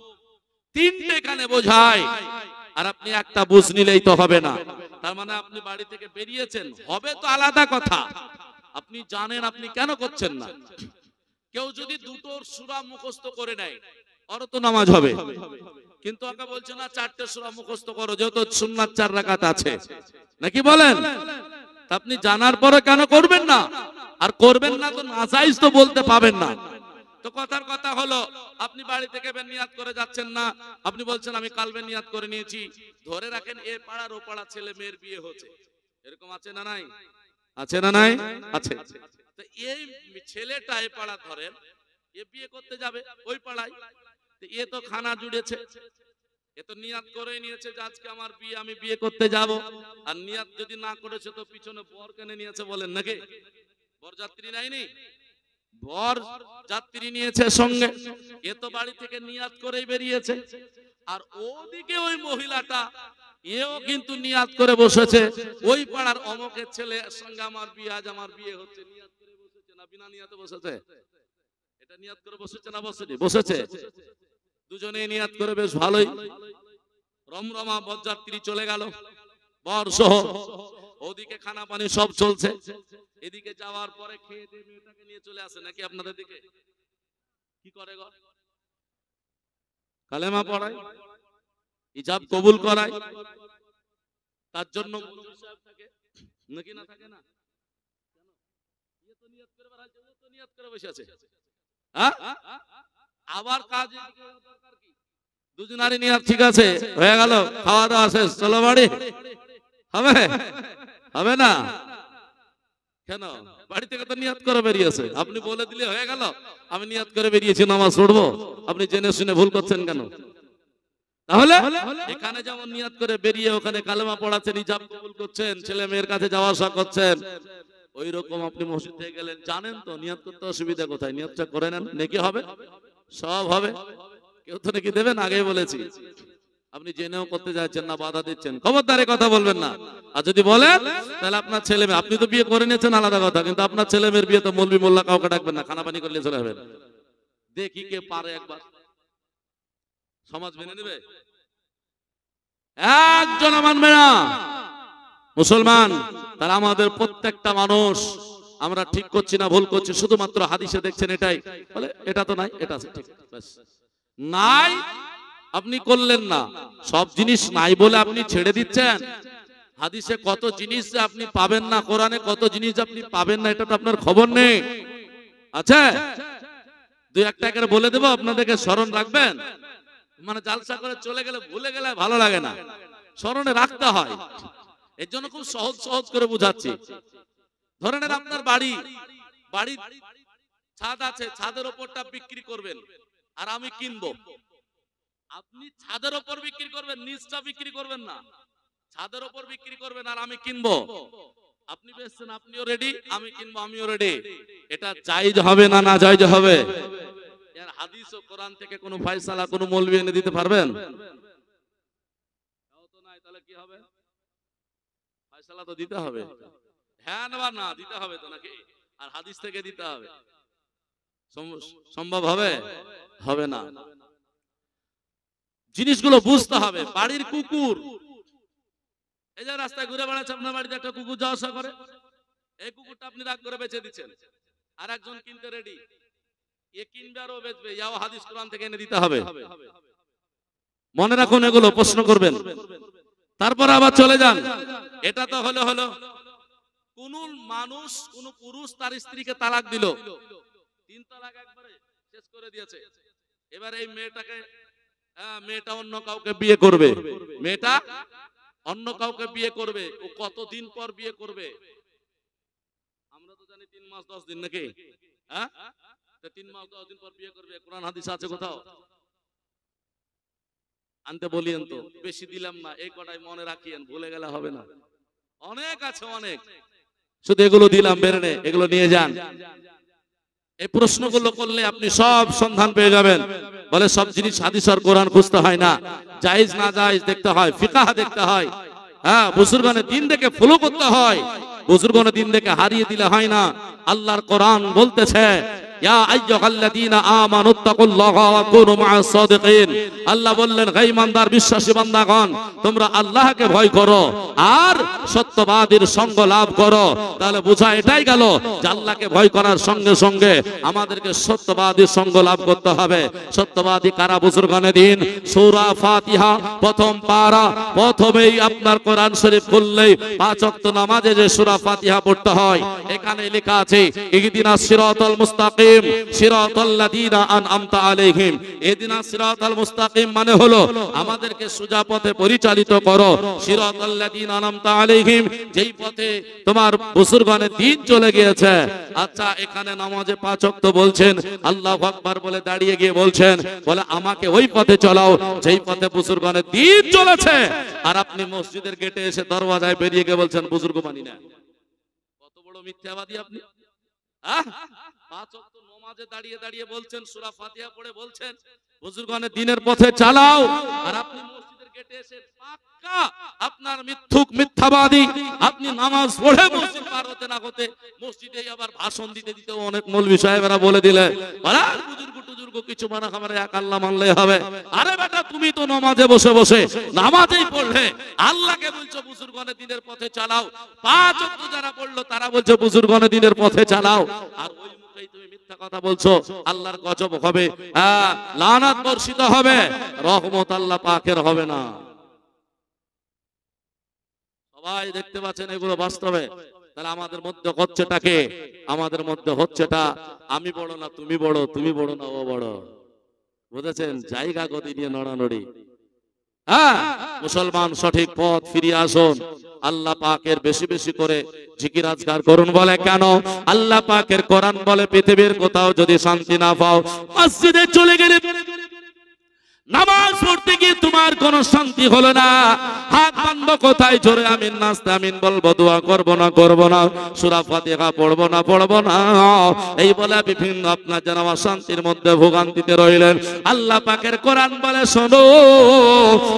তিনটে কানে বোঝায়, আর আপনি একটা বুঝ নিলেই তো হবে না। তার মানে আপনি বাড়ি থেকে বেরিয়েছেন, হবে তো আলাদা কথা, আপনি জানেন আপনি কেন করছেন না। কেউ যদি দুটোর সূরা মুখস্থ করে নেয় ওর তো নামাজ হবে, কিন্তু ওকে বলছে না চারটে সূরা মুখস্থ করো, যেহেতু সুন্নাত 4 রাকাত আছে, নাকি বলেন? আপনি জানার পরে কেন করবেন না? আর করবেন না তো নাজায়েজ তো বলতে পাবেন না। তো কথার কথা হলো আপনি বাড়ি থেকে নিয়াত করে যাচ্ছেন না, আপনি বলছেন আমি কালবে নিয়াত করে নিয়েছি। ধরে রাখেন এ পাড়ার ও পাড়া ছেলে মেয়ের বিয়ে হচ্ছে, এরকম আছে না নাই? আছে না নাই? আছে। তো এই ছেলেটা এ পাড়া ধরেন এ বিয়ে করতে যাবে ওই পাড়ায়, তো এ তো খানা জুড়েছে, এ তো নিয়াত করে নিয়েছে যে আজকে আমার বিয়ে, আমি বিয়ে করতে যাব। আর নিয়াত যদি না করেছে তো পিছনে বর কেনে নিয়েছে, বলেন নাকি? বর যাত্রী নাইনি, বর যাত্রী নিয়েছে সঙ্গে, এ তো বাড়ি থেকে নিয়াত করেই বেরিয়েছে। আর ওদিকে ওই মহিলাটা এও কিন্তু নিয়াত করে বসেছে, ওই পাড়ার অমকের ছেলের সঙ্গে আমার বিয়ে, আজ আমার বিয়ে হচ্ছে। নিয়াত করে বসেছে না বিনা নিয়াতে বসেছে? এটা নিয়াত করে বসেছে না বসেনি? বসেছে। দুজনেই নিয়াত করে বেশ ভালোই রমরমা বরযাত্রী চলে গেল বর সহ, ওদিকে খানা পানি সব চলছে। এদিকে যাওয়ার পরে খেয়ে দিয়ে মেয়েটাকে নিয়ে চলে আসে, নাকি আপনাদের দিকে কি করে গো? কালেমা পড়ায়, ইজাব কবুল করায়, তার জন্য থাকে নাকি না থাকে না? নিয়াত করে বসে আছে, আবার কাজ দুজনারই নিয়াত ঠিক আছে, হয়ে গেল, খাওয়া দাওয়া শেষ, চলো বাড়ি। হবে? হবে না। কেন? বাড়ি থেকে তো নিয়াত করে বেরিয়েছে, আপনি বলে দিলে হয়ে গেল আমি নিয়াত করে বেরিয়েছি নামাজ পড়বো। আপনি জেনে শুনে ভুল করছেন কেন? তাহলে এখানে যেমন নিয়াত করে বেরিয়ে ওখানে কালেমা পড়াচ্ছেন, ইজাব কবুল করছেন, ছেলে মেয়ের কাছে যাওয়া আসা করছেন, ওই রকম আপনি মসজিদ থেকে গেলেন, জানেন তো নিয়াত করতে অসুবিধা কোথায়, নিয়াতটা করে নেন, নেকি হবে, সব হবে। কেউ তো নাকি দেবেন, আগেই বলেছি। আপনি জেনেও করতে যাচ্ছেন না, বাধা দিচ্ছেন, খবরদারে কথা বলবেন না। আর যদি বলেন তাহলে আপনার ছেলে মেয়ে, আপনি তো বিয়ে করে নিয়েছেন আলাদা কথা, কিন্তু আপনার ছেলে মেয়ের বিয়ে তো মৌলবি মোল্লা কাউকে ডাকবেন না, খানা পানি করলে চলে যাবেন। দেখি কে পারে একবার, সমাজ মেনে নেবে? একজন মানবে না মুসলমান। তারা আমাদের প্রত্যেকটা মানুষ, আমরা ঠিক করছি না ভুল করছি, শুধুমাত্র হাদিসে দেখছেন এটাই, বলে এটা তো নাই, এটা আছে, ঠিক নাই, আপনি করলেন না। সব জিনিস নাই বলে আপনি ছেড়ে দিচ্ছেন। হাদিসে কত জিনিস আপনি পাবেন না, কোরআনে কত জিনিস আপনি পাবেন না, এটা তো আপনার খবর নেই। আচ্ছা, দুই একটা করে বলে দেবো, আপনাদেরকে স্মরণ রাখবেন। মানে জালসা করে চলে গেলে ভুলে গেলে ভালো লাগে না, স্মরণে রাখতে হয়। এর জন্য খুব সহজ সহজ করে বুঝাচ্ছি। ধরে নেন আপনার বাড়ি ছাদ আছে, ছাদের ওপরটা বিক্রি করবেন আর আমি কিনবো। আপনি ছাদের ওপর বিক্রি করবেন, নিচটা বিক্রি করবেন না, ছাদের ওপর বিক্রি করবেন আর আমি কিনবো। আপনি বেচছেন, আপনিও রেডি, আমি কিনবো, আমিও রেডি। এটা জায়েজ হবে না না জায়েজ হবে? এর হাদিস ও কোরআন থেকে কোনো ফয়সালা কোনো মৌলবি এনে দিতে পারবেন? তো নাই, তাহলে কি হবে? ফয়সালা তো দিতে হবে, হ্যাঁ না না দিতে হবে তো নাকি? আর হাদিস থেকে দিতে হবে, সম্ভব হবে? হবে না। জিনিসগুলো বুঝতে হবে। বাড়ির কুকুর, এই যে রাস্তায় ঘুরে বেড়াচ্ছে, আপনার বাড়িতে একটা কুকুর যাওয়া আসা করে, এই কুকুরটা আপনি রাগ করে বেচে দিচ্ছেন, আর একজন কিনতে রেডি, এ কিনবে আর ও বেচবে, ইয়াও হাদিস কোরআন থেকে এনে দিতে হবে। মনে রাখুন, এগুলো প্রশ্ন করবেন। তারপর আবার চলে যান। এটা তো হলো কোন মানুষ, কোন পুরুষ তার স্ত্রীকে তালাক দিল, 3 তালাক একবারে শেষ করে দিয়েছে। এবার এই মেয়েটা অন্য কাউকে বিয়ে করবে, মেয়েটা অন্য কাউকে বিয়ে করবে। ও কতদিন পর বিয়ে করবে? আমরা তো জানি 3 মাস 10 দিন, নাকি? হ্যাঁ, 3 মাস 10 দিন পর বিয়ে করবে। কোরআন হাদিস আছে কোথাও? আনতে বলিয়েন তো, বেশি দিলাম না, এই কটাই মনে রাখিয়েন, ভুলে গেলে হবে না। অনেক আছে, অনেক, শুধু এগুলো দিলাম বেরেনে, এগুলো নিয়ে যান। এই প্রশ্নগুলো করলে আপনি সব সন্ধান পেয়ে যাবেন। বলে সব জিনিস হাদিস আর কোরআন খুঁজতে হয় না, জায়েজ না জায়েজ দেখতে হয়, ফিকাহ দেখতে হয়। হ্যাঁ, বুজুর্গানের দিন দেখে ফলো করতে হয়, বুজুর্গানের দিন দেখে হারিয়ে দিলে হয় না। আল্লাহর কোরআন বলতেছে, ইয়া আইয়ুহাল্লাযীনা আমানুত্তাকুল্লাহা ওয়া কুনু মা'আস সাদিকিন। আল্লাহ বললেন, হে ঈমানদার বিশ্বাসী বান্দাগণ, তোমরা আল্লাহকে ভয় করো আর সত্যবাদীর সঙ্গ লাভ করো। তাহলে বোঝা এটাই গেল যে আল্লাহকে ভয় করার সঙ্গে সঙ্গে আমাদেরকে সত্যবাদীর সঙ্গ লাভ করতে হবে। সত্যবাদী কারা? বুজুর্গানে দিন। সূরা ফাতিহা প্রথম পারা, প্রথমেই আপনার কোরআন শরীফ খুললেই 5 ওয়াক্ত নামাজে যে সূরা ফাতিহা পড়তে হয়, এখানে লেখা আছে ইহদিনাস সিরাতাল মুস্তাকিম সিরাতাল্লাযীনা আন'আমতা আলাইহিম। ইহদিনাস সিরাতাল মুস্তাকিম মানে হলো আমাদেরকে সোজা পথে পরিচালিত করো। সিরাতাল্লাযীনা আন'আমতা আলাইহিম, যেই পথে তোমার বুজুর্গানের দিন চলে গিয়েছে। আচ্ছা, এখানে নামাজে 5 ওয়াক্ত বলছেন, আল্লাহু আকবার বলে দাঁড়িয়ে গিয়ে বলছেন, বলে আমাকে ওই পথে চলাও যেই পথে বুজুর্গানের দিন চলেছে। আর আপনি মসজিদের গেটে এসে দরওয়াজায় বেরিয়ে গিয়ে বলছেন বুজুর্গ মানি না। কত বড় মিথ্যাবাদী আপনি! 5 ওয়াক্ত নামাজে দাঁড়িয়ে দাঁড়িয়ে বলছেন, সূরা ফাতিহা পড়ে বলছেন বুজুর্গানের দিনের পথে চালাও, আর আপনি মসজিদের গেটে এসে পাক্কা আপনার মিথ্যাবাদী। আপনি নামাজ পড়ে মসজিদ পার হতে না হতে মসজিদে আবার ভাষণ দিতে দিতে অনেক মৌলভী সাহেবরা বলে দিলে, বুজুর্গ কিছু মানা খামারে এক আল্লাহ মানলে হবে। আরে বেটা, তুমি তো নামাজে বসে বসে নামাজেই পড়লে, আল্লাহকে বলছো বুজুর্গানের দিনের পথে চালাও। 5 ওয়াক্ত যারা পড়লো তারা বলছে বুজুর্গানের দিনের পথে চালাও, আর ওই মুখেই তুমি মিথ্যা কথা বলছো। আল্লাহর গজব হবে, লানাত বর্ষিত হবে, রহমত আল্লাহ পাকের হবে না। সবাই দেখতে পাচ্ছেন এগুলো বাস্তবে। তাহলে আমাদের মধ্যে হচ্ছেটাকে, আমাদের মধ্যে হচ্ছেটা আমি বড় না তুমি বড়, তুমি বড় না ও বড়। বুঝেছেন? জায়গা গতি নিয়ে নড়ানড়ি। হ্যাঁ, মুসলমান সঠিক পথ ফিরিয়ে আসুন। আল্লাহ পাকের বেশি বেশি করে জিকির আজকার করুন। বলে কেন? আল্লাহ পাকের কোরআন বলে পৃথিবীর কোথাও যদি শান্তি না পাও, মসজিদে চলে গেলে নামাজ পড়তে গিয়ে তোমার কোনো শান্তি হলো না, হাত বাঁধবো কোথায়? জোরে আমিন নাস্তে আমিন বলবো, দোয়া করবো না সূরা ফাতিহা পড়বো না, এই বলে বিভিন্ন আপনার যেন অশান্তির মধ্যে ভোগান্তিতে রইলেন। আল্লাহ পাকের কোরআন বলে শোনো,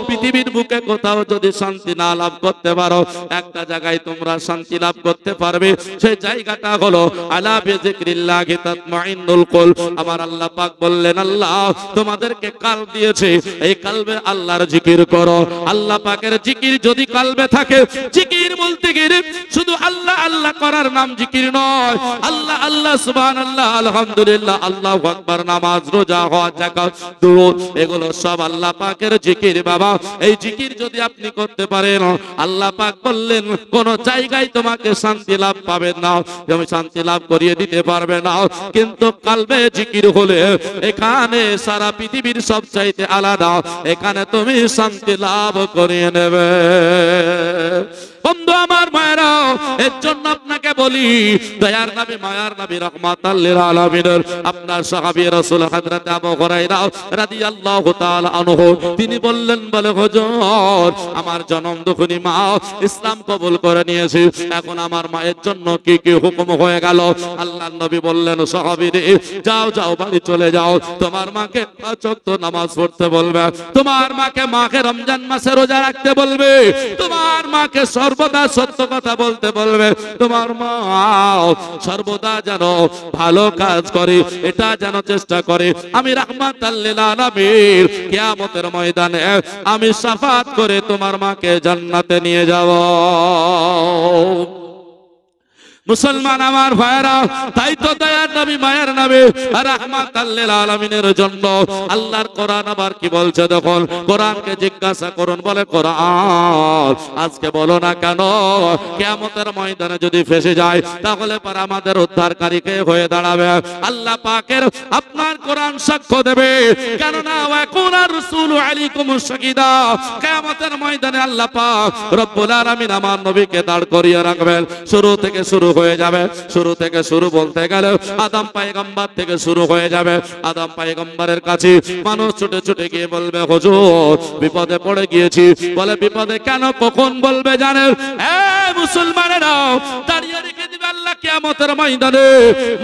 পৃথিবীর বুকে কোথাও যদি শান্তি না লাভ করতে পারো, একটা জায়গায় তোমরা শান্তি লাভ করতে পারবে, সেই জায়গাটা হলো আলা বিযিকরিল্লাহি তাতমাইন্নুল কুলব। আমার আল্লাহ পাক বললেন, আল্লাহ তোমাদেরকে কালব দিয়েছে, এই কালবে আল্লাহর জিকির করো। আল্লাহ পাকের জিকির যদি কালবে থাকে, জিকির বলতে গেলে শুধু আল্লাহ আল্লাহ করার নাম জিকির নয়। আল্লাহ আল্লাহ সুবহানাল্লাহ আলহামদুলিল্লাহ আল্লাহু আকবার, নামাজ রোজা হজ যাকাত দুরূদ, এগুলো সব আল্লাহ পাকের জিকির। বাবা, এই জিকির যদি আপনি করতে পারেন, আল্লাহ পাক বললেন কোন জায়গায় তোমাকে শান্তি লাভ পাবে না, তুমি শান্তি লাভ করিয়ে দিতে পারবে না। কিন্তু কালবে জিকির হলে এখানে সারা পৃথিবীর সব চাইতে আলাদা, এখানে তুমি শান্তি লাভ করিয়ে নেবে। বন্ধু আমার মায়েরা, এর জন্য আপনাকে বলি, দয়ার নবী মায়ার নবী রাহমাতাল লিল আলামিনের আপনার সাহাবী রাসূল হযরত আবু হুরায়রা রাদিয়াল্লাহু তাআলা আনহু, তিনি বললেন, বলে হুজুর আমার জনম দুঃখিনী মা ইসলাম কবুল করে নিয়েছে, এখন আমার মায়ের জন্য কি কি হুকুম হয়ে গেল? আল্লাহর নবী বললেন, সাহাবীরে যাও যাও বাড়ি চলে যাও, তোমার মাকে 5 ওয়াক্ত নামাজ পড়তে বলবে, তোমার মাকে রমজান মাসে রোজা রাখতে বলবে, তোমার মাকে সর্বদা সত্য কথা কথা বলতে বলবে, তোমার মা সর্বদা যেন ভালো কাজ করে, এটা যেন চেষ্টা করে। আমি রাহমাতাল লিল আলামিন কিয়ামতের ময়দানে আমি শাফাত করে তোমার মাকে জান্নাতে নিয়ে যাব। মুসলমান আমার ভাইরা, তাই তো দয়ার নবী মায়ের নবী রাহমাতাল লিল আলামিনের জন্য আল্লাহর কোরআন আবার কি বলছে দেখুন। কোরআনকে জিজ্ঞাসা করুন, বলে কোরআন আজকে বলো না কেন কিয়ামতের ময়দানে যদি ফেসে যায় তাহলে পর আমাদের উদ্ধারকারী কে হয়ে দাঁড়াবে? আল্লাহ পাকের আপনার কোরআন সাক্ষ্য দেবে, কেননা ওয়াকুনা রাসূলু আলাইকুমুশ শাহিদা। কিয়ামতের ময়দানে আল্লাহ পাক রব্বুল আলামিন আমার নবীকে দাঁড় করিয়ে রাখবেন। শুরু থেকে শুরু হয়ে যাবে, শুরু থেকে শুরু বলতে গেলে আদম পয়গম্বর থেকে শুরু হয়ে যাবে। আদম পয়গম্বরের কাছে মানুষ ছুটে ছুটে গিয়ে বলবে, হুজুর বিপদে পড়ে গিয়েছি। বলে বিপদে কেন, কখন বলবে জানেন? মুসলমানেরা দাঁড়িয়ে রেখে দিবে আল্লাহ কিয়ামতের ময়দানে।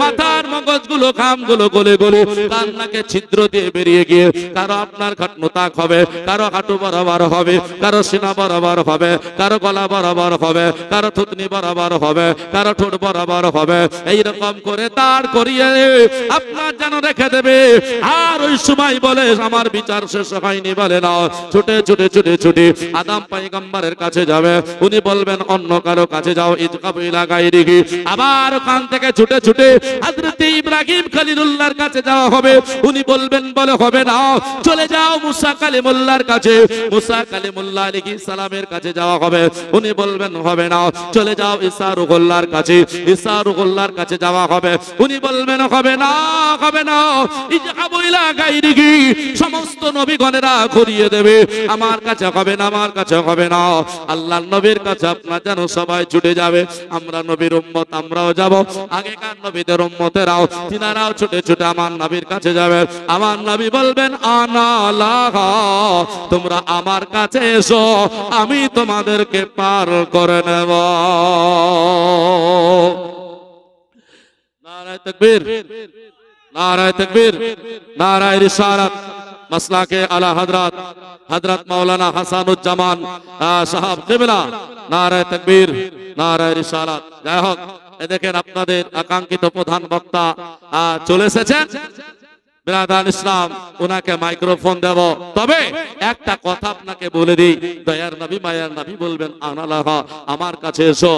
মাথার মগজগুলো খামগুলো গলে গলে কান্নাকে ছিদ্র দিয়ে বেরিয়ে গিয়ে কারো আপনার খাটমোতাক হবে, কারো হাঁটু বরাবর হবে, কারো সিনা বরাবর হবে, কারো গলা বরাবর হবে, কারো থুতনি বরাবর হবে, কারো ঠোঁট বরাবর হবে। এইরকম করে দাঁড় করিয়ে আপনার যেন রেখে দেবে। আর ওই সময় বলে আমার বিচার শেষ হয়নি, বলে না, ছুটে ছুটে ছুটে ছুটে আদম পয়গম্বরের কাছে যাবে। উনি বলবেন অন্য কারো কাছে যাও, ইযকাবু ইলা গায়রিহি। আবার ওখান থেকে ছুটে ছুটে হযরত ইব্রাহিম খলিলুল্লাহর কাছে যাওয়া হবে। উনি বলবেন, বলে হবে না, চলে যাও মুসা কালিমুল্লাহর কাছে। মুসা কালিমুল্লাহ আলাইহিস সালামের কাছে যাওয়া হবে। উনি বলবেন হবে না, চলে যাও ঈসা রুহুল্লাহর কাছে। ঈসা রুহুল্লাহর কাছে যাওয়া হবে। উনি বলবেন হবে না, হবে না, ইযকাবু ইলা গায়রিহি। সমস্ত নবীগণেরা ঘুরিয়ে দেবে, আমার কাছে হবে না, আমার কাছে হবে না। আল্লাহর নবীর কাছে আপনারা যেন সবাই ছুটে যাবে। আমরা নবীর উম্মত, আমরাও যাব। আগেকার নবীদের উম্মতেরাও তিনারাও ছুটে ছুটে আমার নবীর কাছে যাবে। আমার নবী বলবেন আনা লাহা, তোমরা আমার কাছে এসো, আমি তোমাদেরকে পার করে নেব। নারায়ে তাকবীর, নারায়ে তাকবীর, নারায়ে রিসালাত। মাসলাকে আলা হযরত হযরত মাওলানা হাসানুজ্জামান সাহেব কিবলা। নারায়ে তাকবীর, নারায়ে রিসালাত। যাই হোক, দেখেন আপনাদের আকাঙ্ক্ষিত প্রধান বক্তা চলে এসেছেন। ব্রাদার ইসলাম, ওনাকে মাইক্রোফোন দেব। তবে একটা কথা আপনাকে বলে দিই, দয়ার নবী মায়ার নবী বলবেন আনা লাহা, আমার কাছে এসো,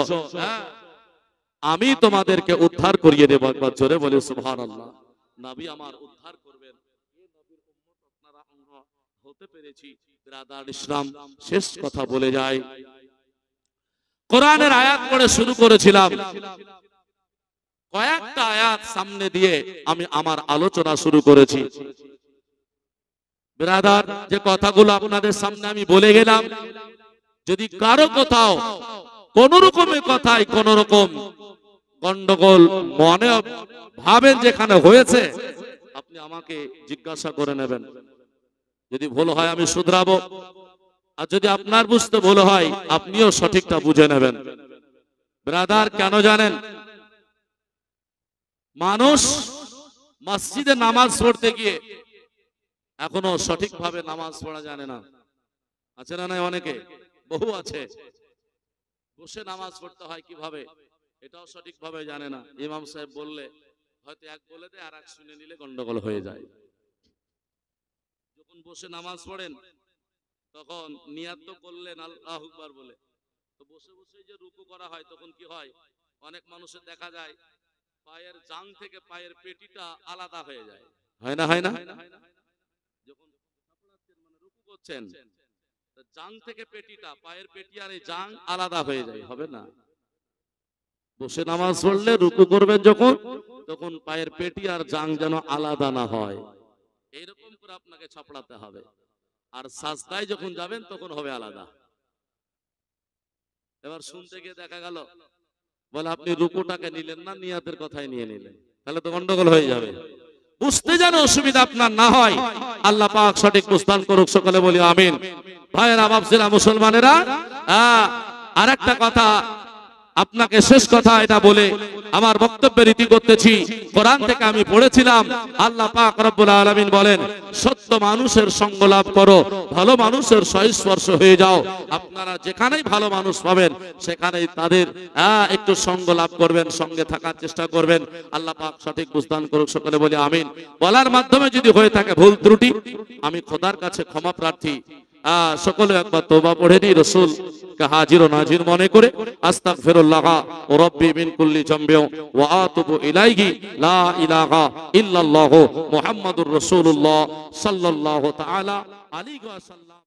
আমি তোমাদেরকে উদ্ধার করিয়ে দেব। একবার জোরে বলে সুবহানাল্লাহ। নবী আমার উদ্ধার করবেন, এই নবীর উম্মত আপনারা আমরা হতে পেরেছি। ব্রাদার ইসলাম, শেষ কথা বলে যায়, কোরআনের আয়াত পড়ে শুরু করেছিলাম। কয়েকটা আয়াত সামনে দিয়ে আমি আমার আলোচনা শুরু করেছি। ব্রাদার, যে কথাগুলো আপনাদের সামনে আমি বলে গেলাম, যদি কারো কোথাও কোন রকমের কথায় কোন রকম গন্ডগোল মনে ভাবেন যেখানে হয়েছে, আপনি আমাকে জিজ্ঞাসা করে নেবেন। যদি ভুল হয় আমি শুধরাবো, আর যদি আপনার বুঝতে ভুল হয় আপনিও সঠিকটা বুঝে নেবেন। ব্রাদার, কেন জানেন? মানুষ মসজিদে নামাজ পড়তে গিয়ে এখনো সঠিকভাবে নামাজ পড়া জানে না। আছে না? নাই, অনেকে, বহু আছে। বসে নামাজ পড়তে হয় কিভাবে এটাও সঠিকভাবে জানে না। ইমাম সাহেব বললে হয়তো এক বলে দেয়, আর এক শুনে নিলে গন্ডগোল হয়ে যায়। যখন বসে নামাজ পড়েন তখন নিয়াত তো করলেন আল্লাহু আকবার বলে, তো বসে বসে যে রুকু করা হয় তখন কি হয়, অনেক মানুষের দেখা যায় পায়ের জাং থেকে পায়ের পেটিটা আলাদা হয়ে যায়। হয় না? হয় না? যখন মানে রুকু করছেন, জাং থেকে পেটিটা, পায়ের পেটি আর এই জাং আলাদা হয়ে যায়। হবে না? বসে নামাজ পড়লে রুকু করবেন যখন, তখন পায়ের পেটি আর জাং যেন আলাদা না হয়, এইরকম করে আপনাকে ছাপড়াতে হবে। আর সাজদায় যখন যাবেন তখন হবে আলাদা। এবার শুনতে গিয়ে দেখা গেল বলে আপনি রুকুটাকে নিলেন না, নিয়াতের কথাই নিয়ে নিলেন, তাহলে তো গন্ডগোল হয়ে যাবে। বুঝতে যেন অসুবিধা আপনার না হয়, আল্লাহ পাক সঠিক বুঝদান করুক, সকলে বলি আমিন। ভাইয়েরা, বাপজিরা, মুসলমানেরা, আর একটা কথা আপনাকে শেষ কথা এটা বলে আমার বক্তব্যের রীতি করতেছি। কোরআন থেকে আমি পড়েছিলাম, আল্লাহ পাক রব্বুল আলামিন বলেন, সত্য মানুষের সঙ্গ লাভ করো, ভালো মানুষের সংস্পর্শ হয়ে যাও। আপনারা যেখানেই ভালো মানুষ পাবেন সেখানেই তাদের একটু সঙ্গ লাভ করবেন, সঙ্গে থাকার চেষ্টা করবেন। আল্লাহ পাক সঠিক বুঝদান করুক, সকলে বলি আমিন। বলার মাধ্যমে যদি হয়ে থাকে ভুল ত্রুটি, আমি খোদার কাছে ক্ষমা প্রার্থী। সকলে একবার তওবা পড়ে নিই, রাসূল কে হাজির ও নাজির মনে করে আস্তাগফিরুল্লাহ ওয়া রাব্বি মিন কুল্লি জামবি ওয়া আতুবু ইলাইহি লা ইলাহা ইল্লাল্লাহু মুহাম্মাদুর রাসূলুল্লাহ সাল্লাল্লাহু তাআলা আলাইহি ওয়া সাল্লাম।